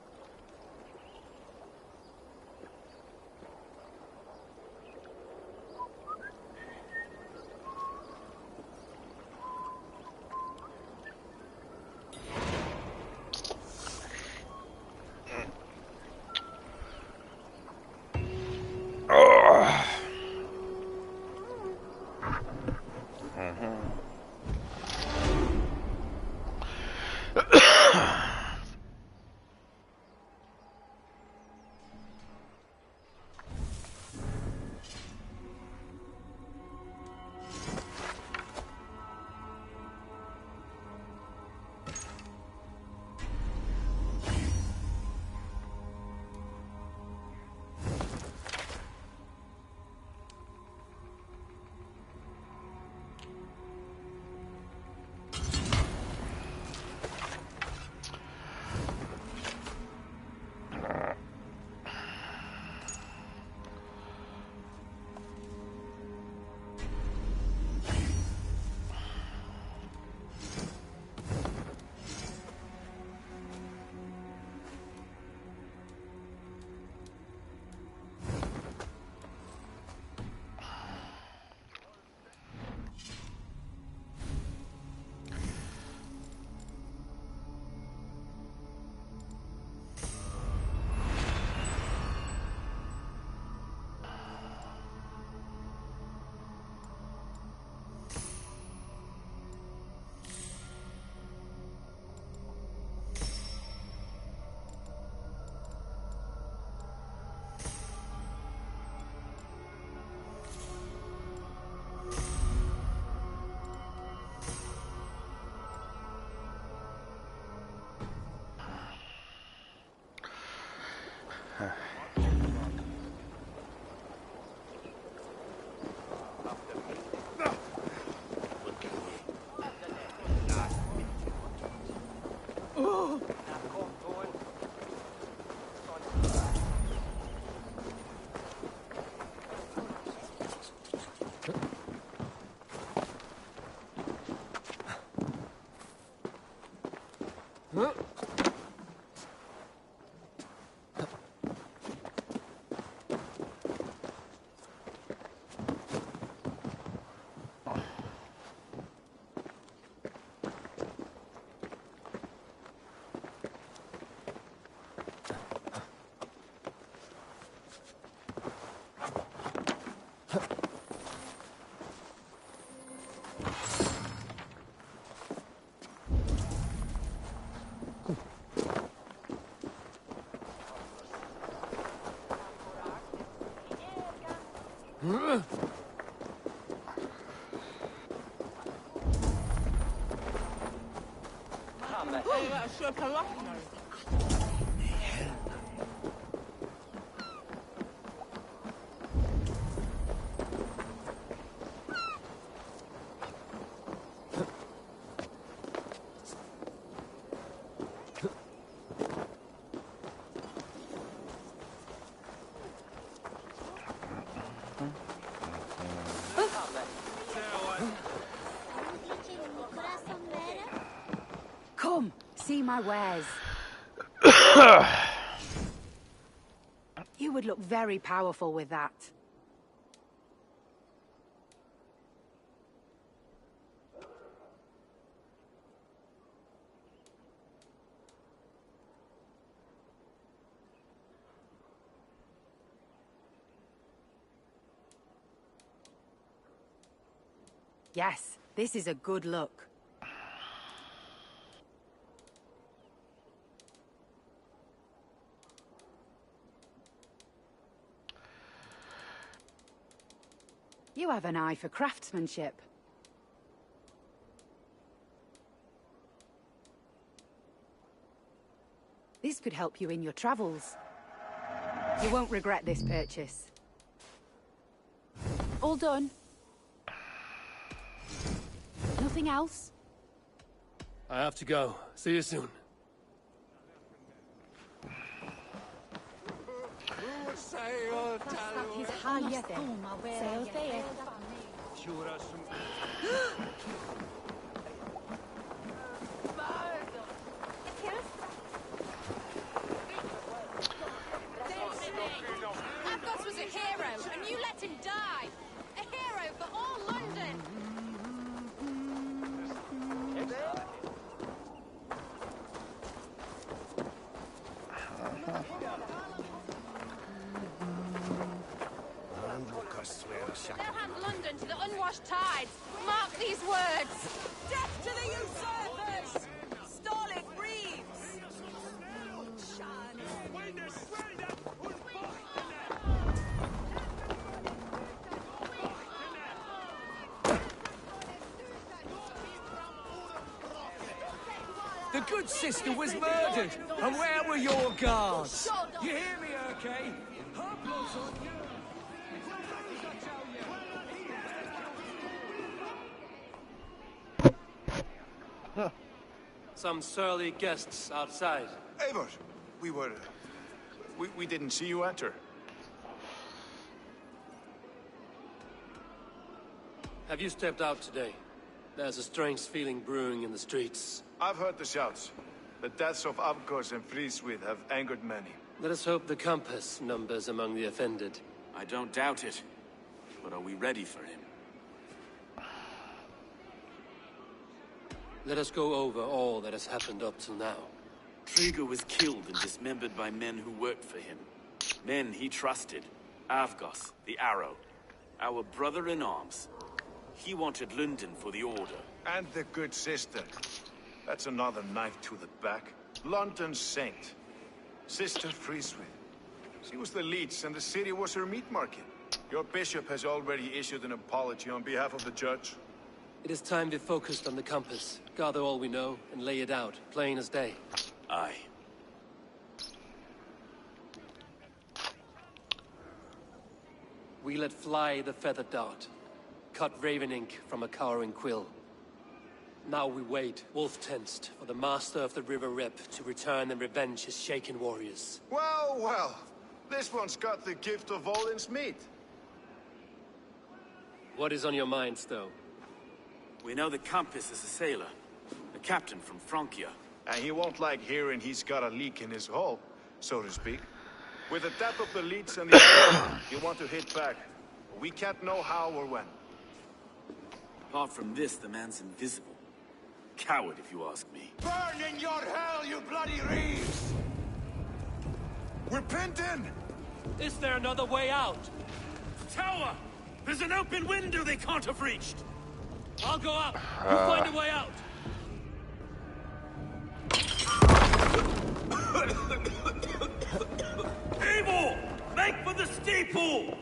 Speaker 15: Come, see my wares. You would look very powerful with that. Yes, this is a good look. You have an eye for craftsmanship. This could help you in your travels. You won't regret this purchase. All done? Nothing else?
Speaker 1: I have to go. See you soon.
Speaker 22: Argos was a hero, and you let him die. A hero for all London. They'll hand London to the unwashed tides. Mark these words. Death to the usurpers! Stalin Reeves!
Speaker 3: The good sister was murdered, and where were your guards? You hear me, okay? Her blood's on you.
Speaker 1: Some surly guests outside.
Speaker 17: Eivor, we didn't see you enter.
Speaker 1: Have you stepped out today? There's a strange feeling brewing in the streets.
Speaker 17: I've heard the shouts. The deaths of Avgos and Friswith have angered many.
Speaker 1: Let us hope the compass numbers among the offended.
Speaker 20: I don't doubt it. But are we ready for him?
Speaker 1: Let us go over all that has happened up till now.
Speaker 20: Trigger was killed and dismembered by men who worked for him. Men he trusted. Avgos, the Arrow. Our brother in arms. He wanted London for the Order.
Speaker 17: And the good sister. That's another knife to the back. London's saint. Sister Friswith. She was the leech and the city was her meat market. Your bishop has already issued an apology on behalf of the judge.
Speaker 1: It is time we focused on the compass. Gather all we know and lay it out, plain as day.
Speaker 20: Aye.
Speaker 1: We let fly the feathered dart, cut raven ink from a cowering quill. Now we wait, wolf-tensed, for the master of the River Rip to return and revenge his shaken warriors.
Speaker 17: Well, well. This one's got the gift of Odin's meat.
Speaker 1: What is on your minds, though?
Speaker 20: We know that Campus is a sailor, a captain from Francia.
Speaker 17: And he won't like hearing he's got a leak in his hull, so to speak. With the tap of the leads and the you want to hit back. We can't know how or when.
Speaker 20: Apart from this, the man's invisible. Coward, if you ask me.
Speaker 17: Burn in your hell, you bloody reeves! We're pinned in!
Speaker 1: Is there another way out?
Speaker 20: Tower! There's an open window they can't have reached!
Speaker 1: I'll go up. You find a way out.
Speaker 20: Evil! Make for the steeple!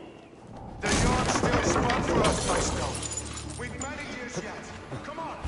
Speaker 17: The yard's still a spot for us, my stone. We've many years yet. Come on!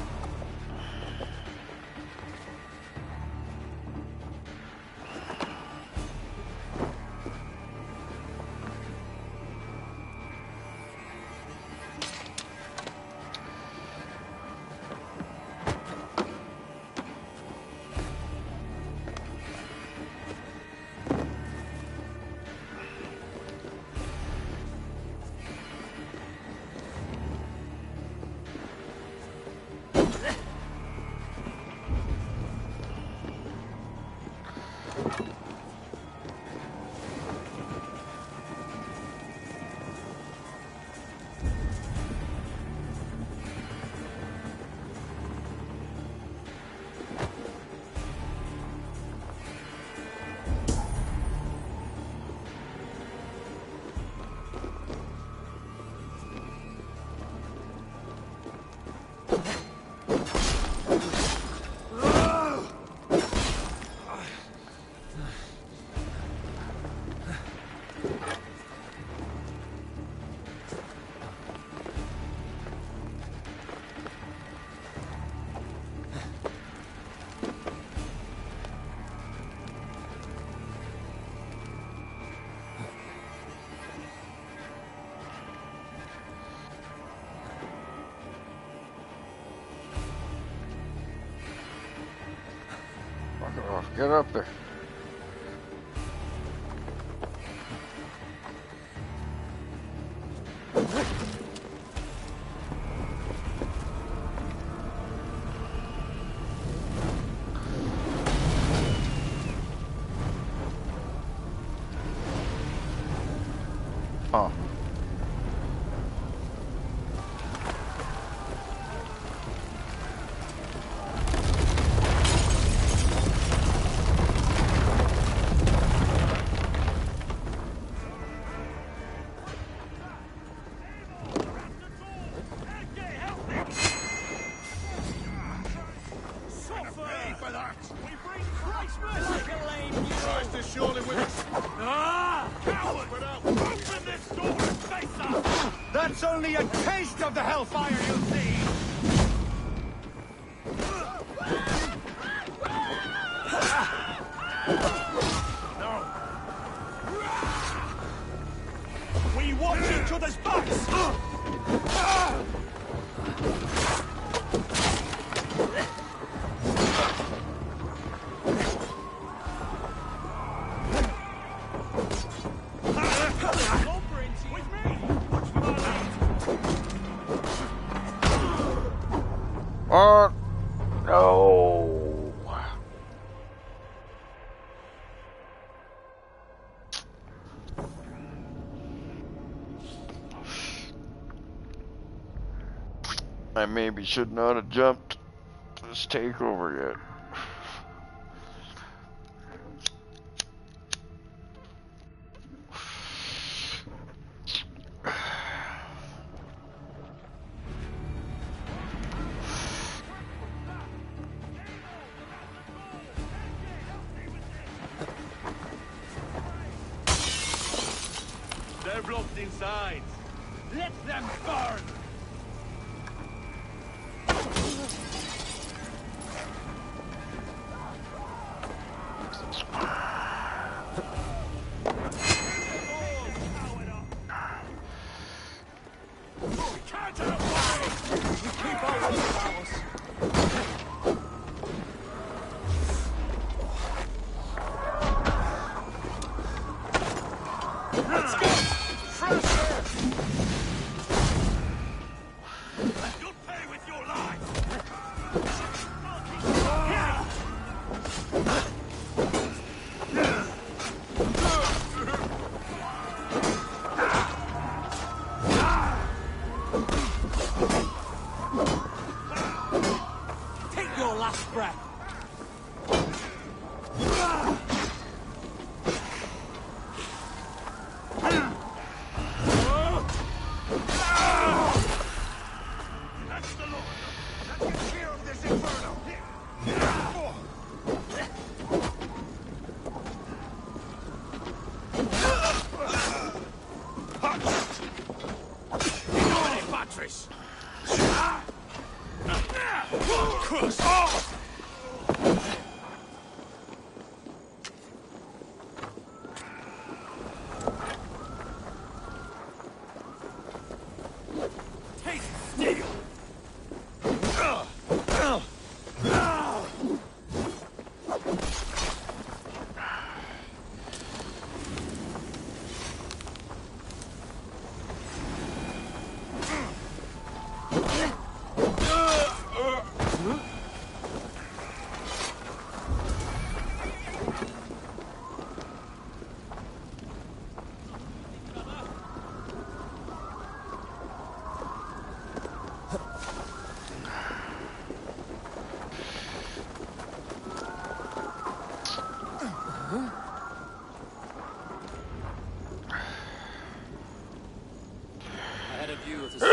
Speaker 7: Get up there. Oh.
Speaker 19: That's only a taste of the hellfire you'll see! No. We watch each other's backs!
Speaker 7: No. I maybe should not have jumped this takeover yet.
Speaker 19: They're blocked inside. Let them burn!
Speaker 17: Let's go! Fresh air!
Speaker 13: You'll pay with your life!
Speaker 1: Take your last breath.
Speaker 17: That's the Lord! Let's get clear of this inferno!
Speaker 13: Patrice!
Speaker 1: Taste steel. I had a view of the sea.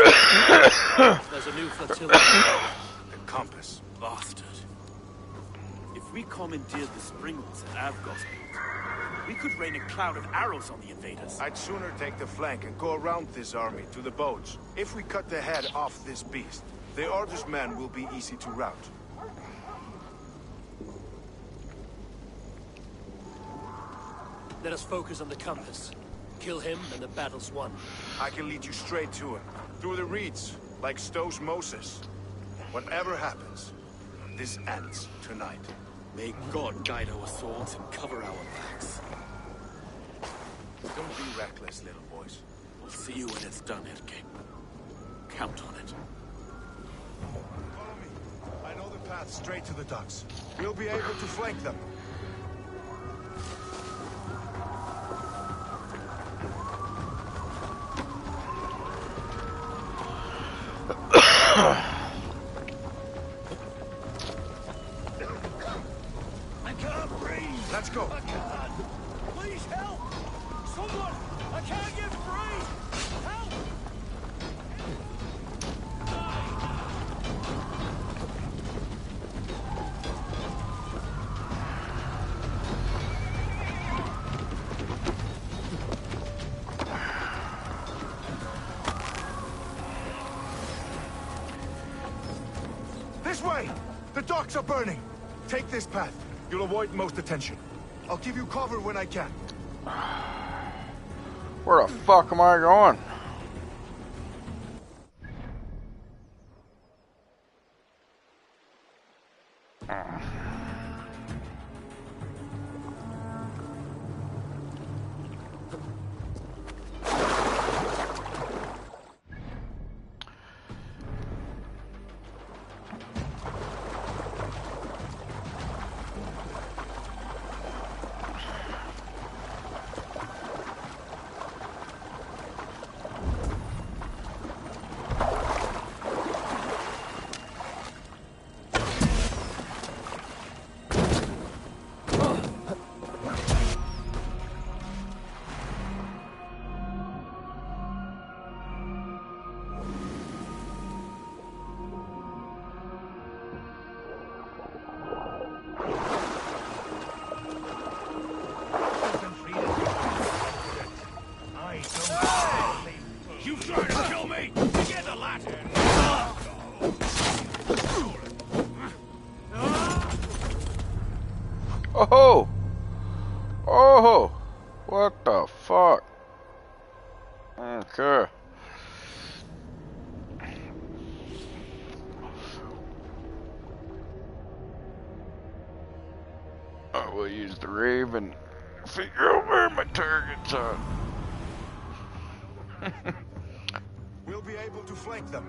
Speaker 1: There's a new flotilla.
Speaker 17: The compass.
Speaker 20: Bastard. If we commandeered the sprints at Avgos, we could rain a cloud of arrows on the invaders.
Speaker 17: I'd sooner take the flank and go around this army to the boats. If we cut the head off this beast, the Order's men will be easy to rout.
Speaker 1: Let us focus on the compass. Kill him and the battle's won.
Speaker 17: I can lead you straight to him. Through the reeds, like Stowe's Moses. Whatever happens, this ends tonight.
Speaker 20: May God guide our swords and cover our backs.
Speaker 17: Don't be reckless, little boys.
Speaker 20: We'll see you when it's done, Erke. Count on it.
Speaker 17: Follow me. I know the path straight to the docks. We'll be able to flank them.
Speaker 1: I can't breathe.
Speaker 17: Let's go.
Speaker 1: I can't. Please help! Someone! I can't get free! Help!
Speaker 17: This way! The docks are burning! Take this path. You'll avoid most attention. I'll give you cover when I can.
Speaker 7: Where the fuck am I going?
Speaker 13: You trying to kill me? Get the lantern!
Speaker 7: Oh! Oh! What the fuck? Okay. I will use the Raven to figure out where my targets are.
Speaker 17: We'll be able to flank them.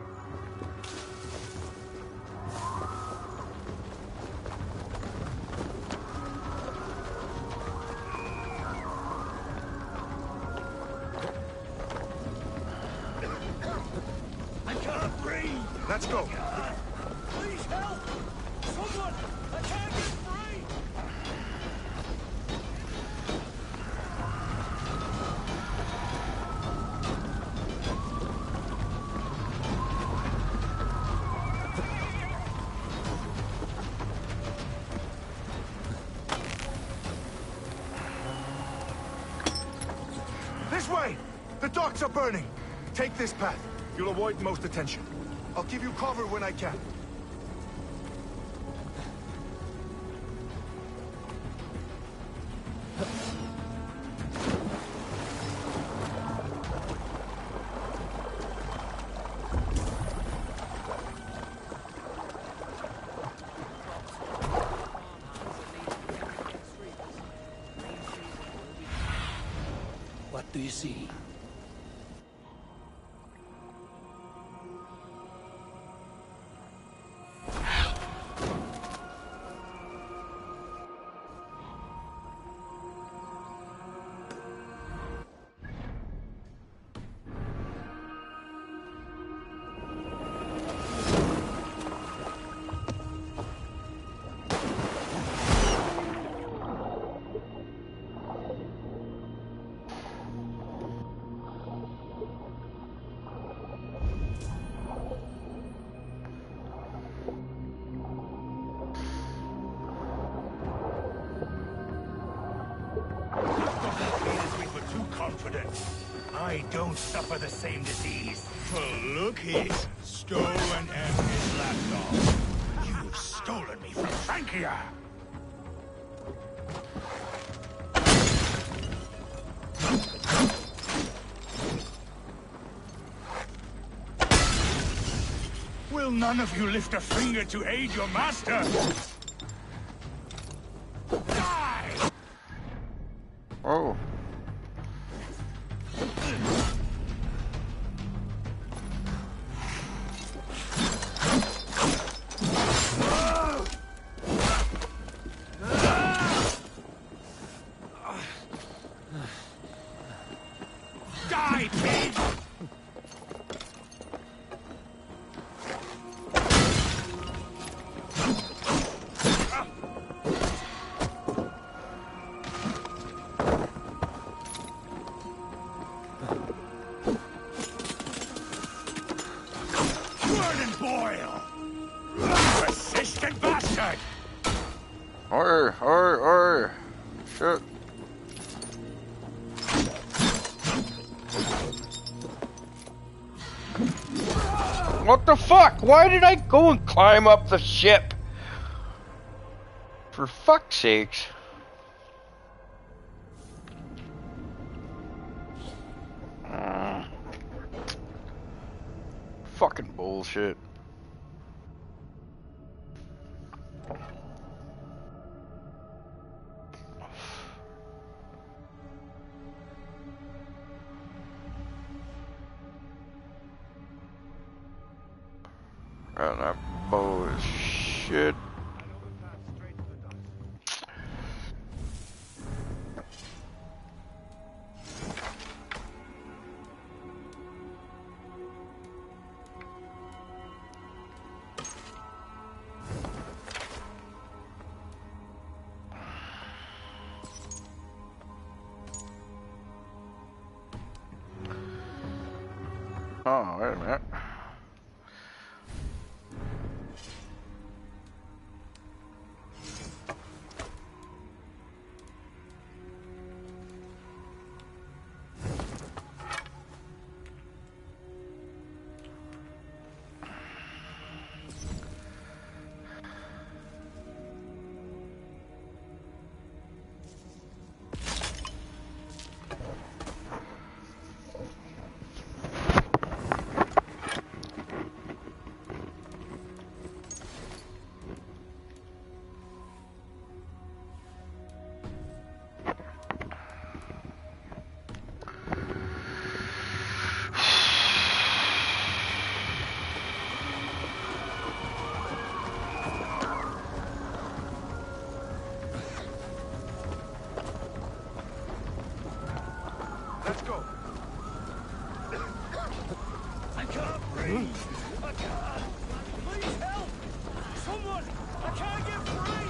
Speaker 2: I can't breathe!
Speaker 17: Let's go!
Speaker 2: Please help! Someone! I can't get free!
Speaker 17: This way! The docks are burning! Take this path. You'll avoid most attention. I'll give you cover when I can.
Speaker 1: What do you see?
Speaker 17: I don't suffer the same disease. Well, look here. Stolen and his lapdog. You've stolen me from Francia. Will none of you lift a finger to aid your master? Die!
Speaker 7: Oh.
Speaker 17: Die, pig! Burn and boil! Persistent bastard!
Speaker 7: Oi. Shit. What the fuck? Why did I go and climb up the ship? For fuck's sakes. Fucking bullshit. And that bow is shit. Oh, wait a minute.
Speaker 17: free!
Speaker 1: Please help! Someone! I can't get free!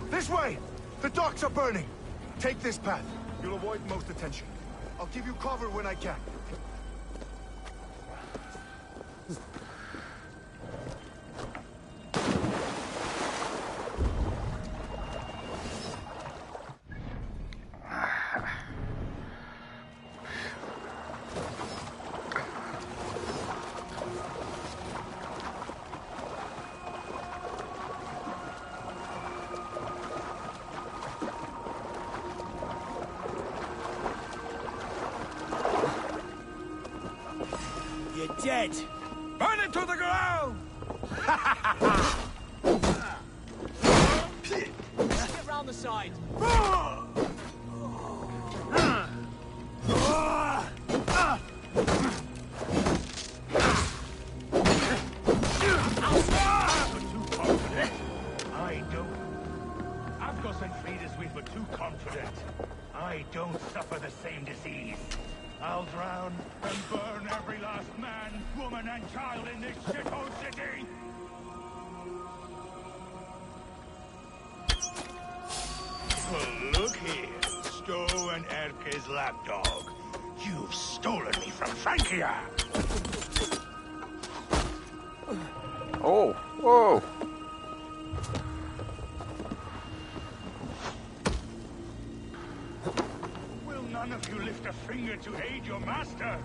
Speaker 17: This way! The docks are burning! Take this path. You'll avoid most attention. I'll give you cover when I can.
Speaker 1: You're dead! Burn it to the ground! Get round the side!
Speaker 17: I don't. Afgos and Fridas, we were too confident. I don't suffer the same disease. I'll drown and burn every last man, woman, and child in this shithole city! Well, look here, Stowe and Erke's lapdog. You've stolen me from Francia!
Speaker 7: Oh, whoa!
Speaker 17: Will none of you lift a finger to aid your master?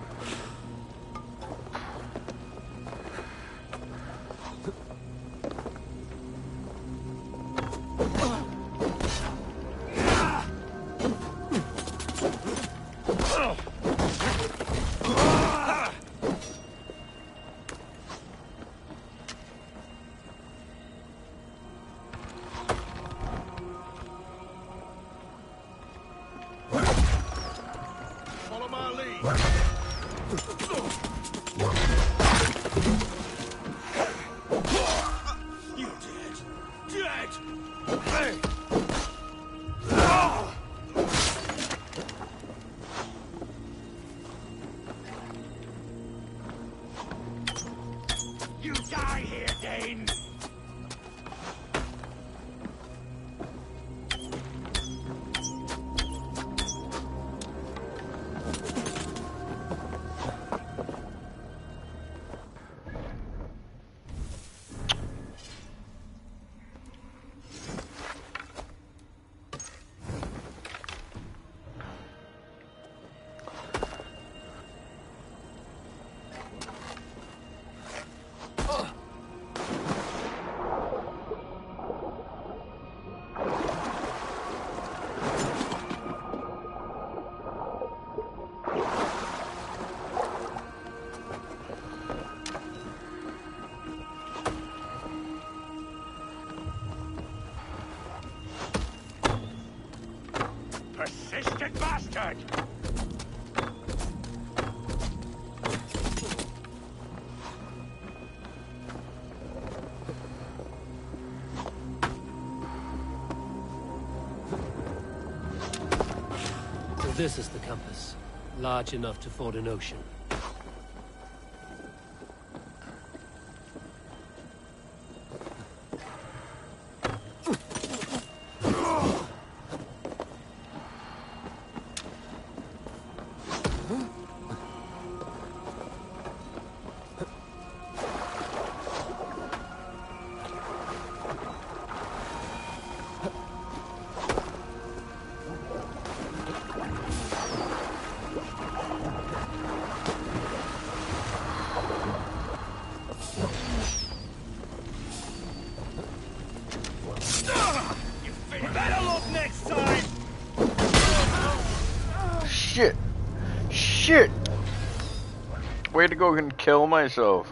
Speaker 17: Follow my lead.
Speaker 1: You're dead! Dead! Hey!
Speaker 17: You die here, Dane! Persistent bastard!
Speaker 18: So this is the compass. Large enough to ford an ocean.
Speaker 1: Better look next time!
Speaker 7: Shit! Shit! Way to go and kill myself.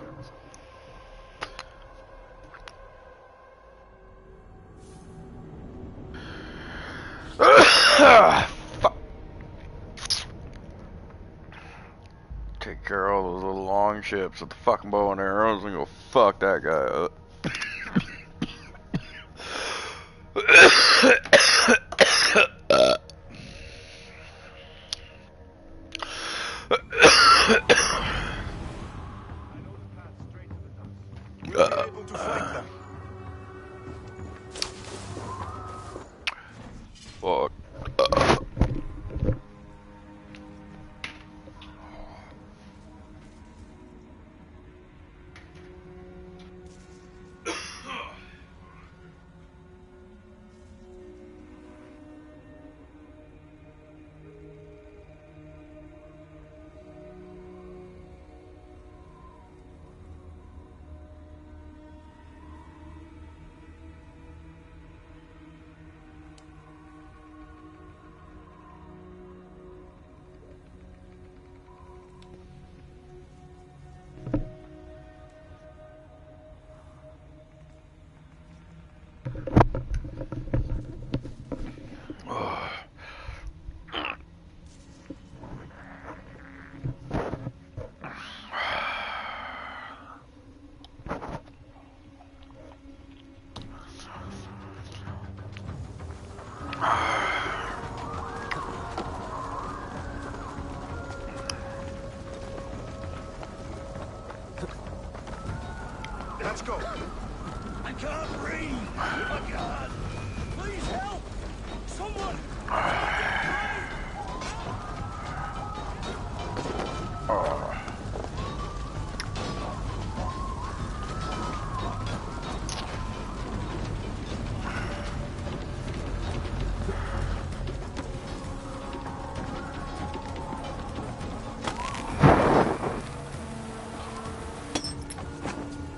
Speaker 7: incoming ships with the fucking bow and arrows and go fuck that guy up. Fuck.
Speaker 17: Let's go.
Speaker 3: I can't breathe. Oh my God. Please help. Someone.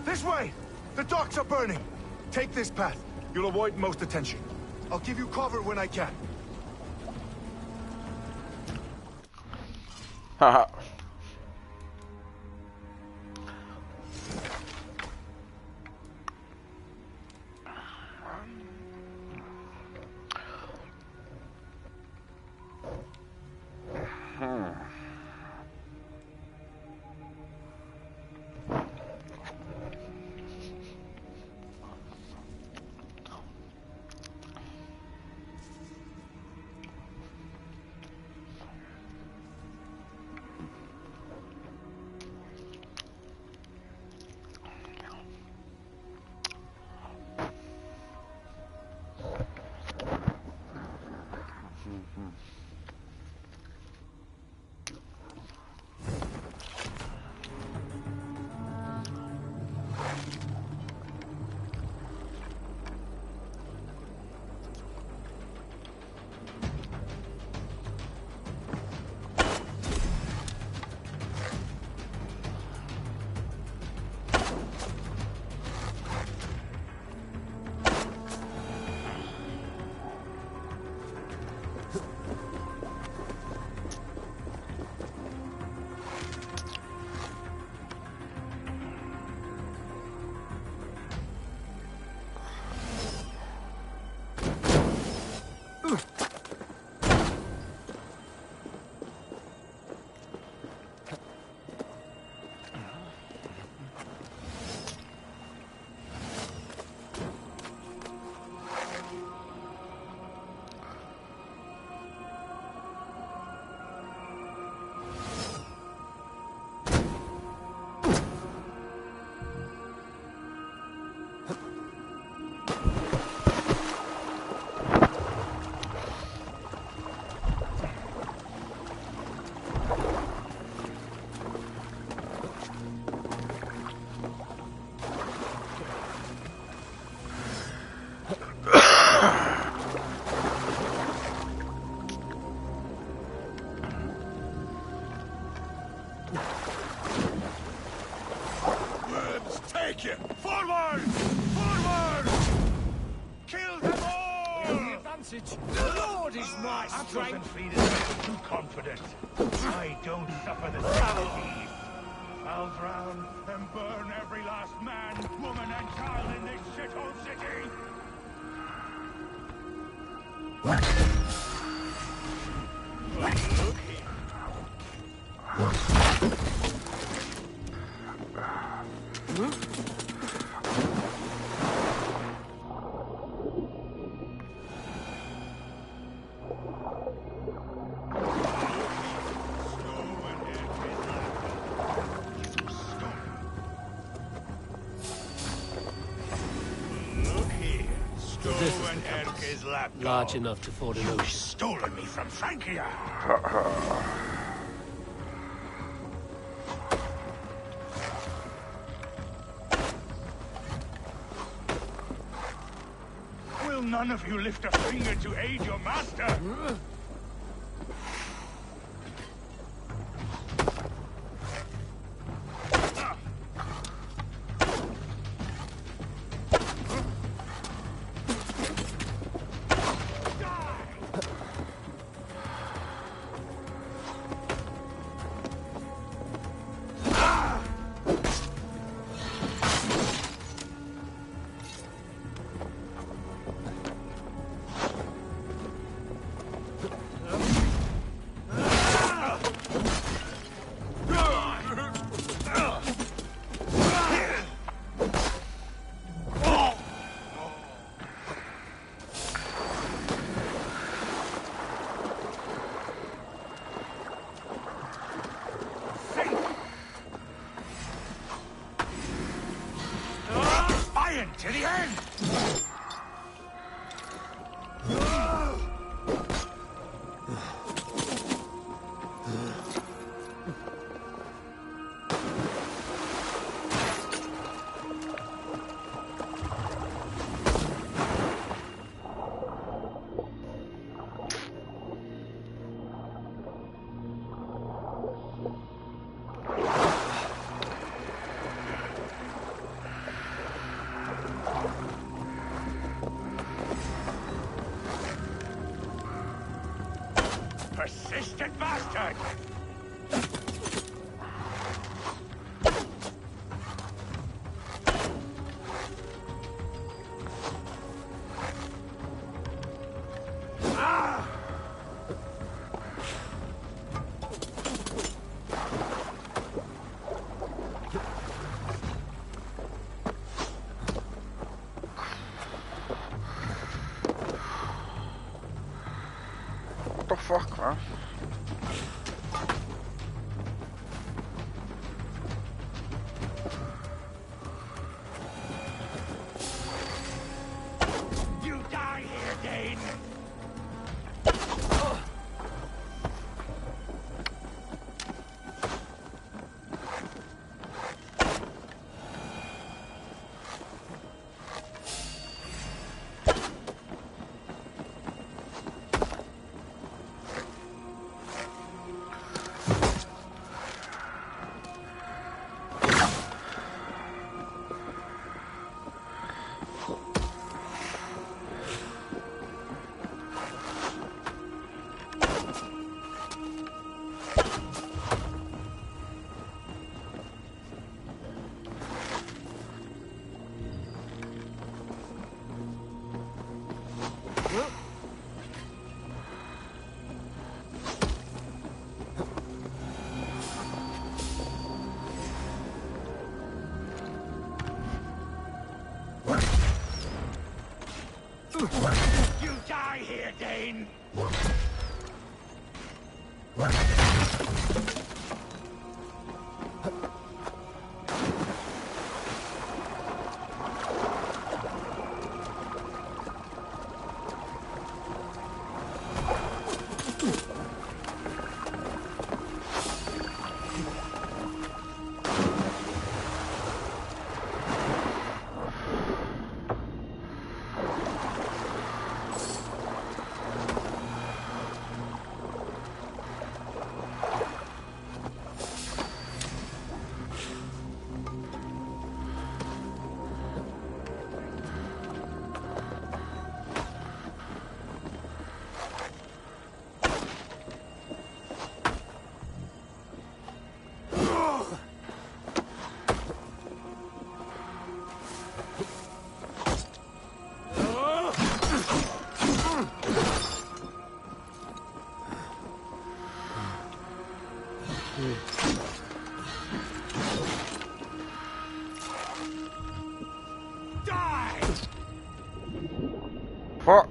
Speaker 17: This way! The docks are burning! Take this path. You'll avoid most attention. I'll give you cover when I can.
Speaker 7: Haha.
Speaker 17: Take you! Forward! Forward! Kill them all!
Speaker 19: The advantage. The Lord is my strength.
Speaker 17: Be too confident. I don't suffer the sality. I'll drown and burn every last man, woman, and child in this shithole city. Look here.
Speaker 1: is the compass. Large enough to ford an ocean.
Speaker 17: Stolen me from Francia. Will none of you lift a finger to aid your master? To the end! Persistent bastard!
Speaker 7: What the fuck, man?
Speaker 17: You die here, Dane! You die here, Dane!
Speaker 7: Fuck.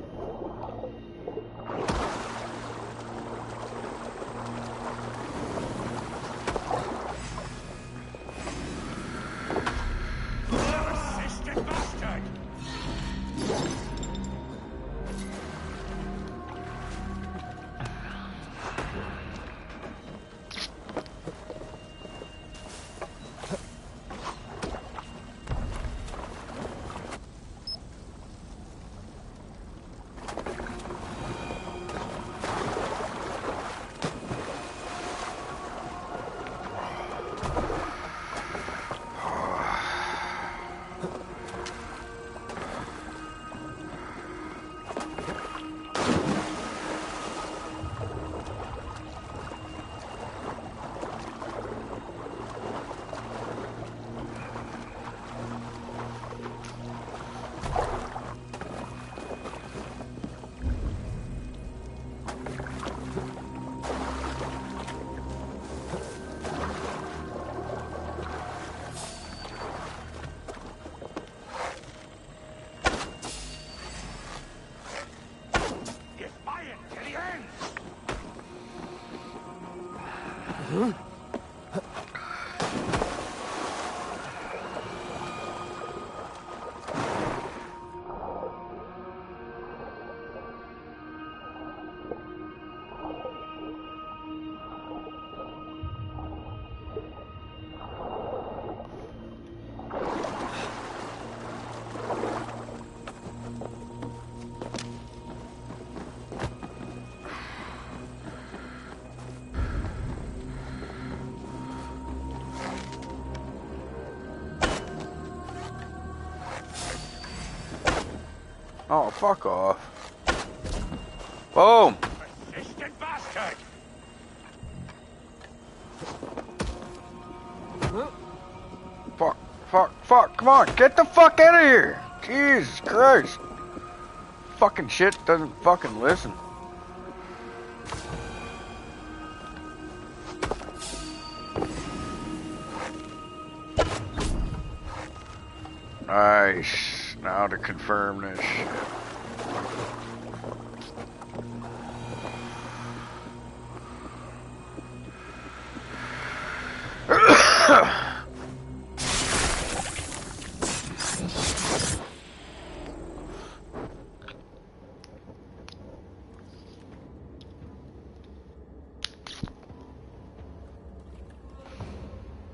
Speaker 17: Persistent bastard!
Speaker 7: Oh, fuck off. Boom!
Speaker 17: Persistent bastard!
Speaker 7: Fuck, fuck, fuck, come on, get the fuck out of here! Jesus Christ! Fucking shit doesn't fucking listen. Nice. Now to confirm this.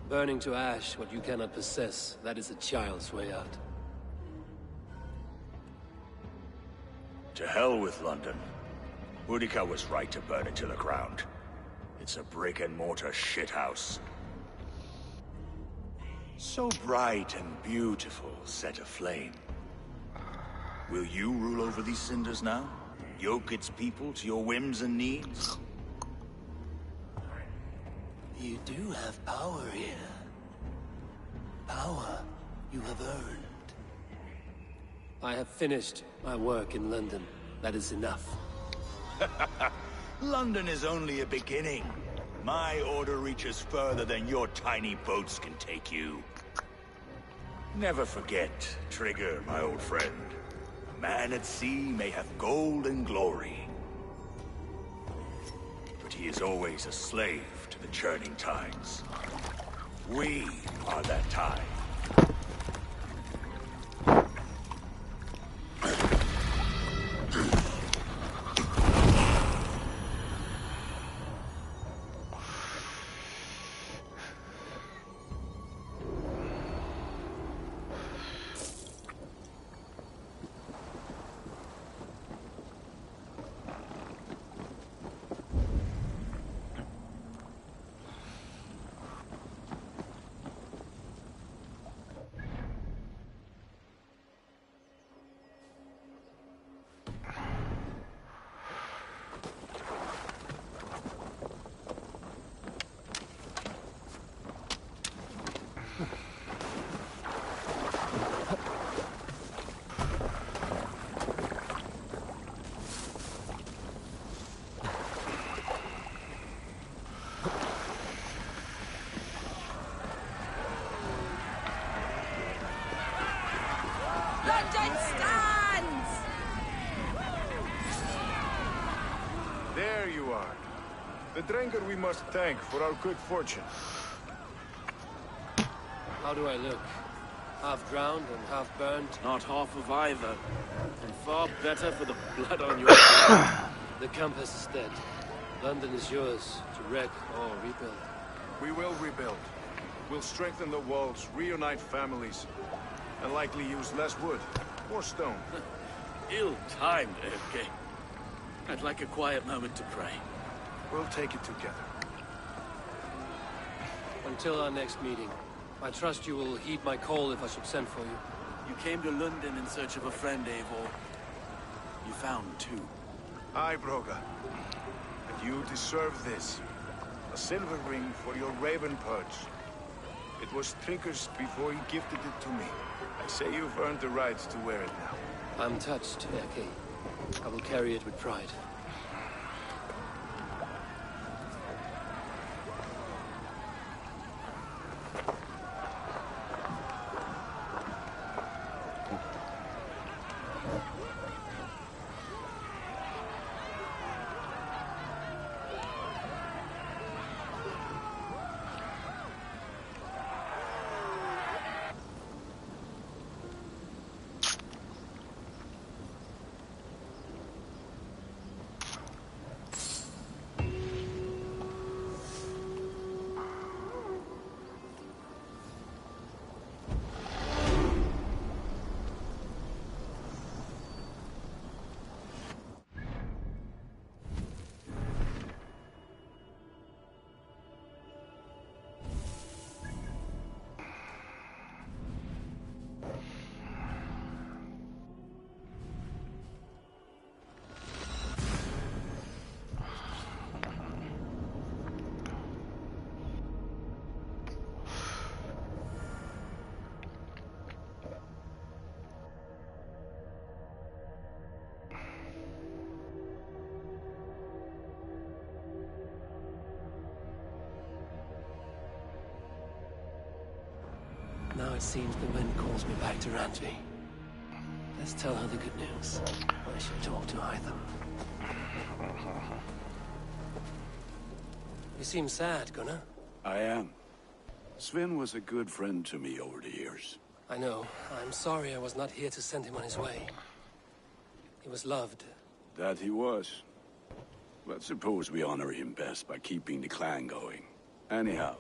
Speaker 18: Burning to ash what you cannot possess, that is a child's way out.
Speaker 11: To hell with London. Boudica was right to burn it to the ground. It's a brick-and-mortar shithouse. So bright and beautiful, set aflame. Will you rule over these cinders now? Yoke its people to your whims and needs?
Speaker 1: You do have power here. Power you have earned.
Speaker 18: I have finished my work in London. That is enough.
Speaker 11: London is only a beginning. My order reaches further than your tiny boats can take you. Never forget, Trigger, my old friend. A man at sea may have gold and glory, but he is always a slave to the churning tides. We are that tide.
Speaker 22: London stands!
Speaker 17: There you are. The drinker we must thank for our good fortune.
Speaker 18: How do I look? Half drowned and half burned?
Speaker 20: Not half of either. And far better for the blood on your hands.
Speaker 18: The compass is dead. London is yours to wreck or rebuild.
Speaker 17: We will rebuild. We'll strengthen the walls, reunite families, and likely use less wood, more stone.
Speaker 20: Ill-timed, okay. I'd like a quiet moment to pray.
Speaker 17: We'll take it together.
Speaker 18: Until our next meeting, I trust you will heed my call if I should send for you.
Speaker 20: You came to London in search of a friend, Eivor. You found two.
Speaker 17: Aye, Broga. And you deserve this. A silver ring for your raven perch. It was Trigger's before he gifted it to me. I say you've earned the right to wear it now.
Speaker 18: I'm touched, Erke. I will carry it with pride. it seems the wind calls me back to Randvi. Let's tell her the good news. I should talk to Hytham. You seem sad, Gunnar.
Speaker 9: I am. Sven was a good friend to me over the years.
Speaker 18: I know. I'm sorry I was not here to send him on his way. He was loved.
Speaker 9: That he was. But suppose we honor him best by keeping the clan going. Anyhow,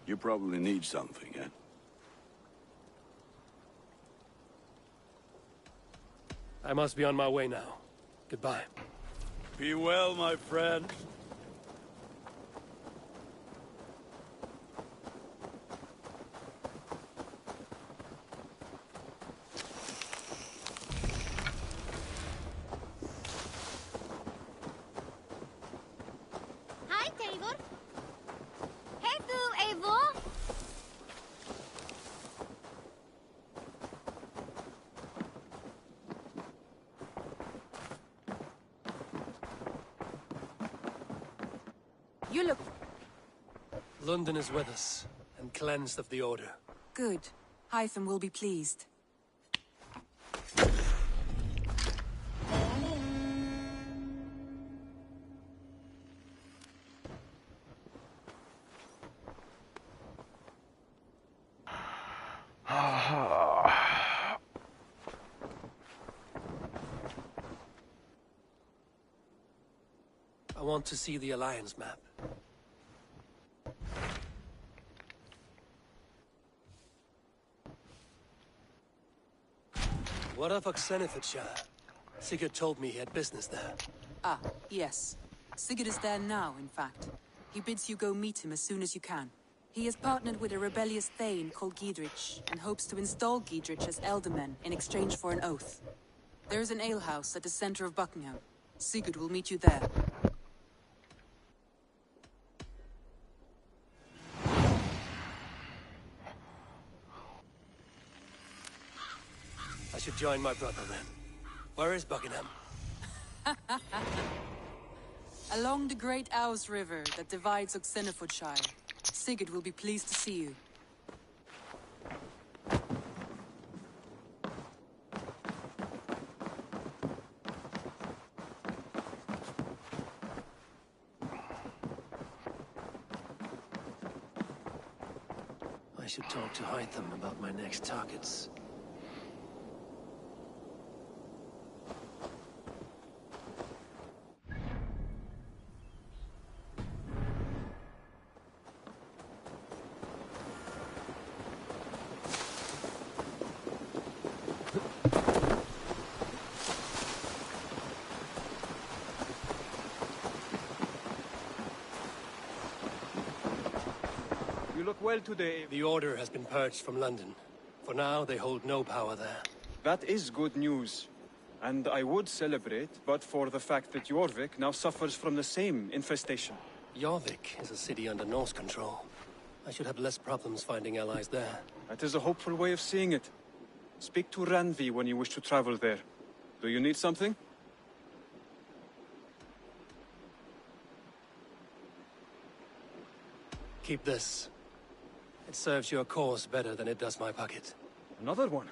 Speaker 9: you probably need something, eh?
Speaker 18: I must be on my way now. Goodbye.
Speaker 9: Be well, my friend.
Speaker 22: Hi, Eivor. Hey, Eivor.
Speaker 12: You look
Speaker 18: London is with us, and cleansed of the Order.
Speaker 12: good. Hytham will be pleased.
Speaker 18: I want to see the Alliance map. What of Oxenfordshire? Sigurd told me he had business there.
Speaker 12: Ah, yes. Sigurd is there now, in fact. He bids you go meet him as soon as you can. He has partnered with a rebellious thane called Giedrich, and hopes to install Giedrich as Elderman in exchange for an oath. There is an alehouse at the center of Buckingham. Sigurd will meet you there.
Speaker 18: I should join my brother then. Where is Buckingham?
Speaker 12: Along the great Ouse River that divides Oxenfordshire. Sigurd will be pleased to see you.
Speaker 18: I should talk to Hytham about my next targets.
Speaker 8: You look well today.
Speaker 18: The Order has been purged from London. For now, they hold no power there.
Speaker 8: That is good news. And I would celebrate, but for the fact that Jorvik now suffers from the same infestation.
Speaker 18: Jorvik is a city under Norse control. I should have less problems finding allies there.
Speaker 8: That is a hopeful way of seeing it. Speak to Randvi when you wish to travel there. Do you need something?
Speaker 18: Keep this. It serves your cause better than it does my pocket.
Speaker 8: Another one?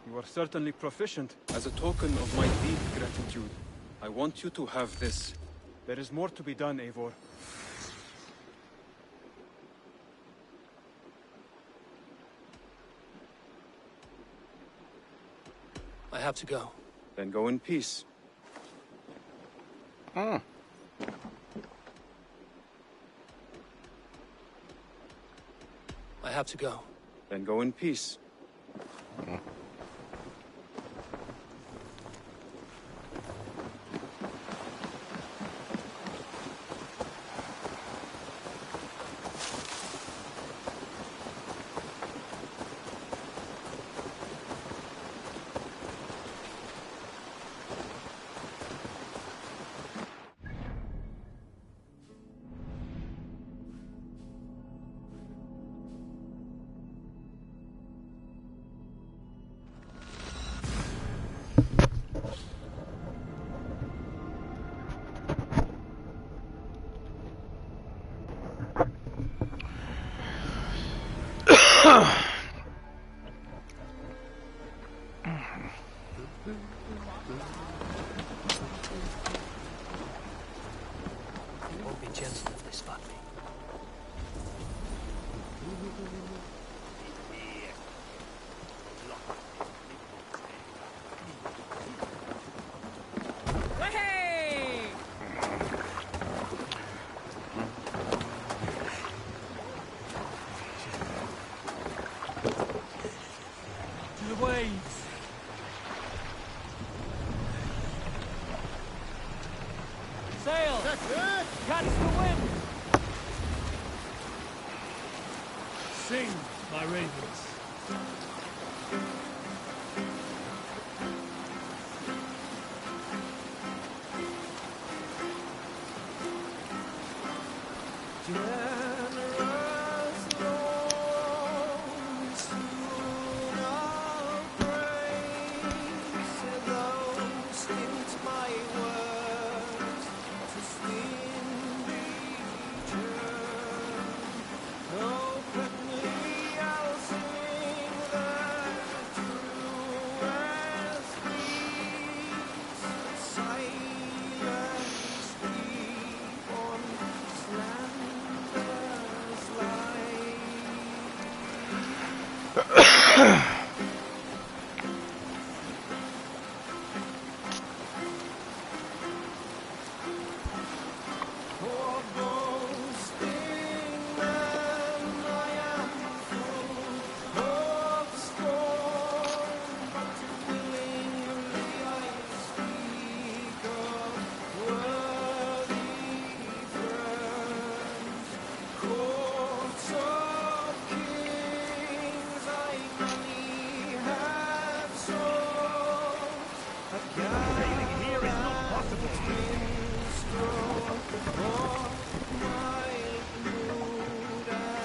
Speaker 8: You are certainly proficient. As a token of my deep gratitude, I want you to have this. There is more to be done, Eivor.
Speaker 18: I have to go.
Speaker 8: Then go in peace.
Speaker 18: I have to go.
Speaker 8: Then go in peace.
Speaker 6: Won't be gentle if they spot me.
Speaker 1: Sail! Catch the wind! Sing, my ravens.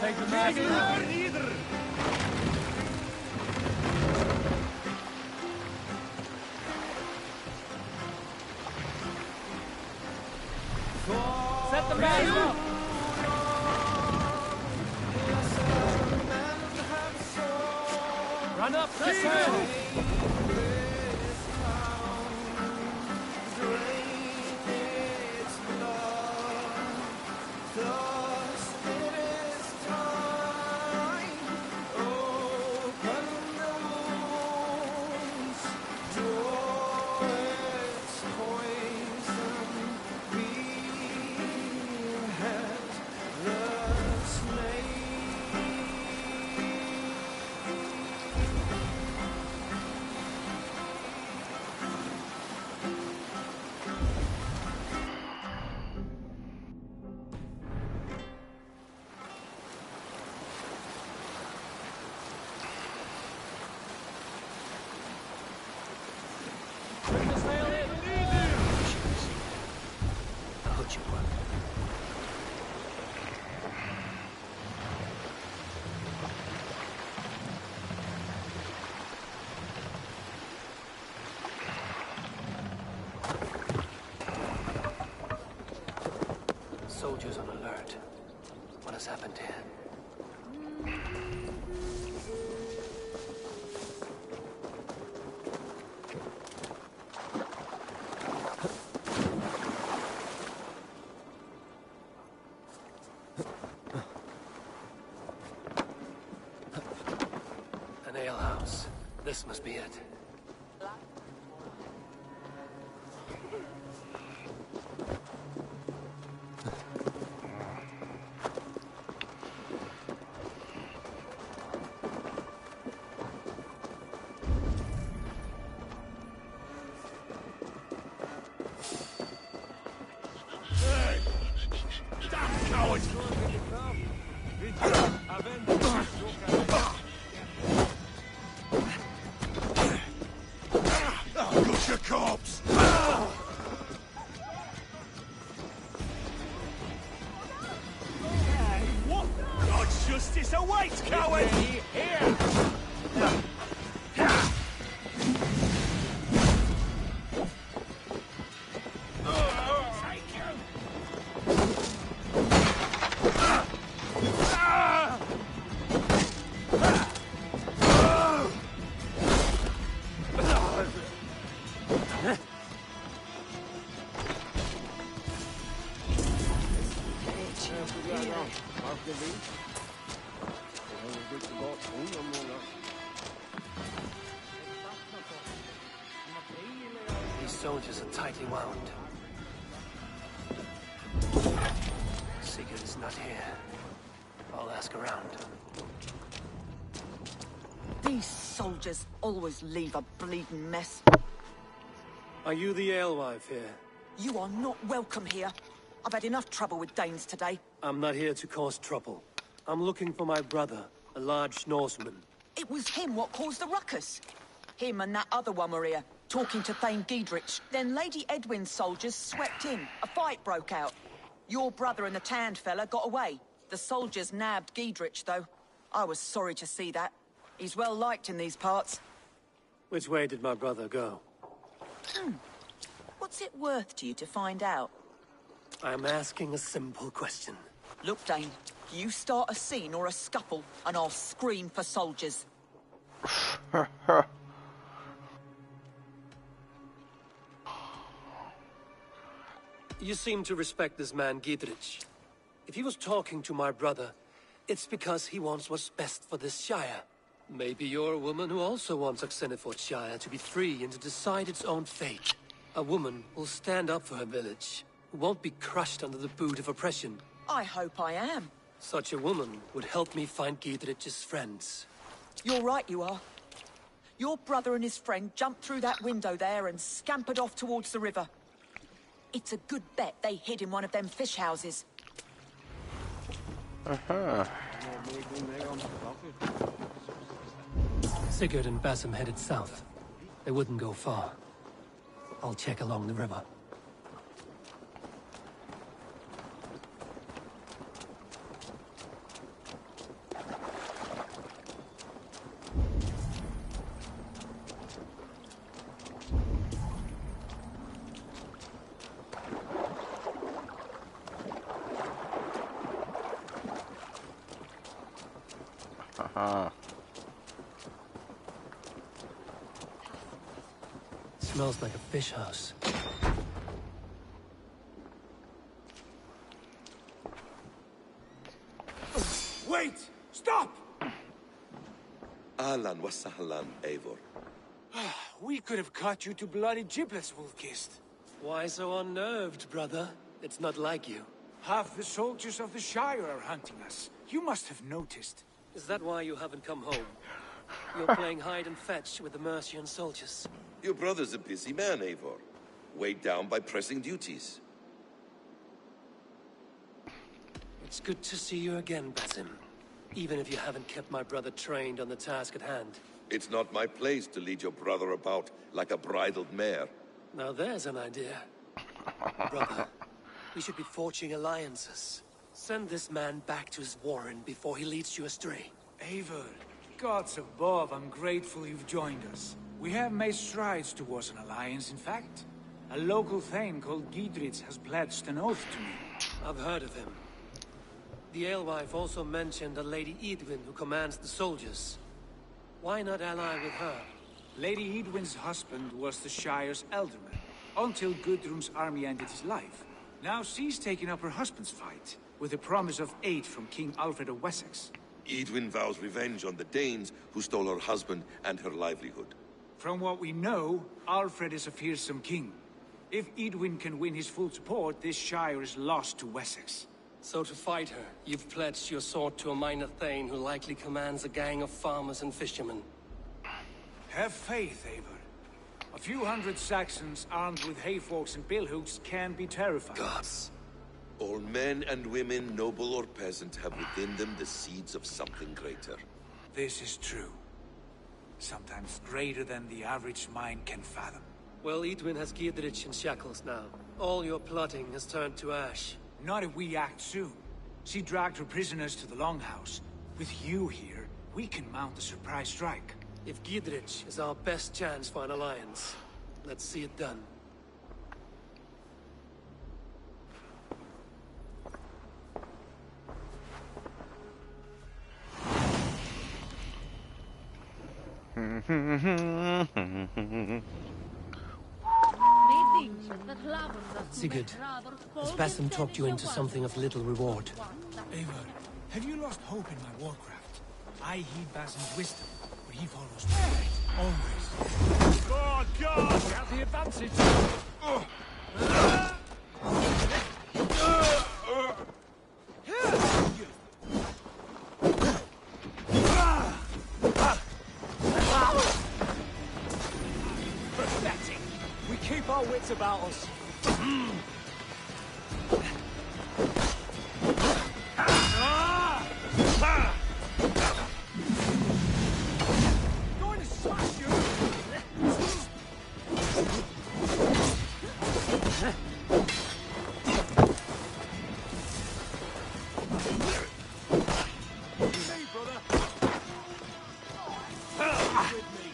Speaker 1: Take the mast down. Set the mast up. Run up the sail.
Speaker 6: Soldiers on alert. What has happened here? An alehouse. This must be it.
Speaker 11: Justice awaits, coward! Here!
Speaker 1: These soldiers are tightly wound. Sigurd is not here. I'll ask around.
Speaker 16: These soldiers always leave a bleeding mess.
Speaker 1: Are you the alewife here?
Speaker 16: You are not welcome here. I've had enough trouble with Danes today.
Speaker 1: I'm not here to cause trouble. I'm looking for my brother, a large Norseman.
Speaker 16: It was him what caused the ruckus. Him and that other one were here, talking to Thane Giedrich. Then Lady Edwin's soldiers swept in. A fight broke out. Your brother and the tanned fella got away. The soldiers nabbed Giedrich, though. I was sorry to see that. He's well liked in these parts.
Speaker 1: Which way did my brother go?
Speaker 16: What's it worth to you to find out?
Speaker 1: I'm asking a simple question.
Speaker 16: Look, Dane, you start a scene or a scuffle, and I'll scream for soldiers.
Speaker 1: You seem to respect this man, Giedrich. If he was talking to my brother, it's because he wants what's best for this Shire. Maybe you're a woman who also wants Oxenford Shire to be free and to decide its own fate. A woman who'll stand up for her village, who won't be crushed under the boot of oppression.
Speaker 16: I hope I am.
Speaker 1: Such a woman would help me find Giedrich's friends.
Speaker 16: You're right, you are. Your brother and his friend jumped through that window there and scampered off towards the river. It's a good bet they hid in one of them fish houses.
Speaker 1: Sigurd and Basim headed south. They wouldn't go far. I'll check along the river. Smells like a fish house.
Speaker 8: Wait! Stop!
Speaker 21: Ahlan wa sahlan, Eivor.
Speaker 19: We could have cut you to bloody giblets, Wolf-Kissed.
Speaker 1: Why so unnerved, brother? It's not like you.
Speaker 19: Half the soldiers of the Shire are hunting us. You must have noticed.
Speaker 1: Is that why you haven't come home? You're playing hide and fetch with the Mercian soldiers.
Speaker 21: Your brother's a busy man, Eivor. Weighed down by pressing duties.
Speaker 1: It's good to see you again, Basim. Even if you haven't kept my brother trained on the task at hand.
Speaker 21: It's not my place to lead your brother about like a bridled mare.
Speaker 1: Now there's an idea. Brother, we should be forging alliances. Send this man back to his warren before he leads you astray.
Speaker 19: Eivor, gods above, I'm grateful you've joined us. We have made strides towards an alliance, in fact. A local thane called Giedrich has pledged an oath to me.
Speaker 1: I've heard of him. The alewife also mentioned a Lady Edwin who commands the soldiers. Why not ally with her?
Speaker 19: Lady Edwin's husband was the Shire's elderman, until Gudrun's army ended his life. Now she's taken up her husband's fight, with a promise of aid from King Alfred of Wessex.
Speaker 21: Edwin vows revenge on the Danes who stole her husband and her livelihood.
Speaker 19: From what we know, Alfred is a fearsome king. If Edwin can win his full support, this Shire is lost to Wessex.
Speaker 1: So to fight her, you've pledged your sword to a minor thane who likely commands a gang of farmers and fishermen.
Speaker 19: Have faith, Eivor. A few hundred Saxons armed with hayforks and billhooks can be terrifying.
Speaker 21: Gods. All men and women, noble or peasant, have within them the seeds of something greater.
Speaker 19: This is true. Sometimes greater than the average mind can fathom.
Speaker 1: Well, Edwin has Giedrich in shackles now. All your plotting has turned to ash.
Speaker 19: Not if we act soon. She dragged her prisoners to the Longhouse. With you here, we can mount a surprise strike.
Speaker 1: If Giedrich is our best chance for an alliance, let's see it done. Sigurd, has Basim talked you into something of little reward?
Speaker 19: Eivor, have you lost hope in my warcraft? I heed Basim's wisdom, but he follows me. Always.
Speaker 8: God! Out here
Speaker 19: advantage!
Speaker 8: Pathetic! We keep our wits about us.
Speaker 19: Going to smash you!
Speaker 8: Hey, brother! With me.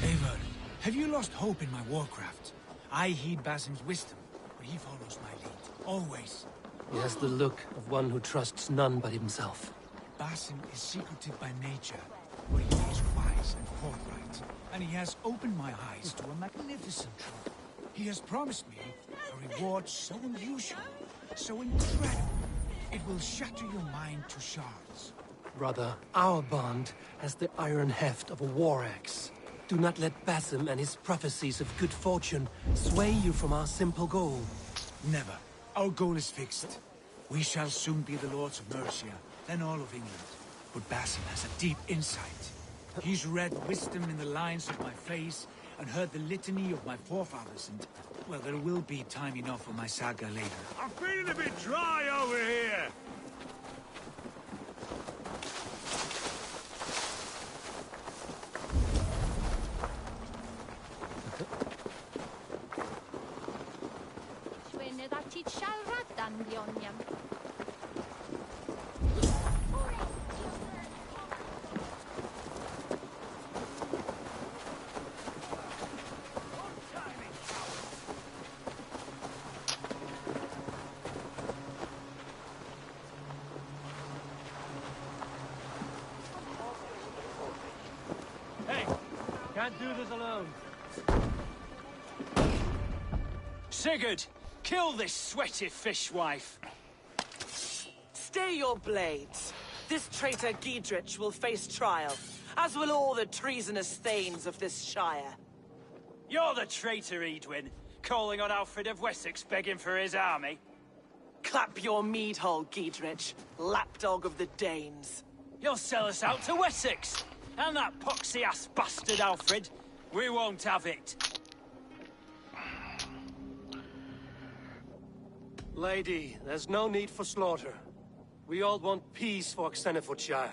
Speaker 19: Eivor, have you lost hope in my warcraft? I heed Basim's wisdom, but he follows my lead. Always.
Speaker 18: He has the look of one who trusts none but himself.
Speaker 19: Basim is secretive by nature, but he is wise and forthright, and he has opened my eyes to a magnificent truth. He has promised me a reward so unusual, so incredible, it will shatter your mind to shards.
Speaker 18: Brother, our bond has the iron heft of a war axe. Do not let Basim and his prophecies of good fortune sway you from our simple goal.
Speaker 19: Never. Our goal is fixed. We shall soon be the lords of Mercia, then all of England. But Basim has a deep insight. He's read wisdom in the lines of my face and heard the litany of my forefathers, and, well, there will be time enough for my saga later.
Speaker 11: I'm feeling a bit dry over here.
Speaker 1: Hey, can't do this alone.
Speaker 8: Sigurd, kill this sweaty fishwife.
Speaker 5: Stay your blades. This traitor Giedrich will face trial, as will all the treasonous thanes of this shire.
Speaker 8: You're the traitor, Edwin, calling on Alfred of Wessex begging for his army.
Speaker 5: Clap your mead hole, Giedrich, lapdog of the Danes.
Speaker 8: You'll sell us out to Wessex, and that poxy-ass bastard Alfred. We won't have it.
Speaker 1: Lady, there's no need for slaughter. We all want peace for Xenofordshire.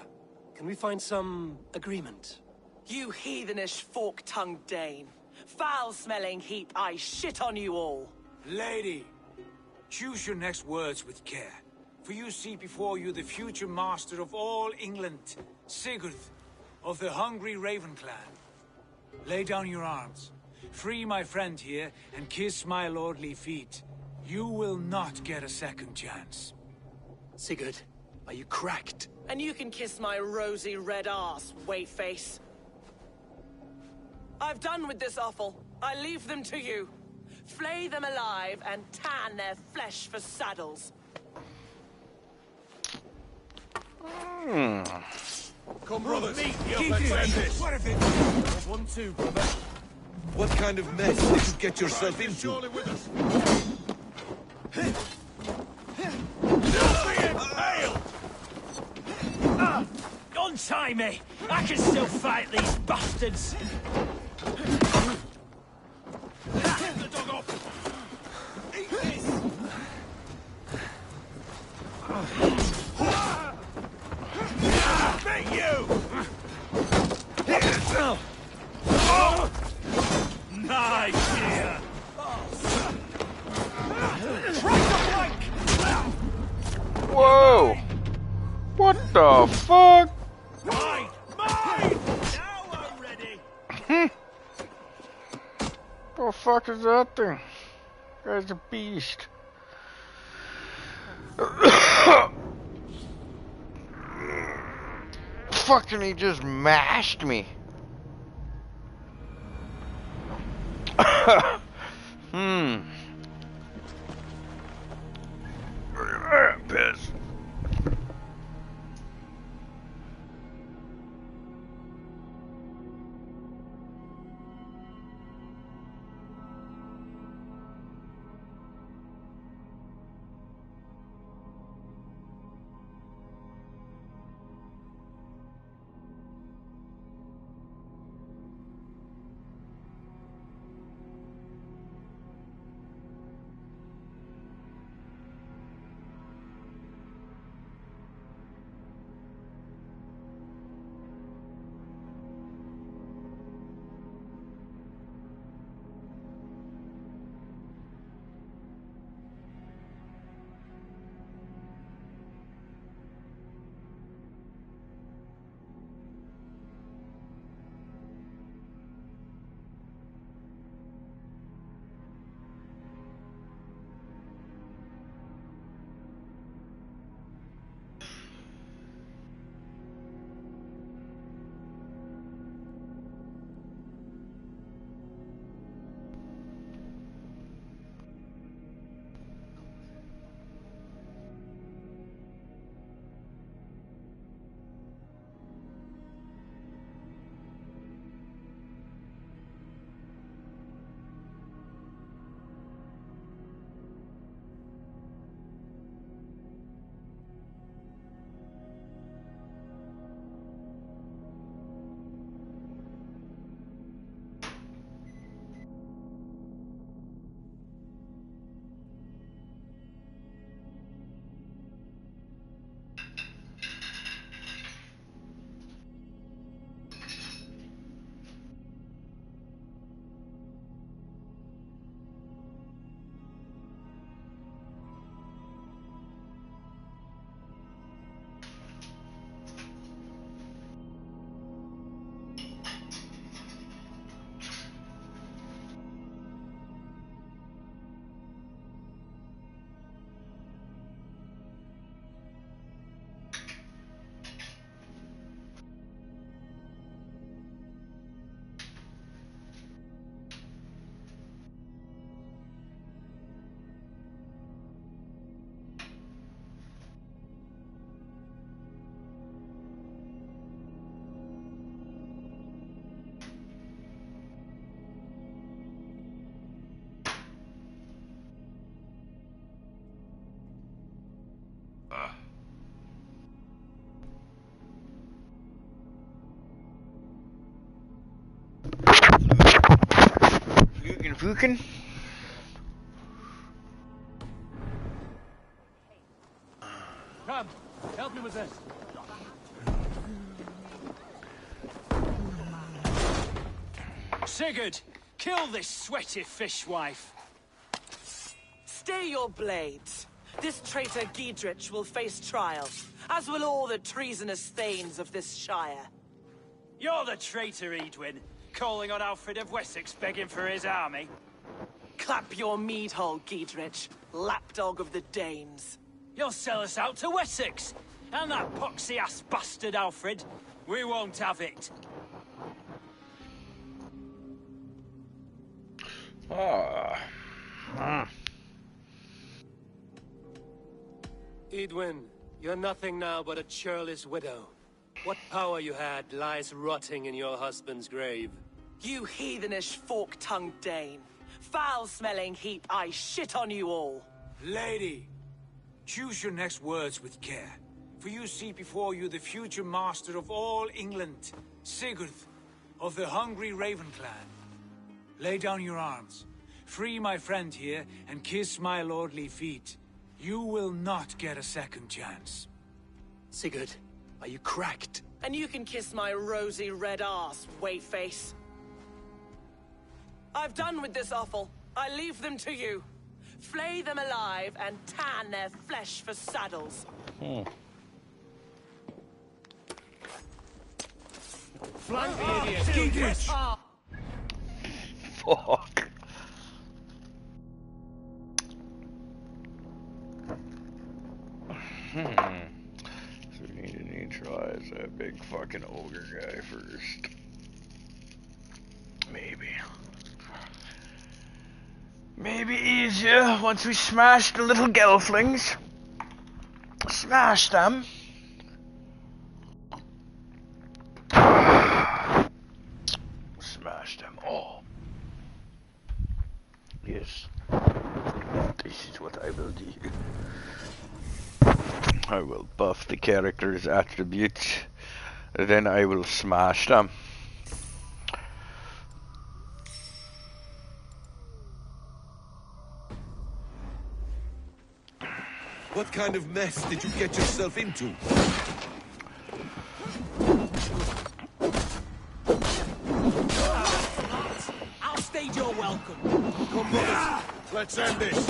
Speaker 1: Can we find some agreement?
Speaker 5: You heathenish fork-tongued Dane. Foul-smelling heap, I shit on you all.
Speaker 19: Lady, choose your next words with care, for you see before you the future master of all England, Sigurd, of the hungry Raven clan. Lay down your arms, free my friend here, and kiss my lordly feet. You will not get a second chance.
Speaker 18: Sigurd, are you cracked?
Speaker 5: And you can kiss my rosy red ass, wayface. I've done with this offal. I leave them to you. Flay them alive and tan their flesh for saddles.
Speaker 21: Come, brothers.
Speaker 8: What if it? 1-2, brother.
Speaker 21: What kind of mess did you get yourself into?
Speaker 8: Untie me! I can still fight these bastards! Get the dog off! Eat this! Beat you! Nice here!
Speaker 7: Whoa! What the fuck?
Speaker 8: Mine! Mine! Now I'm ready!
Speaker 7: The fuck is that thing? Guy's a beast. Fucking he just mashed me. Piss. Fukin.
Speaker 1: Come, help me with this.
Speaker 19: Sigurd, kill this sweaty fishwife.
Speaker 5: Stay your blades. This traitor Giedrich will face trial, as will all the treasonous thanes of this shire.
Speaker 19: You're the traitor, Edwin, calling on Alfred of Wessex begging for his army.
Speaker 5: Clap your mead hole, Giedrich, lapdog of the Danes.
Speaker 19: You'll sell us out to Wessex, and that poxy-ass bastard Alfred. We won't have it.
Speaker 1: Edwin, you're nothing now but a churlish widow. What power you had lies rotting in your husband's grave.
Speaker 5: You heathenish fork-tongued Dane. Foul-smelling heap, I shit on you all.
Speaker 19: Lady, choose your next words with care. For you see before you the future master of all England, Sigurd, of the hungry Raven clan. Lay down your arms. Free my friend here, and kiss my lordly feet. You will not get a second chance.
Speaker 1: Sigurd, are you cracked?
Speaker 5: And you can kiss my rosy red ass, wayface. I've done with this offal. I leave them to you. Flay them alive and tan their flesh for saddles.
Speaker 1: Flank the idiot!
Speaker 7: Fuck. So we need to neutralize that big fucking ogre guy first. Maybe. Maybe easier once we smash the little gelflings. Smash them. Smash them all. Yes. This is what I will do. I will buff the character's attributes. Then I will smash them.
Speaker 21: What kind of mess did you get yourself into?
Speaker 19: I'll stage your welcome. Come, brothers.
Speaker 17: Let's end this.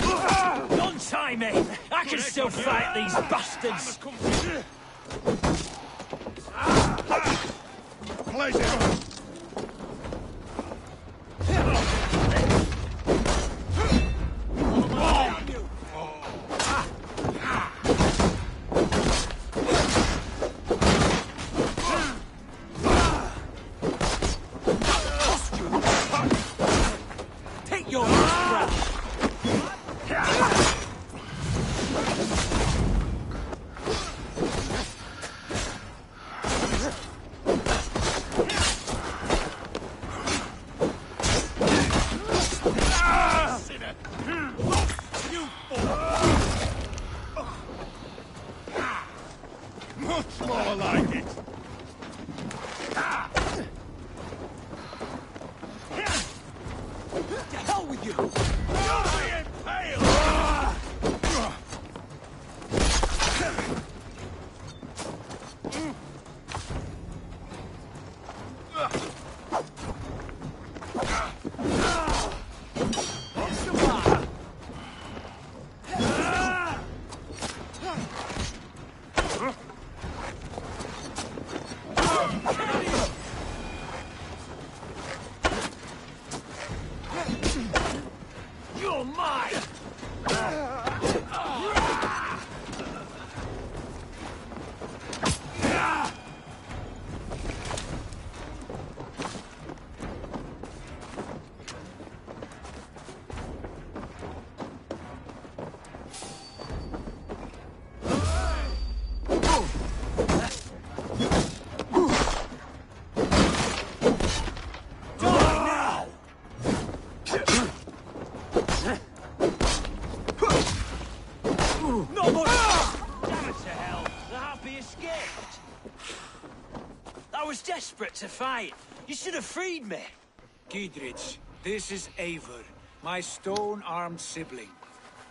Speaker 19: Don't tie me. I can still fight these bastards.
Speaker 17: Pleasure.
Speaker 19: Desperate to fight. You should have freed me. Giedrich, this is Eivor, my stone-armed sibling.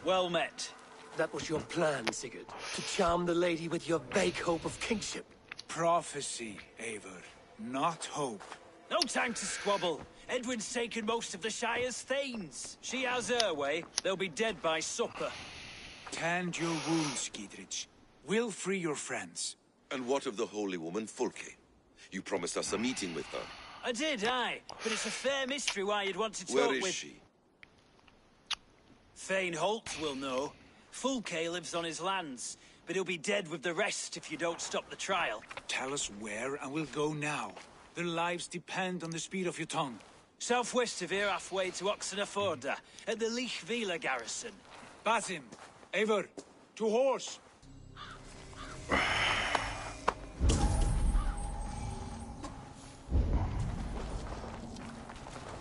Speaker 1: Well met. That was your plan, Sigurd. To charm the lady with your vague hope of kingship.
Speaker 19: Prophecy, Eivor, not hope.
Speaker 13: No time to squabble. Edwin's taken most of the Shire's thanes. She has her way. They'll be dead by supper.
Speaker 19: Tend your wounds, Giedrich. We'll free your friends.
Speaker 21: And what of the holy woman, Fulke? You promised us a meeting with her.
Speaker 13: I did, aye. But it's a fair mystery why you'd want to talk
Speaker 21: Where
Speaker 13: with...
Speaker 21: is she?
Speaker 13: Thane Holt will know. Fulke lives on his lands, but he'll be dead with the rest if you don't stop the trial.
Speaker 19: Tell us where, and we'll go now. Their lives depend on the speed of your tongue.
Speaker 13: Southwest of here, halfway to Oxenaforda, at the Lichvila garrison.
Speaker 19: Basim, Eivor, to horse!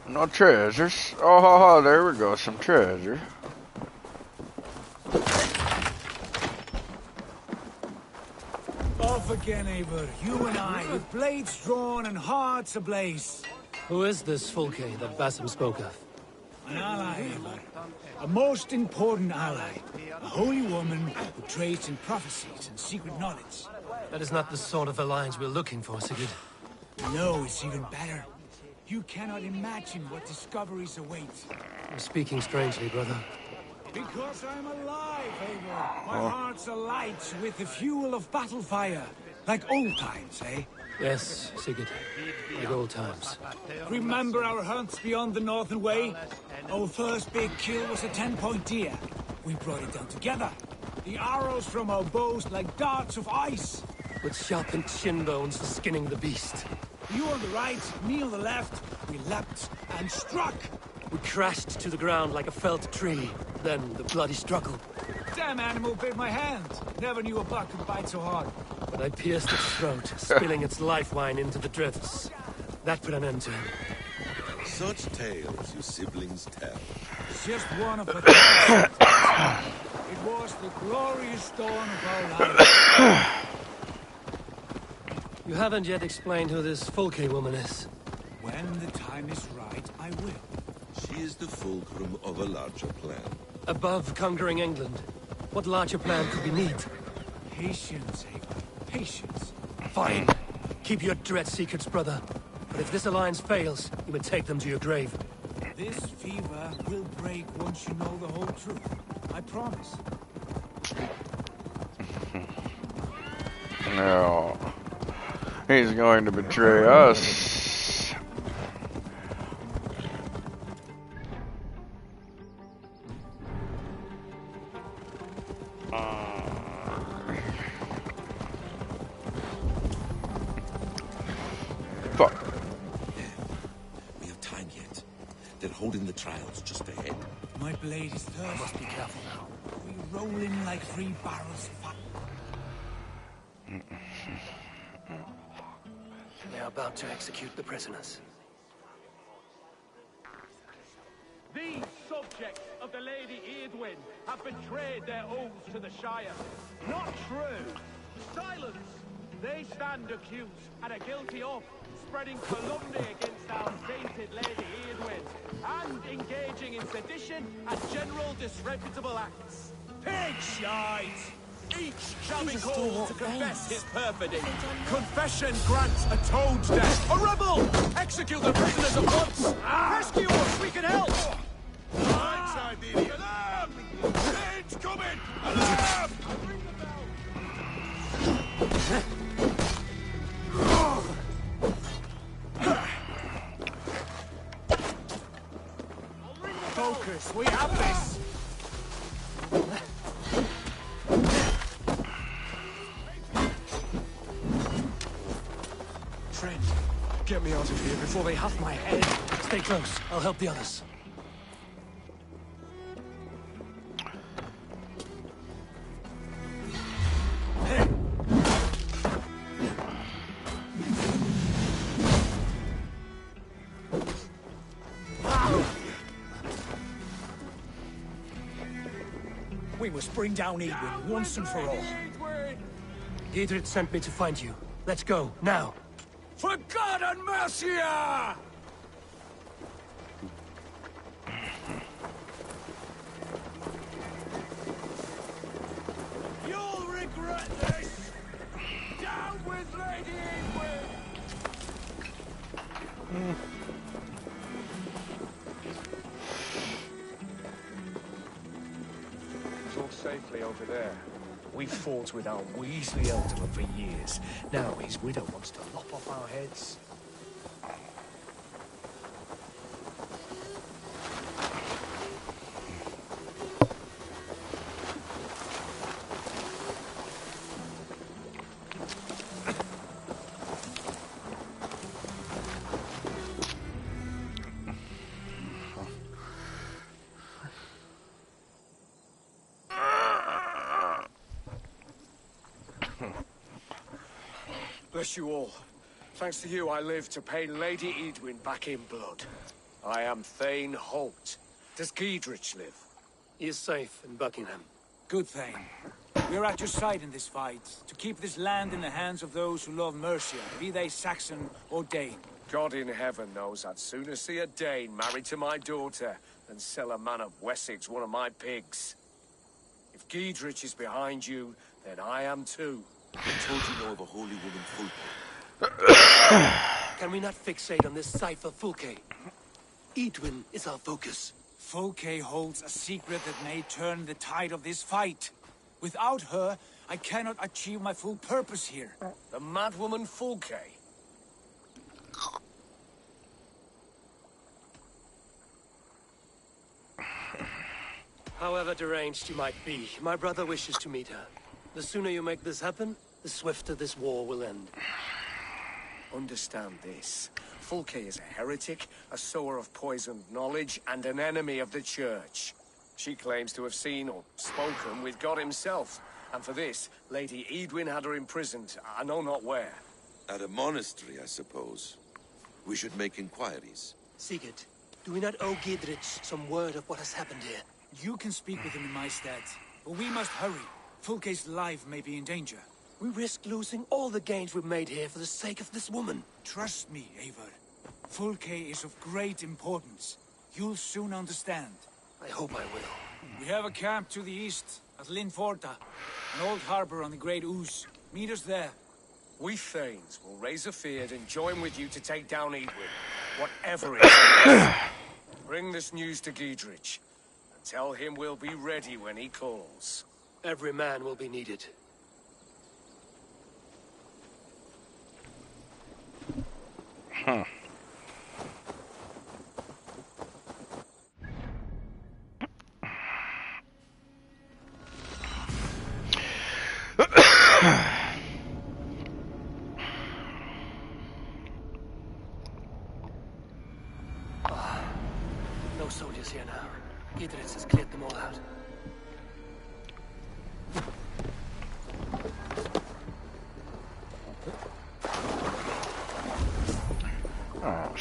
Speaker 7: No treasures. Oh, there we go, some treasure.
Speaker 19: Off again, Eivor. You and I, with blades drawn and hearts ablaze.
Speaker 18: Who is this Fulke that Basim spoke of?
Speaker 19: An ally, Eivor. A most important ally. A holy woman who trades in prophecies and secret knowledge.
Speaker 18: That is not the sort of alliance we're looking for, Sigurd.
Speaker 19: No, it's even better. You cannot imagine what discoveries await.
Speaker 18: You're speaking strangely, brother.
Speaker 19: Because I'm alive, Eivor. My heart's alight with the fuel of battle fire. Like old times, eh?
Speaker 18: Yes, Sigurd. Like old times.
Speaker 19: Remember our hunts beyond the Northern Way? Our first big kill was a 10-point deer. We brought it down together. The arrows from our bows like darts of ice.
Speaker 18: With sharpened shin bones for skinning the beast.
Speaker 19: You on the right, me on the left. We leapt and struck.
Speaker 1: We crashed to the ground like a felled tree. Then the bloody struggle.
Speaker 19: Damn animal bit my hand. Never knew a buck could bite so hard.
Speaker 1: But I pierced its throat, spilling its life wine into the drifts. That put an end to him.
Speaker 21: Such tales you siblings tell.
Speaker 19: It's just one of the thousands. It was the glorious dawn of our lives.
Speaker 1: You haven't yet explained who this Fulke woman is.
Speaker 19: When the time is right, I will.
Speaker 21: She is the fulcrum of a larger plan.
Speaker 1: Above conquering England, what larger plan could we need?
Speaker 19: Patience, Eivor. Patience.
Speaker 1: Fine. Keep your dread secrets, brother. But if this alliance fails, you may take them to your grave.
Speaker 19: This fever will break once you know the whole truth. I promise.
Speaker 7: No. He's going to betray us. Fuck.
Speaker 21: We have time yet. They're holding the trials just ahead.
Speaker 19: My blade is thirsty.
Speaker 1: Must be careful now.
Speaker 19: We roll in like 3 barrels of fire.
Speaker 1: They are about to execute the prisoners.
Speaker 10: These subjects of the Lady Eadwyn have betrayed their oaths to the Shire. Not true. Silence! They stand accused and are guilty of spreading calumny against our sainted Lady Eadwyn and engaging in sedition and general disreputable acts.
Speaker 8: Pig shite! Each shall be called to confess his perfidy. Confession grants atoned death. A rebel! Execute the prisoners at once! Rescue us! We can help! Right side, the idiot! Alarm! It's coming! Alarm!
Speaker 19: Focus, we have this!
Speaker 1: Friend, get me out of here before they huff my head. Stay close. I'll help the others.
Speaker 19: We must bring down Eadwyn once and for all.
Speaker 1: Dietrich sent me to find you. Let's go, now.
Speaker 19: For God and Mercia!
Speaker 8: You'll regret this! Down with Lady Eadwyn!
Speaker 19: Talk safely over there. We've fought with our Weasley Elder for years. Now his widow wants to lop off our heads.
Speaker 10: Bless you all. Thanks to you, I live to pay Lady Eadwyn back in blood. I am Thane Holt. Does Giedrich live?
Speaker 1: He is safe in Buckingham.
Speaker 19: Good thing. We're at your side in this fight, to keep this land in the hands of those who love Mercia, be they Saxon or Dane.
Speaker 10: God in heaven knows I'd sooner see a Dane married to my daughter than sell a man of Wessex one of my pigs. If Giedrich is behind you, then I am too.
Speaker 21: I told you know of a holy woman, Fulke.
Speaker 1: Can we not fixate on this cipher, Fulke? Eadwyn is our focus.
Speaker 19: Fulke holds a secret that may turn the tide of this fight. Without her, I cannot achieve my full purpose here.
Speaker 10: The madwoman Fulke?
Speaker 1: However deranged you might be, my brother wishes to meet her. The sooner you make this happen, the swifter this war will end.
Speaker 10: Understand this.
Speaker 4: Fulke is a heretic, a sower of poisoned knowledge, and an enemy of the Church. She claims to have seen or spoken with God himself, and for this, Lady Edwin had her imprisoned, I know not where.
Speaker 21: At a monastery, I suppose. We should make inquiries.
Speaker 1: Sigurd, do we not owe Gidrich some word of what has happened here?
Speaker 19: You can speak with him in my stead, but we must hurry. Fulke's life may be in danger.
Speaker 1: We risk losing all the gains we've made here for the sake of this woman.
Speaker 19: Trust me, Eivor. Fulke is of great importance. You'll soon understand.
Speaker 1: I hope I will.
Speaker 19: We have a camp to the east, at Linforta, an old harbor on the Great Ouse. Meet us there.
Speaker 4: We Thanes will raise a feard and join with you to take down Edwin, whatever it is. Bring this news to Gidrich, and tell him we'll be ready when he calls.
Speaker 1: Every man will be needed.
Speaker 7: Huh.
Speaker 1: No soldiers here now. Gidrich has cleared them all out.
Speaker 7: Oh,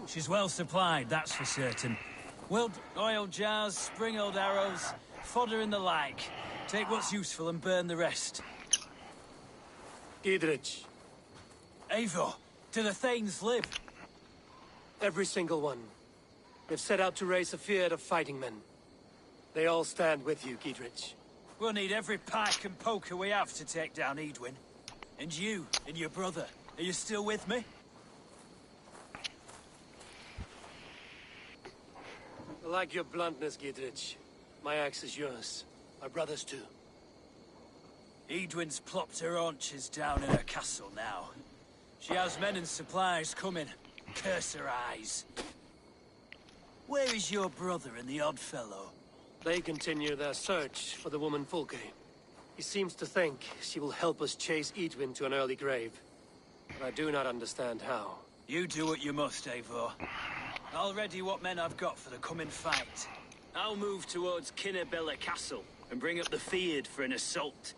Speaker 14: She's well supplied, that's for certain. Willed oil jars, spring-old arrows, fodder and the like. Take what's useful and burn the rest.
Speaker 1: Gidrich.
Speaker 14: Eivor, do the Thanes live?
Speaker 1: Every single one. They've set out to raise a fear of fighting men. They all stand with you, Gidrich.
Speaker 14: We'll need every pike and poker we have to take down Edwin. And you, and your brother, are you still with me?
Speaker 1: I like your bluntness, Gidrich. My axe is yours. My brother's too.
Speaker 14: Edwin's plopped her haunches down in her castle now. She has men and supplies coming. Curse her eyes. Where is your brother and the odd fellow?
Speaker 1: They continue their search for the woman Fulke. He seems to think she will help us chase Edwin to an early grave. But I do not understand how.
Speaker 14: You do what you must, Eivor. I'll ready what men I've got for the coming fight. I'll move towards Kinnabella Castle and bring up the feared for an assault.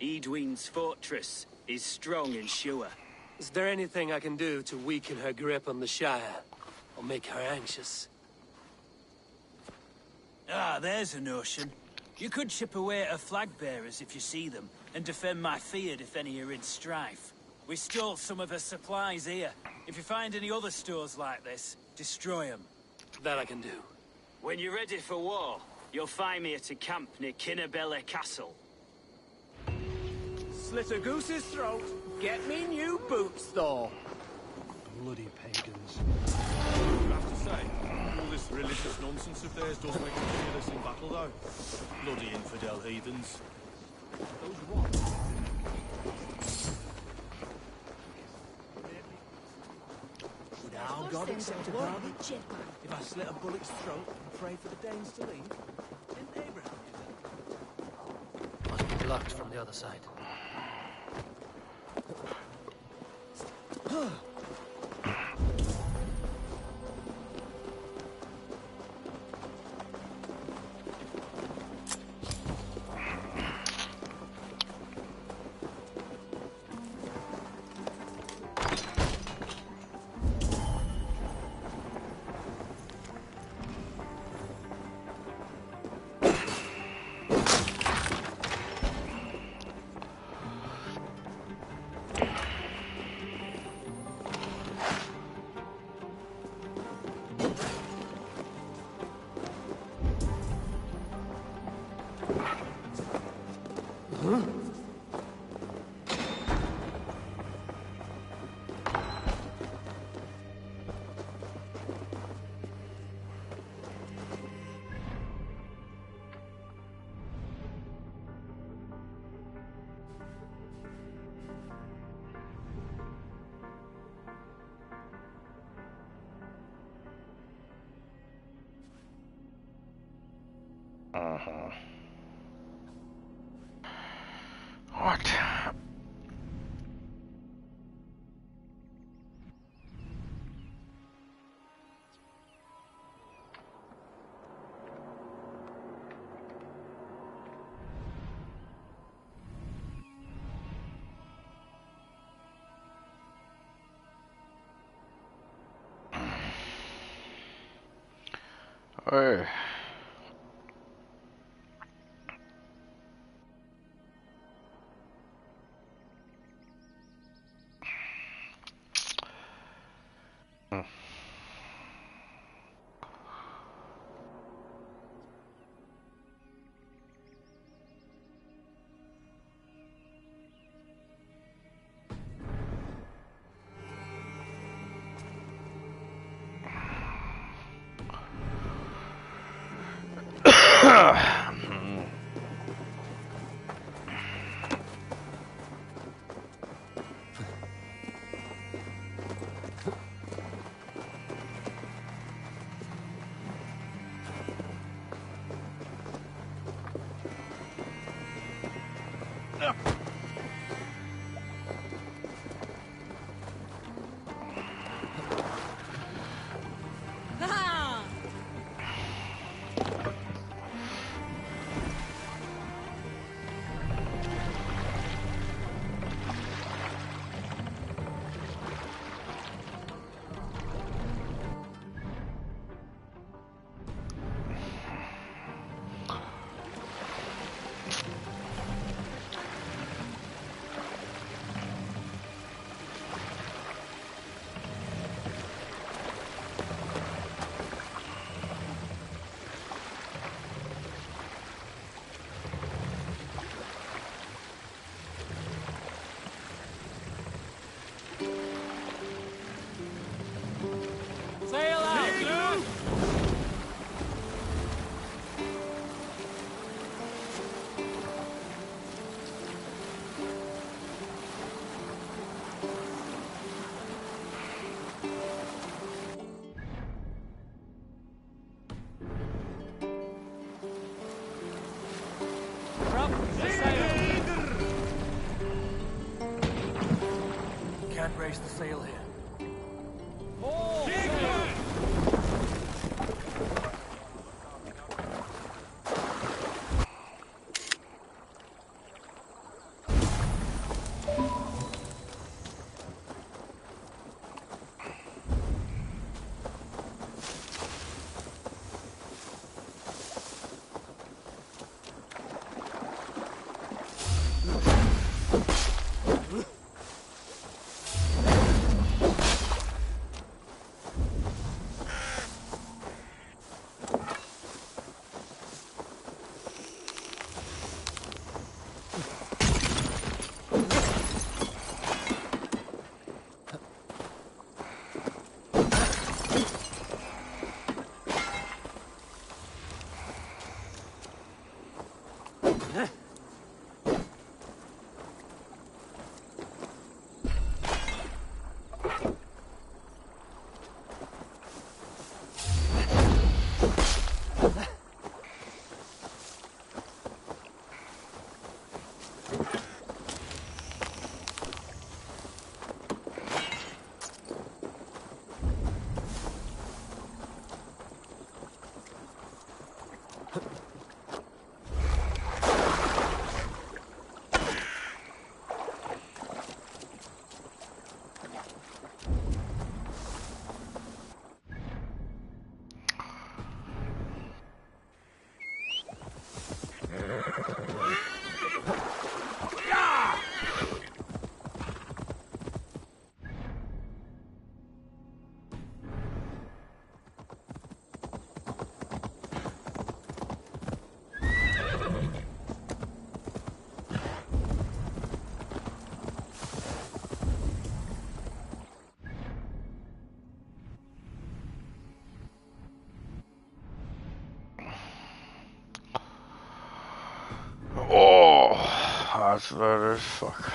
Speaker 14: Edwin's fortress is strong and sure.
Speaker 1: Is there anything I can do to weaken her grip on the Shire? Or make her anxious?
Speaker 14: Ah, there's a notion. You could chip away at her flag bearers if you see them, and defend my feared if any are in strife. We stole some of her supplies here. If you find any other stores like this, destroy them.
Speaker 1: That I can do.
Speaker 14: When you're ready for war, you'll find me at a camp near Kinnabella Castle.
Speaker 10: Slit a goose's throat. Get me new boots, though.
Speaker 18: Bloody pagans.
Speaker 8: I have to say, all this religious nonsense of theirs does make them fearless in battle, though. Bloody infidel heathens. Those what?
Speaker 10: Now God accept a bargain? If I slit a bullock's throat and pray for the Danes to leave? Didn't Abraham do that?
Speaker 1: Must be blocked from the other side.
Speaker 7: What? Hey.
Speaker 1: Sail out! Drop the sail! Can't raise the sail here.
Speaker 7: Oh, that's bad as fuck.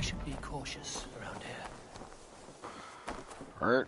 Speaker 18: should be cautious around here.
Speaker 7: Alright.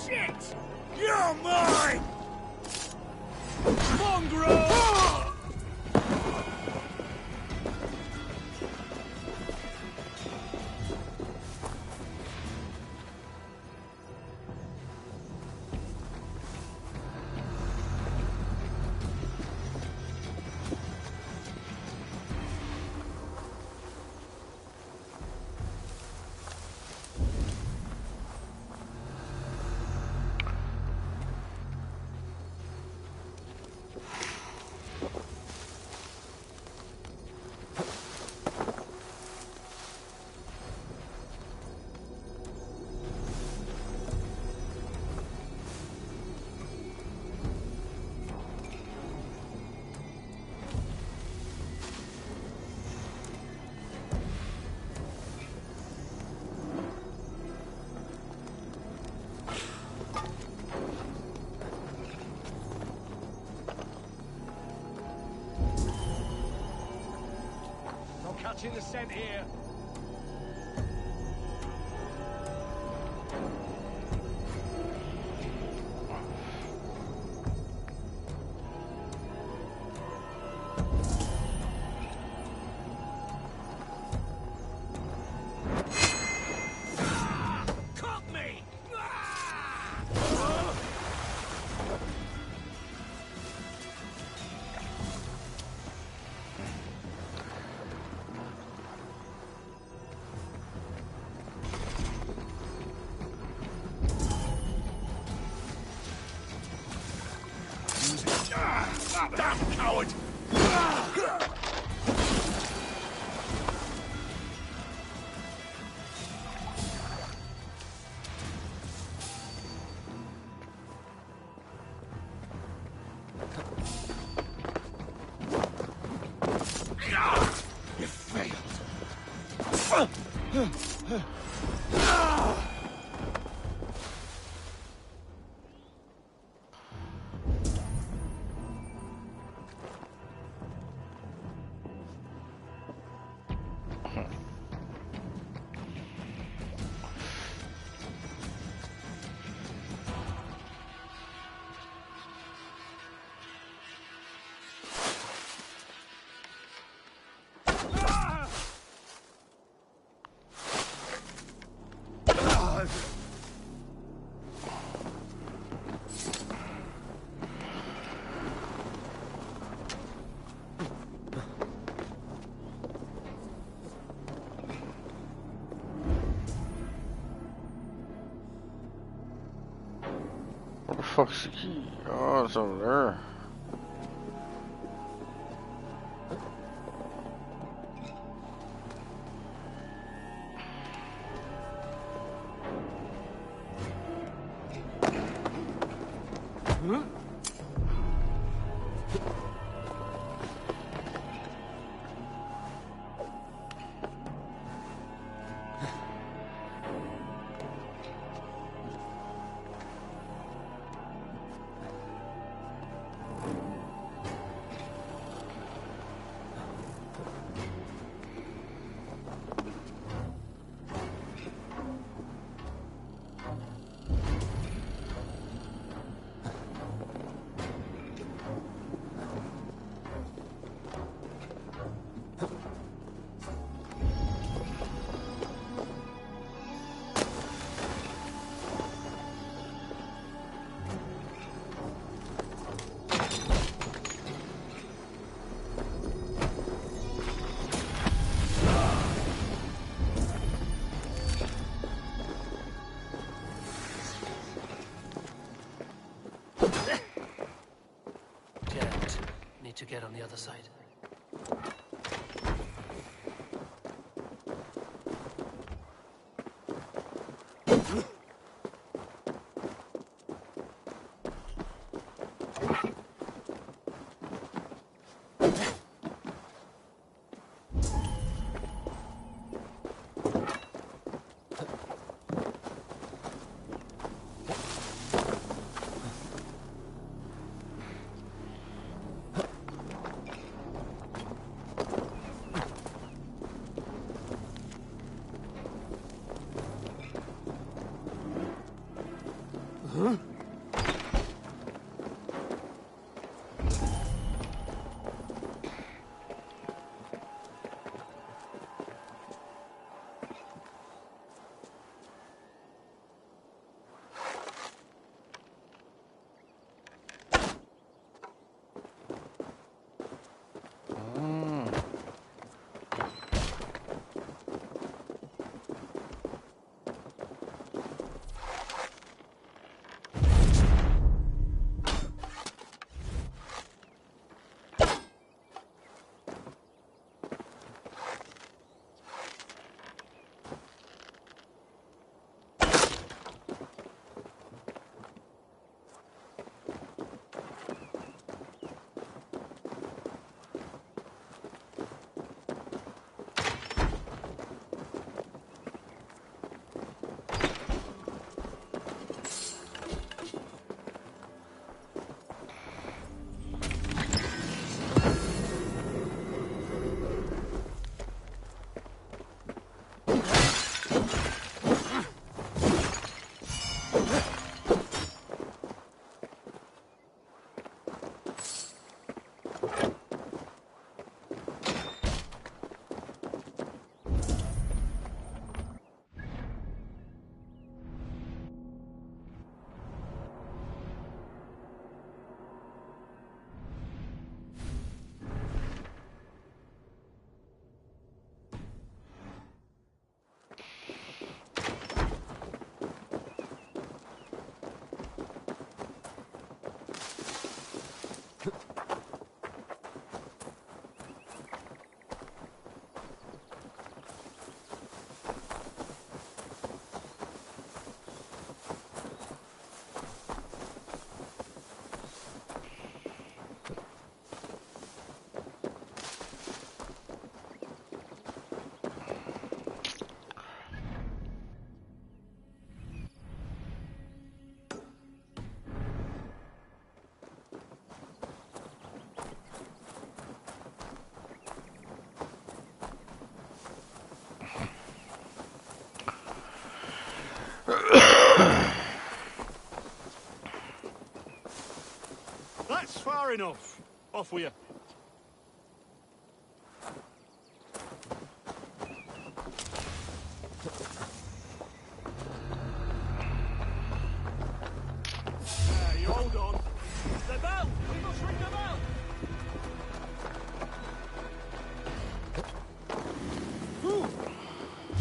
Speaker 11: Shit! You're mine! Mongrel!
Speaker 10: Catching the scent here.
Speaker 11: Caught me! Damn coward!
Speaker 10: You failed.
Speaker 7: What the fuck's the key? Oh, it's over there.
Speaker 18: need to get on the other side.
Speaker 10: That's far enough. Off with you. You hold on. The bell! We must ring the bell!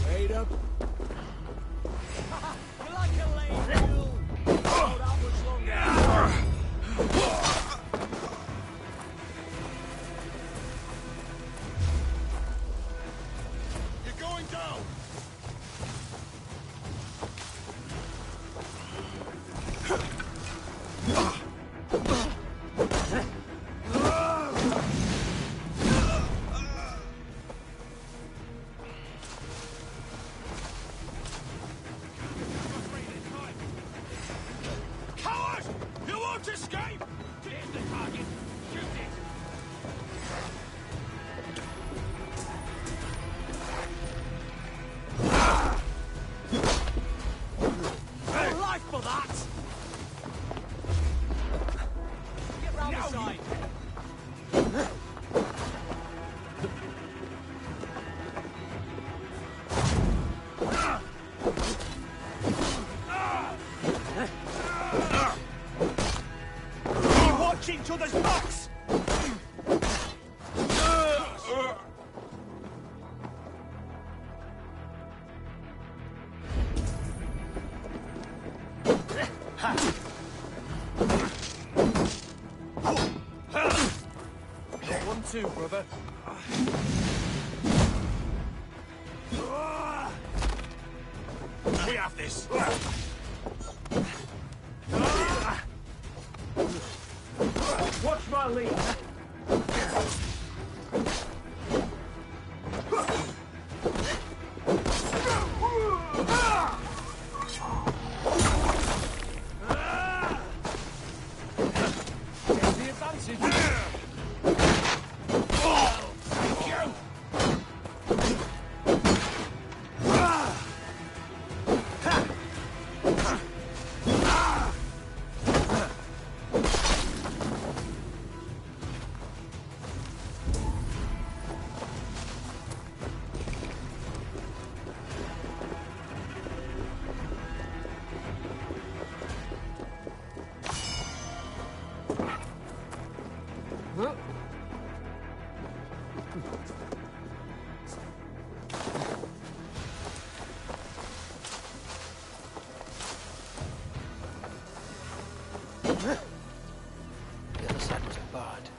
Speaker 4: Wait up.
Speaker 10: You're like a lady mule. Hold out much longer. You're going down. Coward! You won't escape! Here's the target. Shoot it! No life for that! Get round the side. Watch each other's backs!
Speaker 19: too, brother. We have this.
Speaker 10: Watch my lead.
Speaker 19: Take the advantage.
Speaker 6: The other side was barred.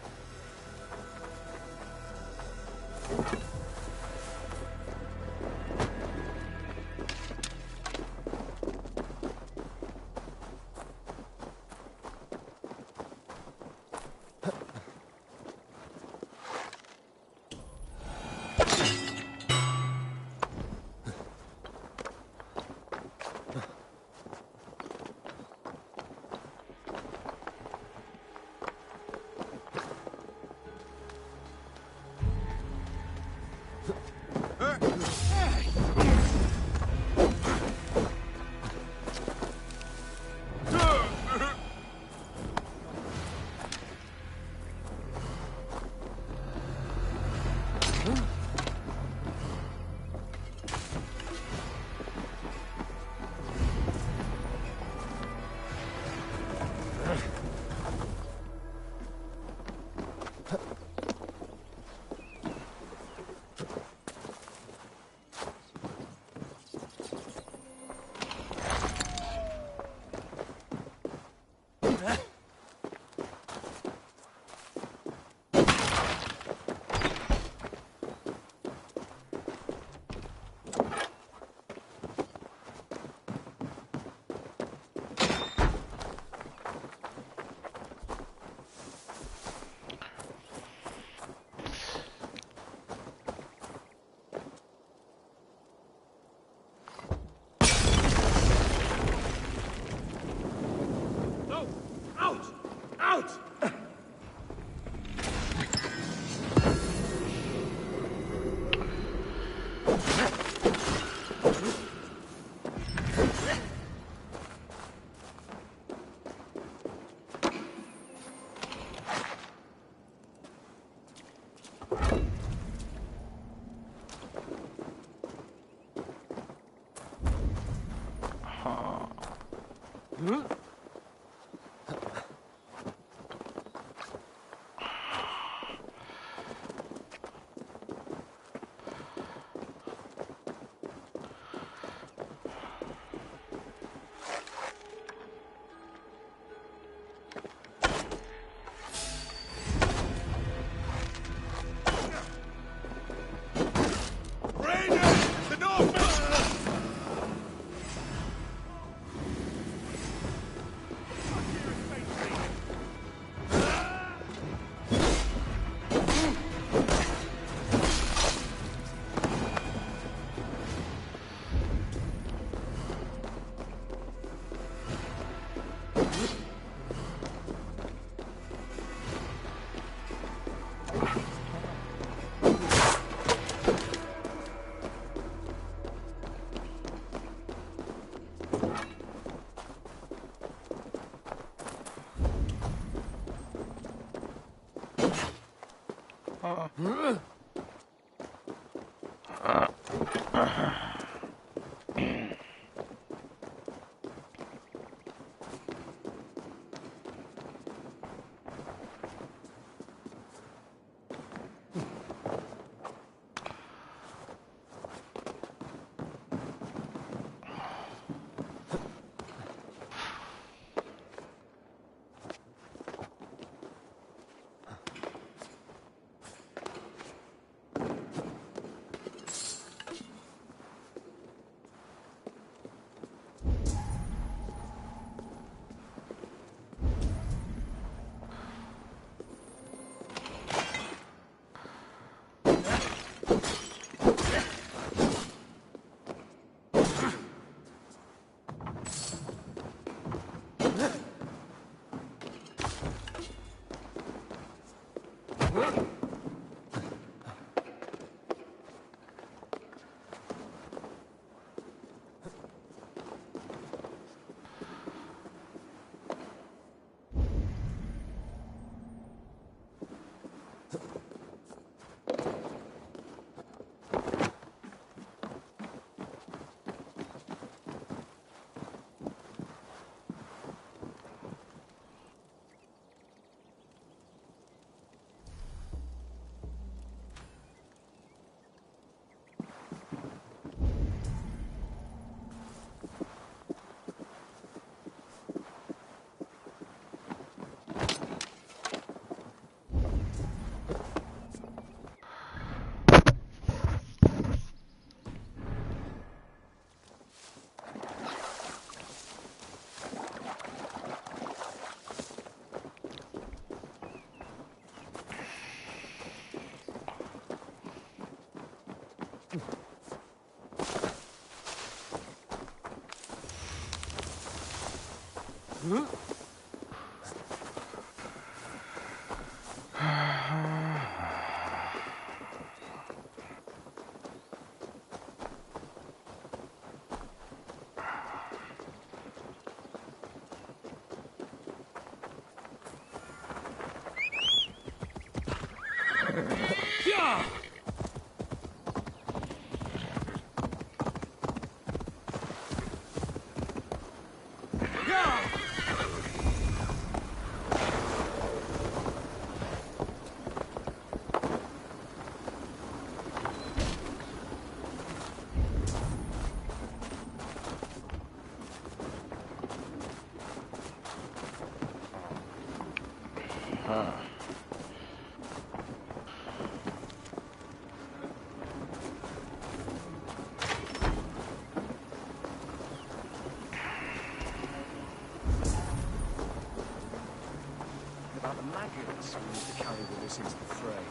Speaker 4: About the maggots we need to carry with us into the fray.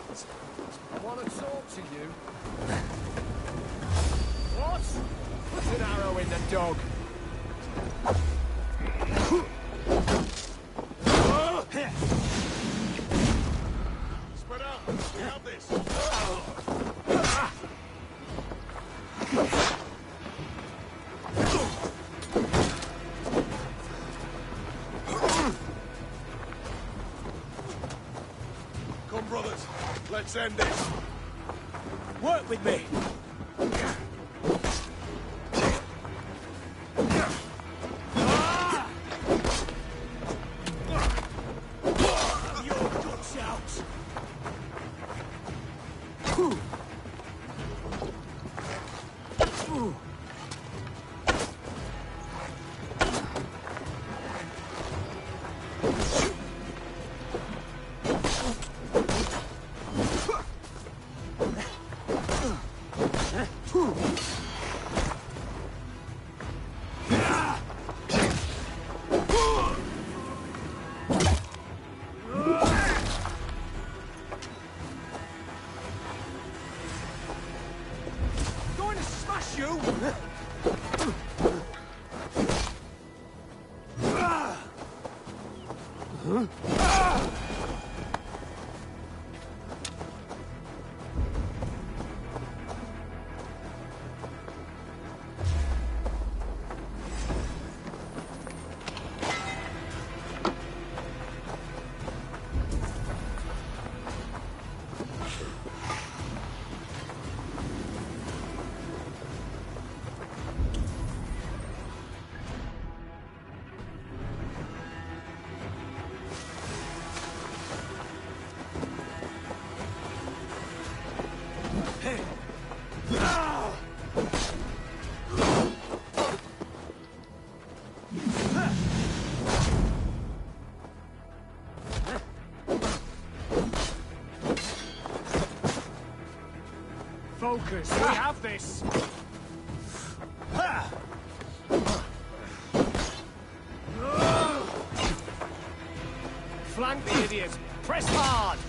Speaker 4: I want to talk to you. What? Put an arrow in the dog.
Speaker 17: Spread out. We have this. Come, brothers. Let's end this.
Speaker 19: Work with me.
Speaker 4: Focus. We have this. Flank the idiot. Press hard.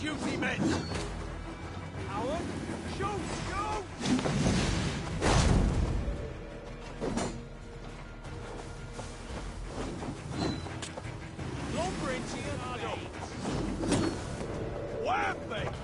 Speaker 10: Duty, men! Howard, shoot! Shoot! Lumber into your face! Wham, mate!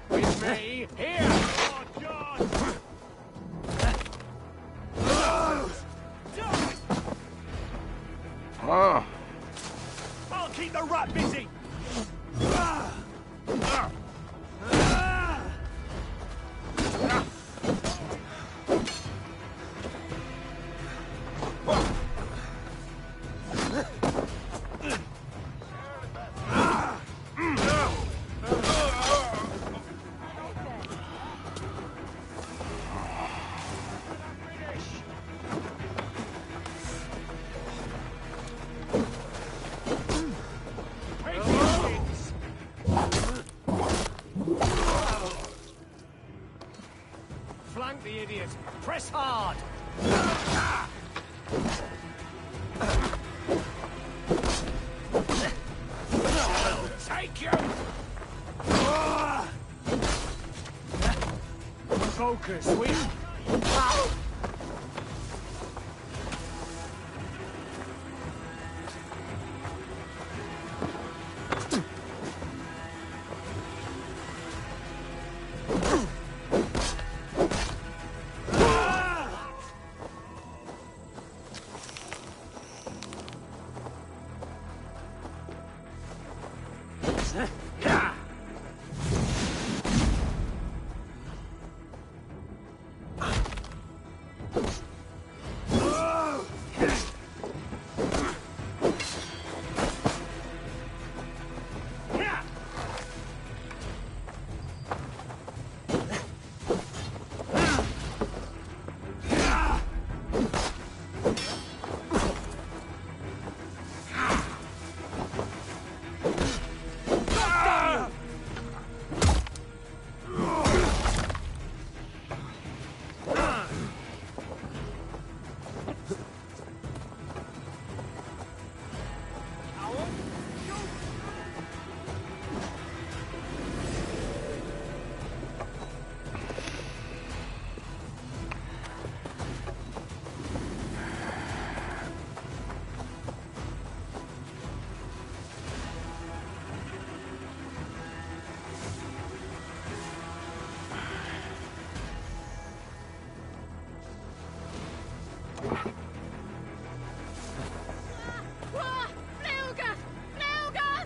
Speaker 10: With me, here!
Speaker 7: Oh.
Speaker 10: I'll keep the rat busy!
Speaker 4: Flank the idiot! Press hard!
Speaker 10: Take you!
Speaker 4: Focus, we...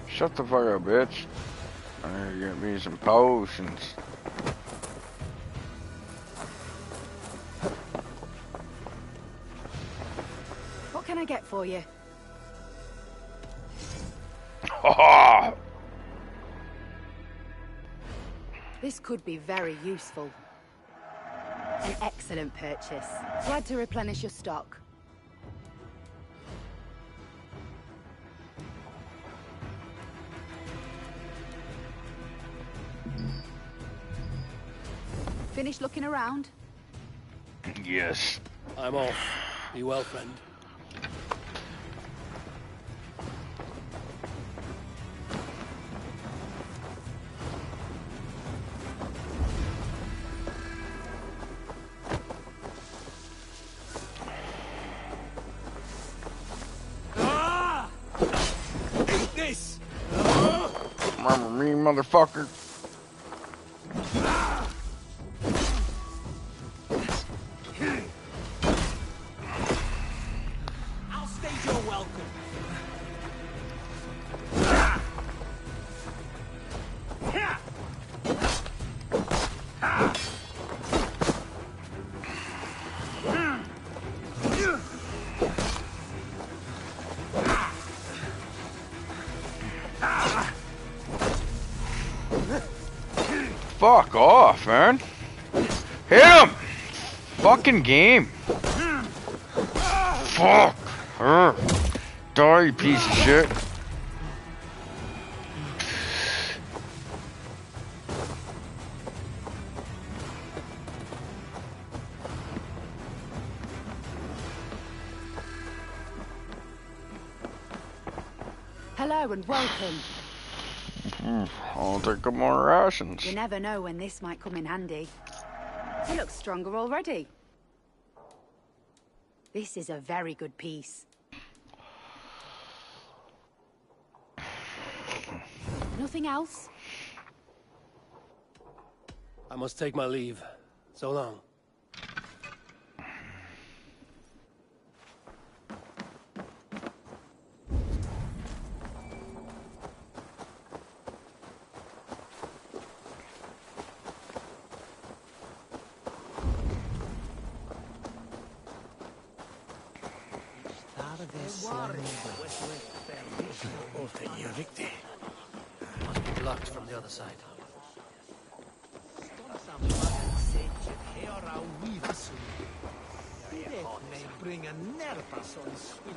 Speaker 7: Shut the fuck up, bitch. I need to get me some potions.
Speaker 2: What can I get for you? This could be very useful. An excellent purchase. Glad to replenish your stock. Finished looking around?
Speaker 7: Yes.
Speaker 18: I'm off. Be well, friend.
Speaker 10: This!
Speaker 7: Remember me, motherfucker?
Speaker 10: I'll stage your welcome.
Speaker 7: Fuck off, man. Hit him! Fucking game. Fuck her. Die, you piece of shit.
Speaker 2: Hello and welcome.
Speaker 7: I'll take some more rations.
Speaker 2: You never know when this might come in handy. You look stronger already. This is a very good piece. Nothing else?
Speaker 18: I must take my leave. So long. Must be blocked from the other side.
Speaker 6: Bring a nervous on switch.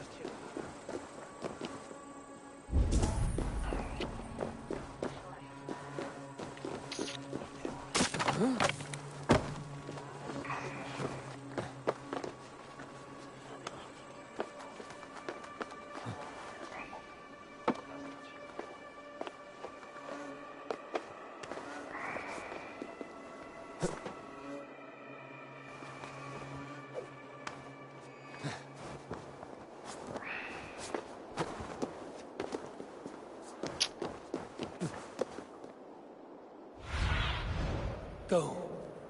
Speaker 18: Go,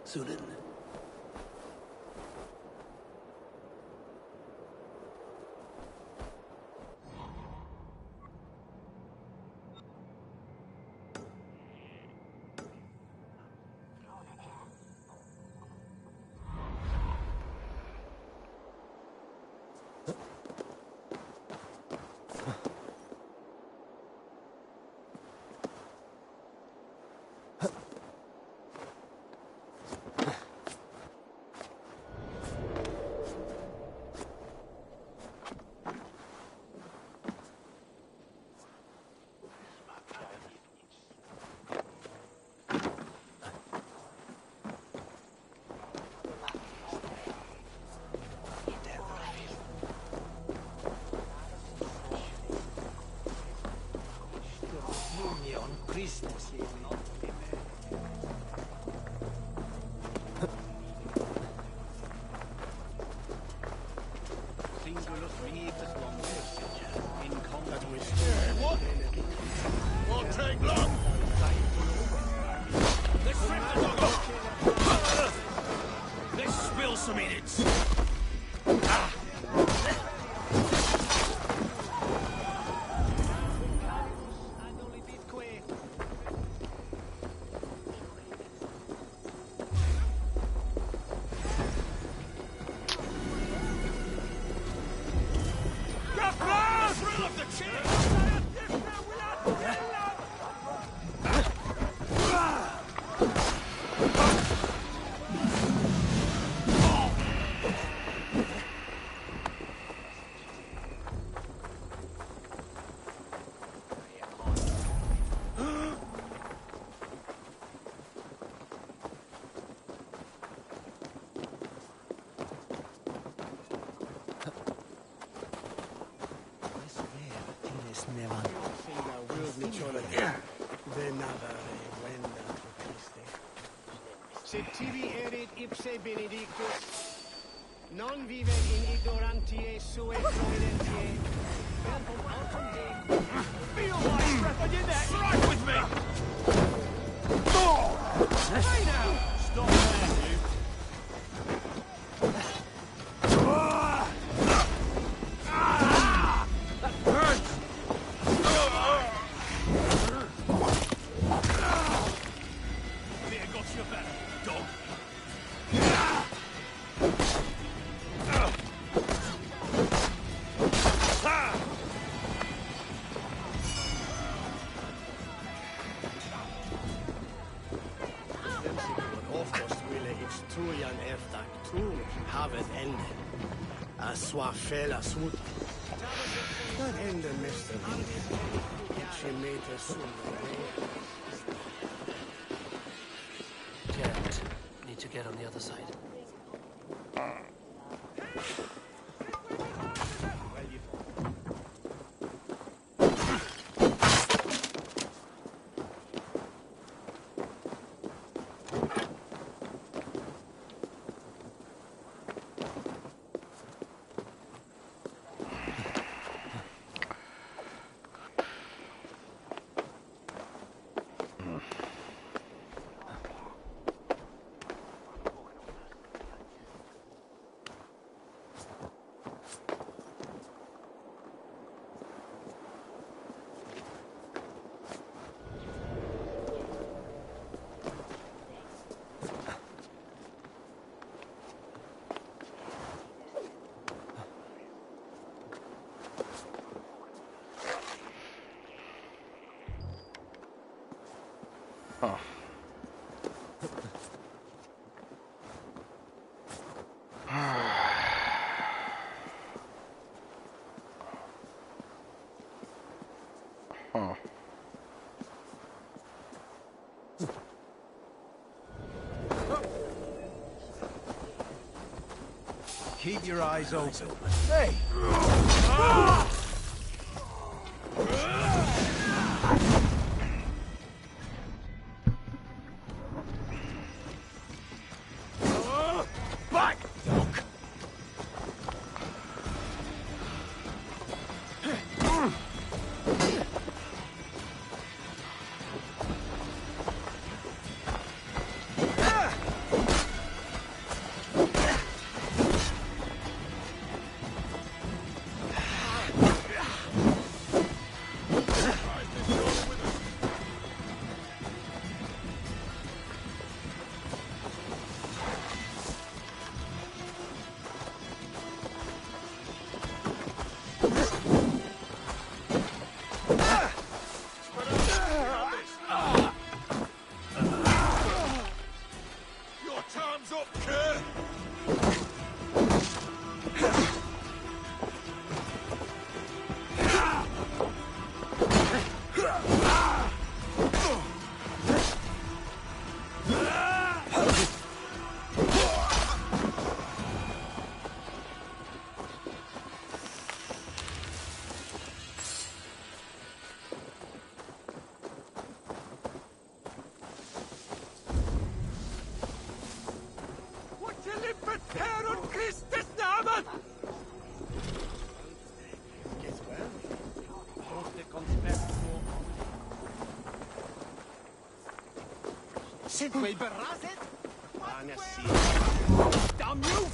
Speaker 18: Sunan.
Speaker 6: Christus,
Speaker 10: Singulus vitus longus in combat with
Speaker 6: what?
Speaker 10: Won't take long. Let's rip the dog off. Let's spill some minutes.
Speaker 6: Se tibi erit ipse benedictus, non vivet in ignorantiae sue providentiae, verbum autem Deum.
Speaker 10: Feel my breath on your neck. Strike with me. Hey now. Stop there, you. That hurts. Fear got your back, dog.
Speaker 6: Oftast ville historien efter Tor havet ende. Aswa fälla sot. Där hände mästaren. 20 meter söder.
Speaker 18: Can't. Need to get on the other side.
Speaker 7: Huh. Huh.
Speaker 17: Keep your eyes open.
Speaker 6: Hey!
Speaker 17: Back, Doc!
Speaker 11: Your time's up, Kerr!
Speaker 6: Sind wir beraten?
Speaker 10: Damn you!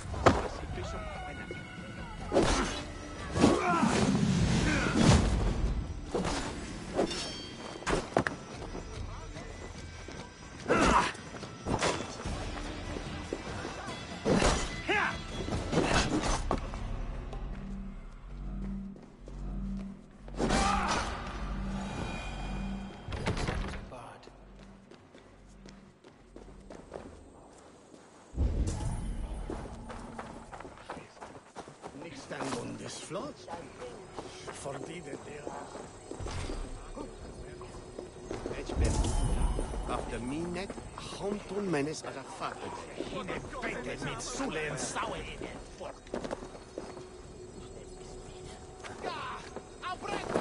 Speaker 6: Nicht stand on this floor. Forbidden there. After me net, Homton menes Arafat. Hine bete mit Sule and Sauer in it. I'll break